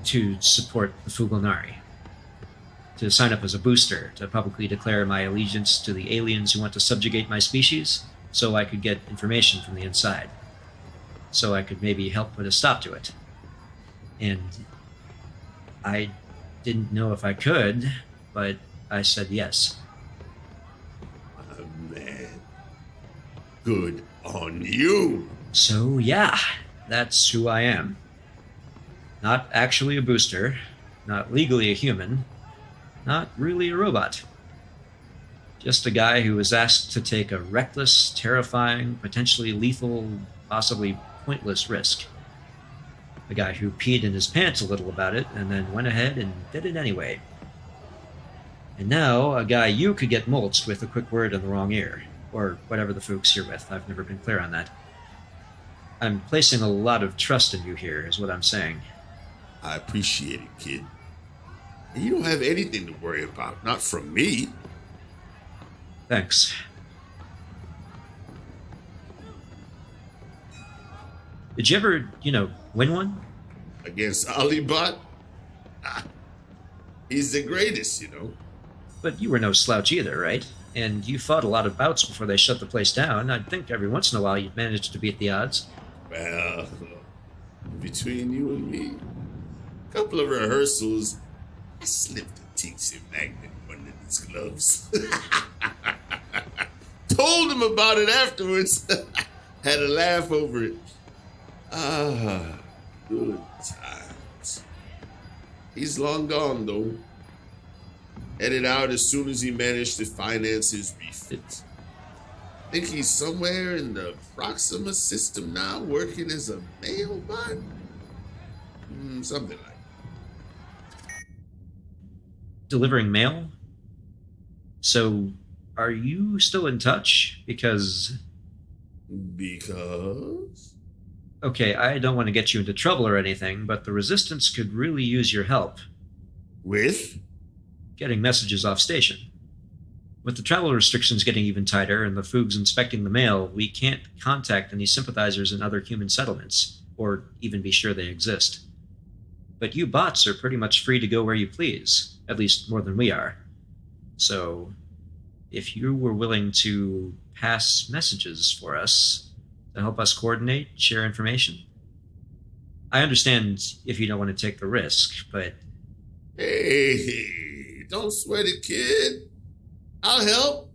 to support the Fugulnari. To sign up as a booster, to publicly declare my allegiance to the aliens who want to subjugate my species, so I could get information from the inside. So I could maybe help put a stop to it. And I didn't know if I could, but I said yes. Man. Good on you. So yeah, that's who I am. Not actually a booster, not legally a human, not really a robot. Just a guy who was asked to take a reckless, terrifying, potentially lethal, possibly pointless risk. A guy who peed in his pants a little about it and then went ahead and did it anyway. And now, a guy you could get mulched with a quick word in the wrong ear, or whatever the folks you're with. I've never been clear on that. I'm placing a lot of trust in you here, is what I'm saying. I appreciate it, kid. And you don't have anything to worry about, not from me. Thanks. Did you ever, win one? Against Alibot? He's the greatest, But you were no slouch either, right? And you fought a lot of bouts before they shut the place down. I'd think every once in a while you'd manage to beat the odds. Well, between you and me, a couple of rehearsals, I slipped a Tixie magnet in one of his gloves. Told him about it afterwards. Had a laugh over it. Ah, good times. He's long gone, though. Headed out as soon as he managed to finance his refit. Think he's somewhere in the Proxima system now, working as a mail bot? Something like that. Delivering mail? So, are you still in touch? Because... Okay, I don't want to get you into trouble or anything, but the Resistance could really use your help. With? Getting messages off station. With the travel restrictions getting even tighter and the Fugs inspecting the mail, we can't contact any sympathizers in other human settlements, or even be sure they exist. But you bots are pretty much free to go where you please, at least more than we are. So, if you were willing to pass messages for us to help us coordinate, share information. I understand if you don't want to take the risk, but... Hey, don't sweat it, kid. I'll help.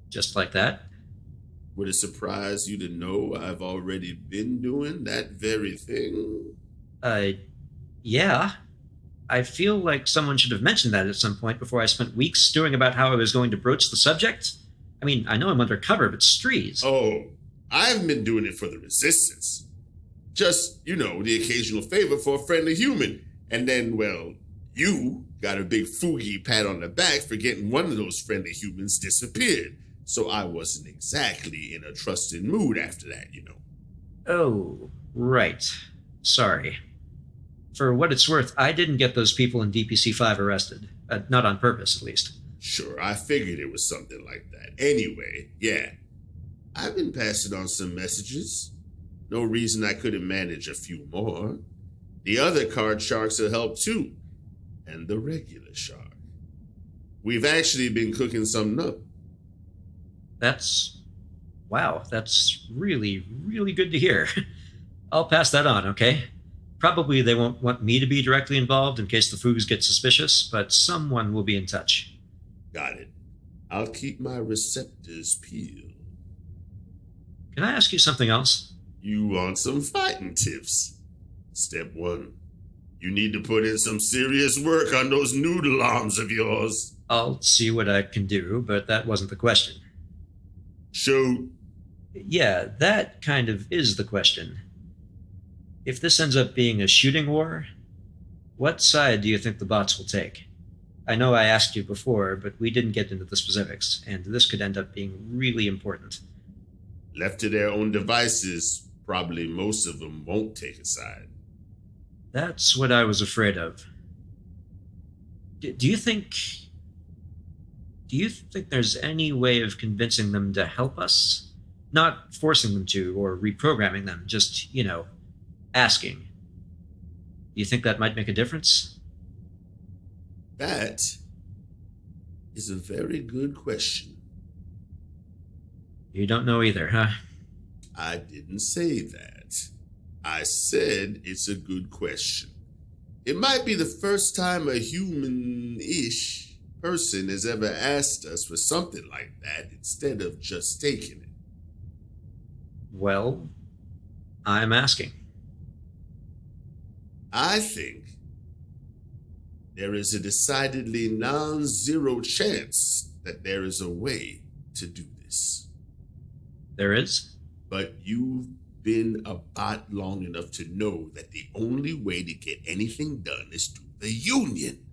Just like that? Would it surprise you to know I've already been doing that very thing? Yeah. I feel like someone should have mentioned that at some point before I spent weeks stewing about how I was going to broach the subject. I mean, I know I'm undercover, but strees. Oh, I've been doing it for the Resistance. Just, the occasional favor for a friendly human. And then, well, you got a big foogie pat on the back for getting one of those friendly humans disappeared. So I wasn't exactly in a trusted mood after that, Oh, right. Sorry. For what it's worth, I didn't get those people in DPC-5 arrested. Not on purpose, at least. Sure, I figured it was something like that. Anyway, yeah. I've been passing on some messages. No reason I couldn't manage a few more. The other card sharks will help too. And the regular shark. We've actually been cooking something up. Wow, that's really, really good to hear. I'll pass that on, okay? Probably they won't want me to be directly involved in case the Fugs get suspicious, but someone will be in touch. Got it. I'll keep my receptors peeled. Can I ask you something else? You want some fighting tips? Step 1. You need to put in some serious work on those noodle arms of yours. I'll see what I can do, but that wasn't the question. Shoot. Yeah, that kind of is the question. If this ends up being a shooting war, what side do you think the bots will take? I know I asked you before, but we didn't get into the specifics, and this could end up being really important. Left to their own devices, probably most of them won't take a side. That's what I was afraid of. Do you think there's any way of convincing them to help us? Not forcing them to, or reprogramming them, just, asking. Do you think that might make a difference? That is a very good question. You don't know either, huh? I didn't say that. I said it's a good question. It might be the first time a human-ish person has ever asked us for something like that instead of just taking it. Well, I'm asking. I think there is a decidedly non-zero chance that there is a way to do this. There is? But you've been a bot long enough to know that the only way to get anything done is through the Union.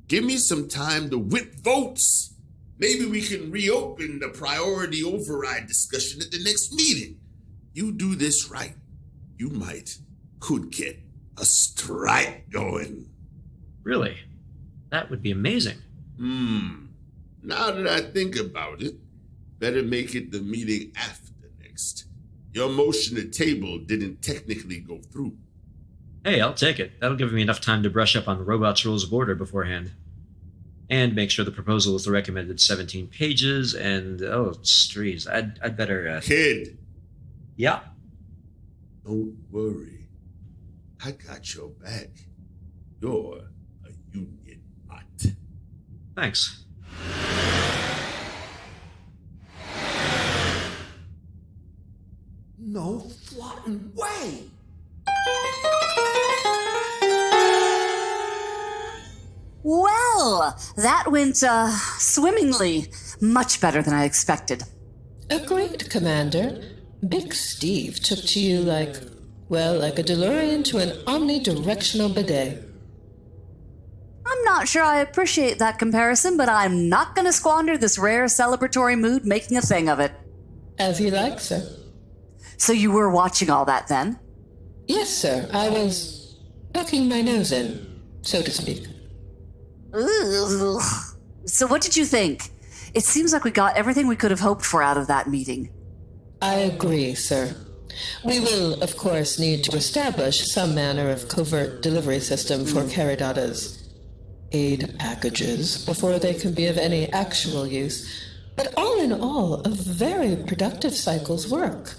Give me some time to whip votes. Maybe we can reopen the priority override discussion at the next meeting. You do this right, you could get a strike going. Really? That would be amazing. Now that I think about it, better make it the meeting after next. Your motion to table didn't technically go through. Hey, I'll take it. That'll give me enough time to brush up on the robot's rules of order beforehand. And make sure the proposal is the recommended 17 pages, and, strees, I'd better, Kid! Yeah? Don't worry. I got your back. You're a Union bot. Thanks. No fucking way! Well, that went, swimmingly. Much better than I expected. Agreed, Commander. Big Steve took to you like a DeLorean to an omnidirectional bidet. I'm not sure I appreciate that comparison, but I'm not going to squander this rare celebratory mood making a thing of it. As you like, sir. So you were watching all that then? Yes, sir. I was poking my nose in, so to speak. Ugh. So what did you think? It seems like we got everything we could have hoped for out of that meeting. I agree, sir. We will, of course, need to establish some manner of covert delivery system for Caridata's aid packages before they can be of any actual use. But all in all, a very productive cycle's work.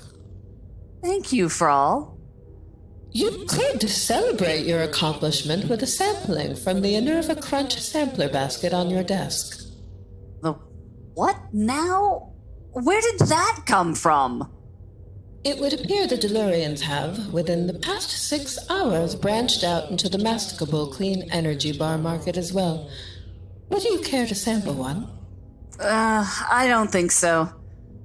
Thank you, Frall. You could celebrate your accomplishment with a sampling from the Enerva Crunch sampler basket on your desk. The what now? Where did that come from? It would appear the Delurians have, within the past 6 hours, branched out into the masticable clean energy bar market as well. Would you care to sample one? I don't think so.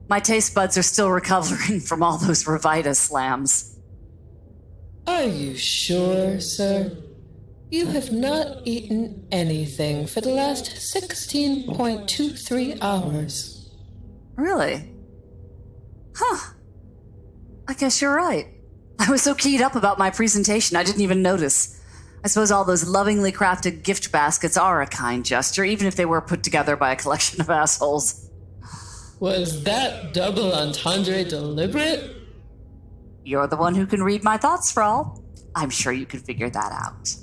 My taste buds are still recovering from all those Revita slams. Are you sure, sir? You have not eaten anything for the last 16.23 hours. Really? Huh. I guess you're right. I was so keyed up about my presentation, I didn't even notice. I suppose all those lovingly crafted gift baskets are a kind gesture, even if they were put together by a collection of assholes. Was that double entendre deliberate? You're the one who can read my thoughts, Frall. I'm sure you can figure that out.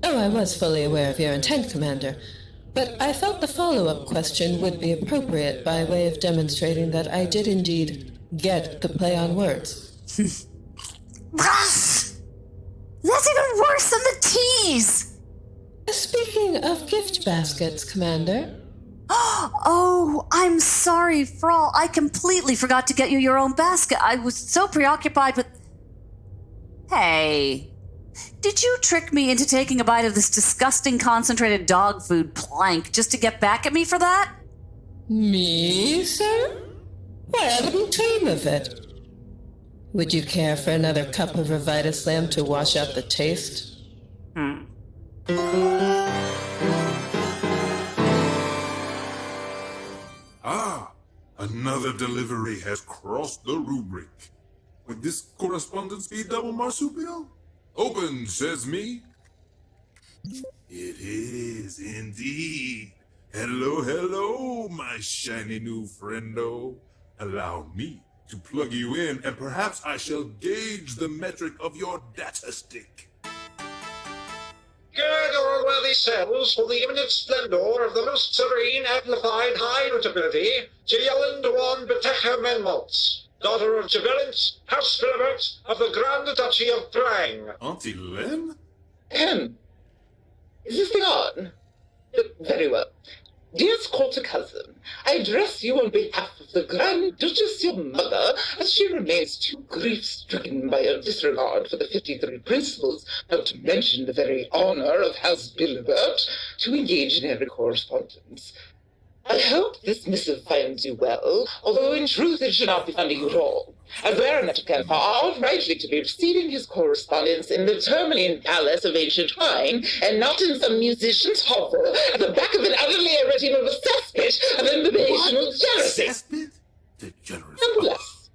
Oh, I was fully aware of your intent, Commander. But I felt the follow-up question would be appropriate by way of demonstrating that I did indeed get the play on words. That's even worse than the tease! Speaking of gift baskets, Commander. Oh, I'm sorry, Frall. I completely forgot to get you your own basket. I was so preoccupied with... Hey, did you trick me into taking a bite of this disgusting concentrated dog food plank just to get back at me for that? Me, sir? Why, I wouldn't dream of it. Would you care for another cup of Revita Slam to wash out the taste? Another delivery has crossed the rubric. Would this correspondence be double marsupial? Open, says me. It is indeed. Hello, hello, my shiny new friendo. Allow me to plug you in, and perhaps I shall gauge the metric of your data stick. Gird your unworthy selves for the imminent splendor of the most serene, amplified, high notability, Torianna Betecha Menmoltz, daughter of Berit, House Berit of the Grand Duchy of Prang. Auntie Len? Is this thing on? Very well. Dearest quarter cousin, I address you on behalf of the Grand Duchess, your mother, as she remains too grief-stricken by her disregard for the 53 principles, not to mention the very honor of House Bilibert, to engage in every correspondence. I hope this missive finds you well, although in truth it should not be finding you at all, as Baronet can far rightly to be receiving his correspondence in the Termalian Palace of Ancient Wine, and not in some musician's hovel at the back of an utterly irritating cesspit of imbibational jealousy. Nonetheless,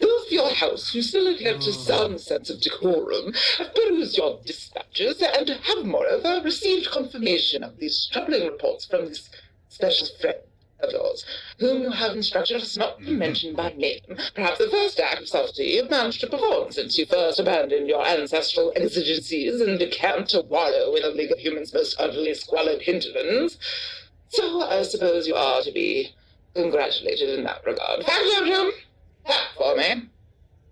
those of your house who still adhere to some sense of decorum have perused your dispatches, and have, moreover, received confirmation of these troubling reports from this special friend of yours, whom you have instructed us not to mention by name. Perhaps the first act of subtlety you've managed to perform since you first abandoned your ancestral exigencies and decamped to wallow in a league of humans' most utterly squalid hinterlands. So I suppose you are to be congratulated in that regard. Factotum! Clap for me.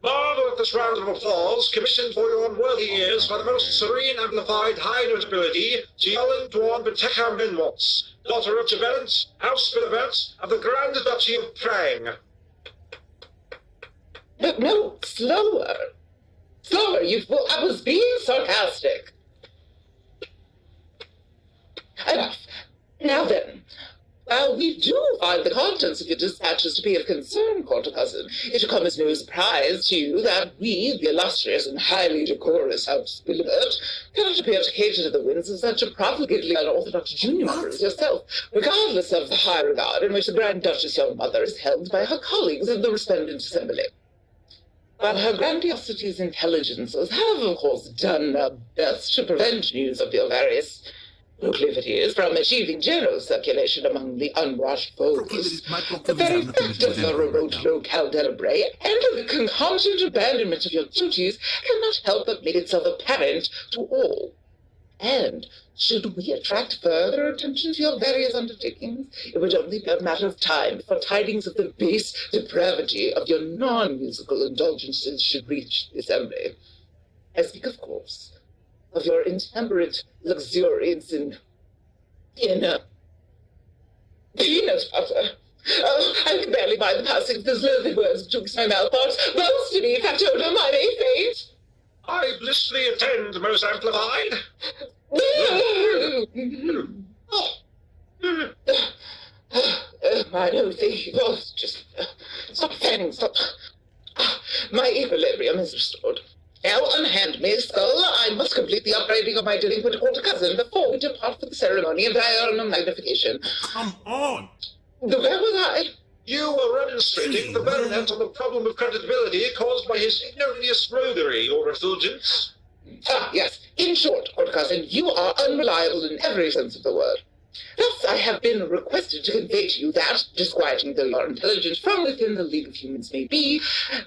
Marvel at this round of applause, commissioned for your unworthy ears by the most serene, amplified, high notability, Torianna Betecha Menmoltz, daughter of Berit, House Bilibert of the Grand Duchy of Prang. No, slower. Slower, you fool. I was being sarcastic. Enough. Now then, while we do find the contents of your dispatches to be of concern, Quarter Cousin, it should come as no surprise to you that we, the illustrious and highly decorous House of Vert, cannot appear to cater to the whims of such a profligately unorthodox junior member as yourself, regardless of the high regard in which the Grand Duchess your mother is held by her colleagues in the resplendent assembly. While her grandiosity's intelligences have, of course, done their best to prevent news of your various proclivities from achieving general circulation among the unwashed folks, the very fact of the remote locale deliberate and the concomitant abandonment of your duties cannot help but make itself apparent to all. And should we attract further attention to your various undertakings, it would only be a matter of time before tidings of the base depravity of your non-musical indulgences should reach the assembly. I speak, of course, of your intemperate luxuriance in peanut butter. Oh, I can barely find the passing of those loathly words betwixt my mouthparts. Both to me, Factotum, I may faint. I blissfully attend, most amplified. My nose, just stop fanning, stop. My equilibrium is restored. Now unhand me, skull. I must complete the upbraiding of my delinquent quarter cousin before we depart for the ceremony of diurnal magnification. Come on! Where was I? You were remonstrating the baronet on the problem of credibility caused by his ignominious roguery, your effulgence. Ah, yes. In short, quarter cousin, you are unreliable in every sense of the word. Thus, I have been requested to convey to you that, disquieting though your intelligence from within the League of Humans may be,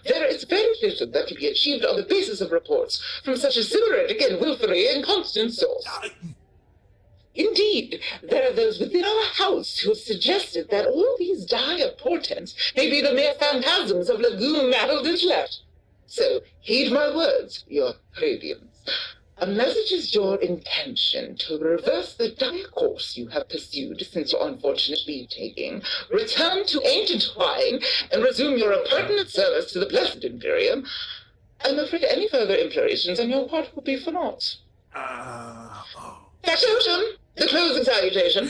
there is very little that can be achieved on the basis of reports from such a sybarite and willfully inconstant source. Indeed, there are those within our house who have suggested that all these dire portents may be the mere phantasms of lagoon-addled intellect. So, heed my words, your radiance. Unless it is your intention to reverse the dire course you have pursued since your unfortunate leave-taking, return to ancient Hwine, and resume your appurtenant service to the blessed Imperium, I'm afraid any further implorations on your part will be for naught. Factotum, the closing salutation.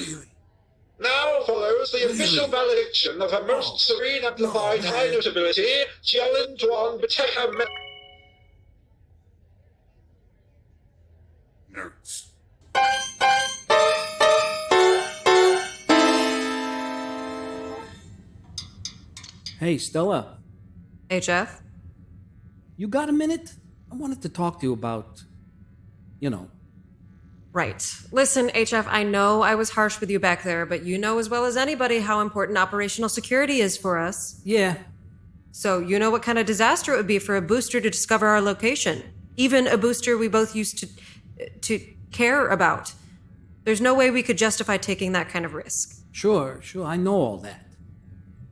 Now follows the official valediction of Her Most Serene Amplified High Notability, Kwontz Beteka Nerds. Hey, Stella. HF? You got a minute? I wanted to talk to you about, Right. Listen, HF, I know I was harsh with you back there, but you know as well as anybody how important operational security is for us. Yeah. So you know what kind of disaster it would be for a booster to discover our location. Even a booster we both used to care about. There's no way we could justify taking that kind of risk. Sure, I know all that.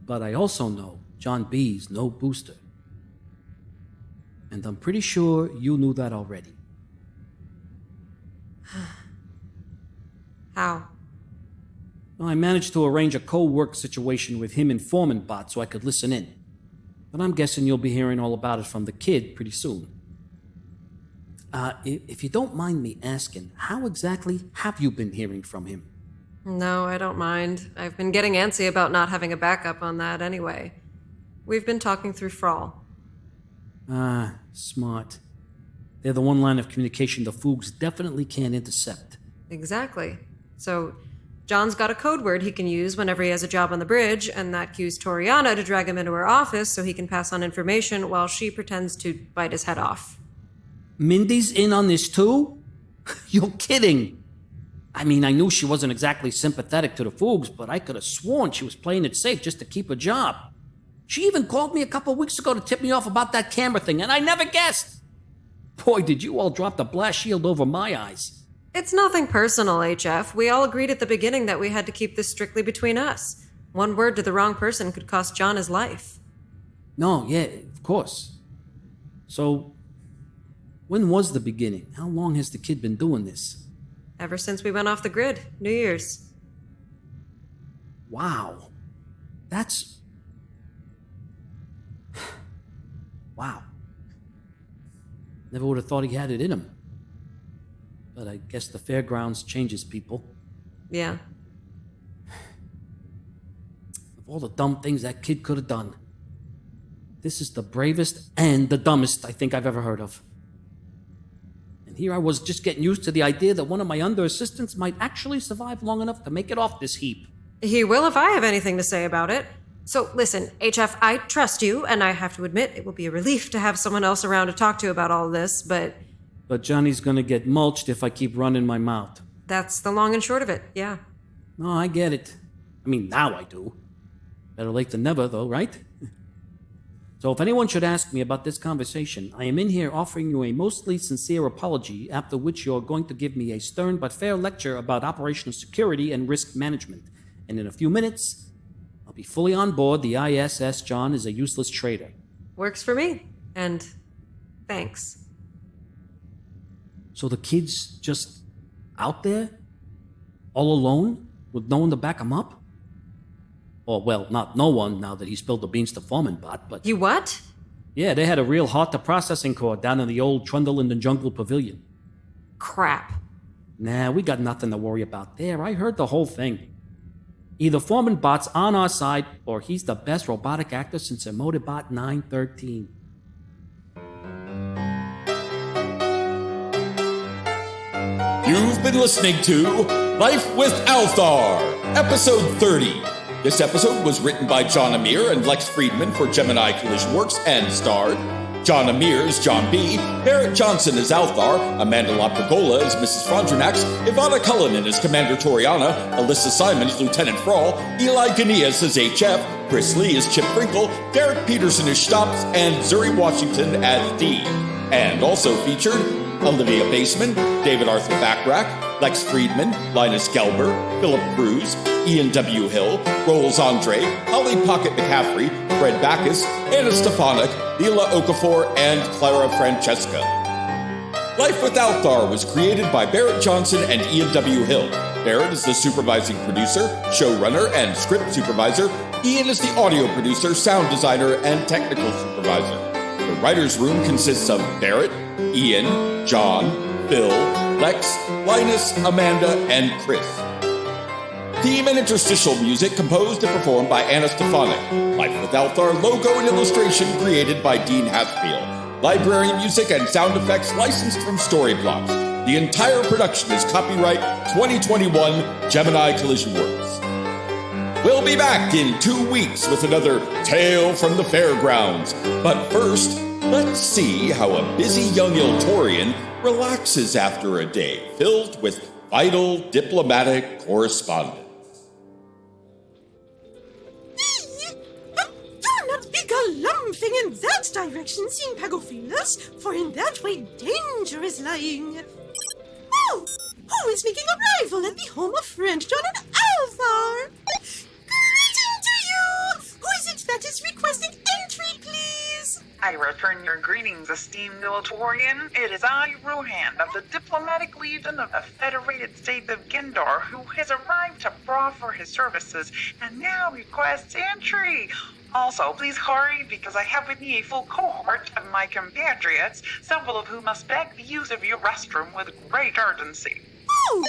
But I also know John B's no booster. And I'm pretty sure you knew that already. How? Well, I managed to arrange a co-work situation with him and Frallen-Br'ar so I could listen in. But I'm guessing you'll be hearing all about it from the kid pretty soon. If you don't mind me asking, how exactly have you been hearing from him? No, I don't mind. I've been getting antsy about not having a backup on that anyway. We've been talking through Frall. Ah, smart. They're the one line of communication the Fugs definitely can't intercept. Exactly. So, John's got a code word he can use whenever he has a job on the bridge, and that cues Torianna to drag him into her office so he can pass on information while she pretends to bite his head off. Mindy's in on this too? You're kidding! I mean, I knew she wasn't exactly sympathetic to the Fugs, but I could have sworn she was playing it safe just to keep her job. She even called me a couple weeks ago to tip me off about that camera thing, and I never guessed! Boy, did you all drop the blast shield over my eyes. It's nothing personal, HF. We all agreed at the beginning that we had to keep this strictly between us. One word to the wrong person could cost John his life. No, yeah, of course. So, when was the beginning? How long has the kid been doing this? Ever since we went off the grid. New Year's. Wow. That's... wow. Never would have thought he had it in him. But I guess the fairgrounds changes people. Yeah. Of all the dumb things that kid could have done, this is the bravest and the dumbest I think I've ever heard of. And here I was just getting used to the idea that one of my under-assistants might actually survive long enough to make it off this heap. He will if I have anything to say about it. So listen, HF, I trust you, and I have to admit it will be a relief to have someone else around to talk to about all this, but... But Johnny's gonna get mulched if I keep running my mouth. That's the long and short of it, yeah. No, I get it. I mean, now I do. Better late than never, though, right? So if anyone should ask me about this conversation, I am in here offering you a mostly sincere apology, after which you're going to give me a stern but fair lecture about operational security and risk management. And in a few minutes, I'll be fully on board the ISS John is a useless traitor. Works for me. And thanks. So the kid's just out there? All alone? With no one to back him up? Or, well, not no one now that he spilled the beans to Frallen-Br'ar, but... You what? Yeah, they had a real heart-to-processing core down in the old Trundle in the Jungle Pavilion. Crap. Nah, we got nothing to worry about there. I heard the whole thing. Either Frallen-Br'ar's on our side, or he's the best robotic actor since Emotibot 913. You've been listening to Life with Althaar, Episode 30. This episode was written by John Amir and Lex Friedman for Gemini Collision Works and starred John Amir as John B., Barrett Johnson as Althaar, Amanda LaPergola as Mrs. Frondrinax, Ivanna Cullinan as Commander Torianna, Alyssa Simon as Lieutenant Frall, Eli Ganias as HF, Chris Lee as Chip Frinkel, Derrick Peterson as Xtopps, and Zuri Washington as D. And also featured Olivia Baseman, David Arthur Backrack, Lex Friedman, Linus Gelber, Philip Cruz, Ian W. Hill, Rolls Andre, Holly Pocket McCaffrey, Fred Backus, Anna Stefanik, Leela Okafor, and Clara Francesca. Life with Althaar was created by Barrett Johnson and Ian W. Hill. Barrett is the supervising producer, showrunner, and script supervisor. Ian is the audio producer, sound designer, and technical supervisor. The writer's room consists of Barrett, Ian, John, Phil, Lex, Linus, Amanda, and Chris. Theme and interstitial music composed and performed by Anna Stefanik. Life with Althaar logo and illustration created by Dean Haspeel. Library music and sound effects licensed from Storyblocks. The entire production is copyright 2021 Gemini Collision Works. We'll be back in 2 weeks with another Tale from the Fairgrounds. But first, let's see how a busy young Iltorian relaxes after a day filled with vital diplomatic correspondence. Do not be galumphing in that direction, Seen Pagophilus, for in that way danger is lying. Oh, who is making arrival at the home of friend John and Althaar? Greeting to you! Who is it that is requesting entry, please? I return your greetings, esteemed Iltorian. It is I, Rohan, of the Diplomatic Legion of the Federated States of Gendar, who has arrived to proffer his services and now requests entry. Also, please hurry, because I have with me a full cohort of my compatriots, several of whom must beg the use of your restroom with great urgency. Oh,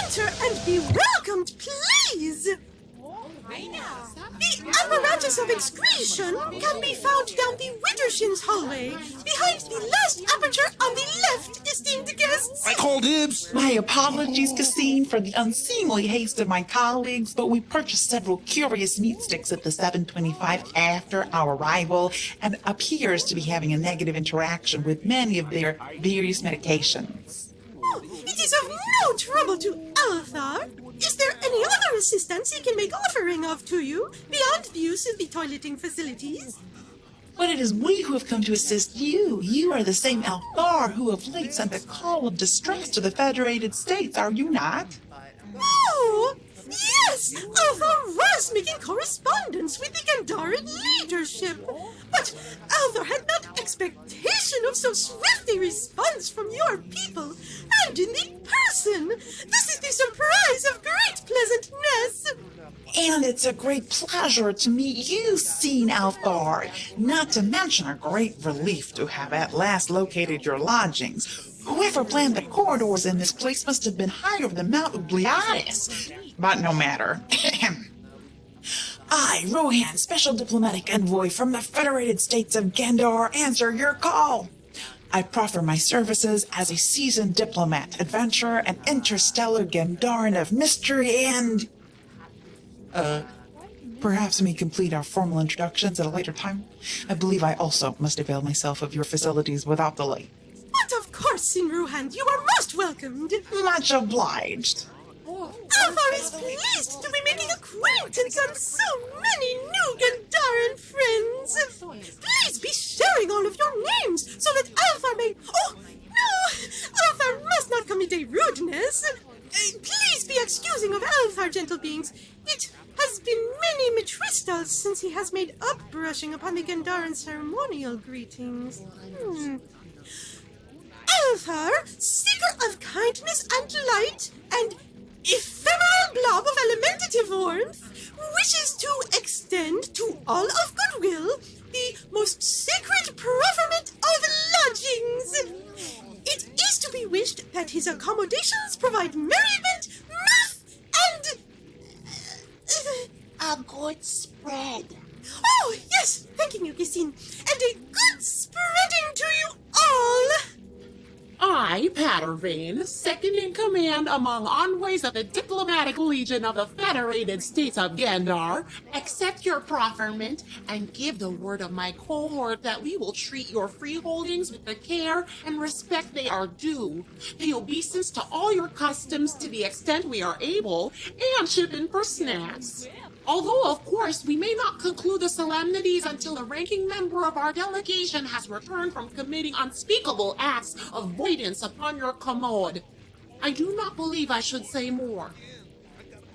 enter and be welcomed, please! The apparatus of excretion can be found down the Widdershins hallway, behind the last aperture on the left, esteemed guests. I call dibs. My apologies, Cassine, for the unseemly haste of my colleagues, but we purchased several curious meat sticks at the 725 after our arrival, and appears to be having a negative interaction with many of their various medications. Oh, it is of no trouble to Althaar. Is there any other assistance he can make offering of to you, beyond the use of the toileting facilities? But it is we who have come to assist you. You are the same Althaar who of late sent a call of distress to the Federated States, are you not? Oh, yes! Althaar was making correspondence with the Gendaran leadership. But Althaar had not expectation of so swift a response from your people, and in the person. This is the surprise of great pleasantness. And it's a great pleasure to meet you, Seen Althaar. Not to mention a great relief to have at last located your lodgings. Whoever planned the corridors in this place must have been high over the Mount of Ganias. But no matter. I, Rohan, Special Diplomatic Envoy from the Federated States of Gendar, answer your call. I proffer my services as a seasoned diplomat, adventurer, and interstellar Gendaran of mystery and... Perhaps we complete our formal introductions at a later time. I believe I also must avail myself of your facilities without delay. But of course, in Rohan, you are most welcomed. Much obliged. Althaar is pleased to be making acquaintance on so many new Gendaran friends. Please be sharing all of your names so that Althaar may... Oh, no! Althaar must not commit a rudeness. Please be excusing of Althaar, gentle beings. It has been many Mitristals since he has made upbrushing upon the Gendaran ceremonial greetings. Althaar, seeker of kindness and light, and ephemeral blob of elementative warmth, wishes to extend to all of goodwill the most sacred preferment of lodgings. It is to be wished that his accommodations provide merriment, mirth, and... a good spread. Oh, yes, thanking you, Gisine, and a good spreading to you all. I, Pattervane, second in command among envoys of the Diplomatic Legion of the Federated States of Gendar, accept your profferment and give the word of my cohort that we will treat your freeholdings with the care and respect they are due, pay obeisance to all your customs to the extent we are able, and chip in for snacks. Although, of course, we may not conclude the solemnities until a ranking member of our delegation has returned from committing unspeakable acts of voidance upon your commode. I do not believe I should say more.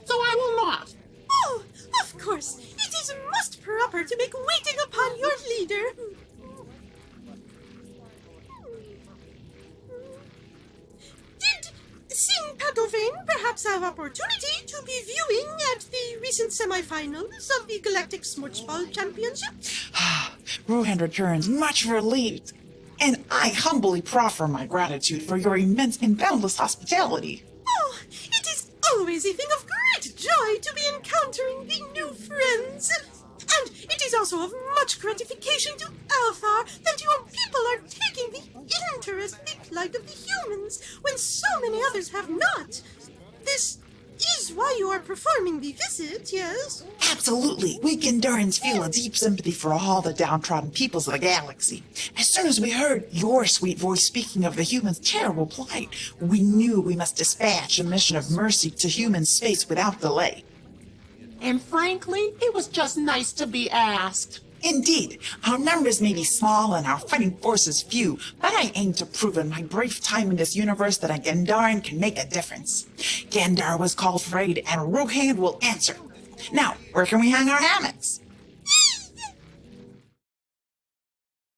So I will not. Oh, of course, it is most proper to make waiting upon your leader. Did Sing Pattervane perhaps have opportunity to be viewing at the recent semifinals of the Galactic Smorchball Championship? Rohan returns much relieved, and I humbly proffer my gratitude for your immense and boundless hospitality. Oh, it is always a thing of great joy to be encountering the new friends. And it is also of much gratification to Althaar that your people are taking the interest in the plight of the humans when so many others have not. This is why you are performing the visit, yes? Absolutely. We Gendarans feel a deep sympathy for all the downtrodden peoples of the galaxy. As soon as we heard your sweet voice speaking of the humans' terrible plight, we knew we must dispatch a mission of mercy to human space without delay. And frankly, it was just nice to be asked. Indeed, our numbers may be small and our fighting forces few, but I aim to prove in my brief time in this universe that a Gendaran can make a difference. Gendar was called for aid, and Rohan will answer. Now, where can we hang our hammocks?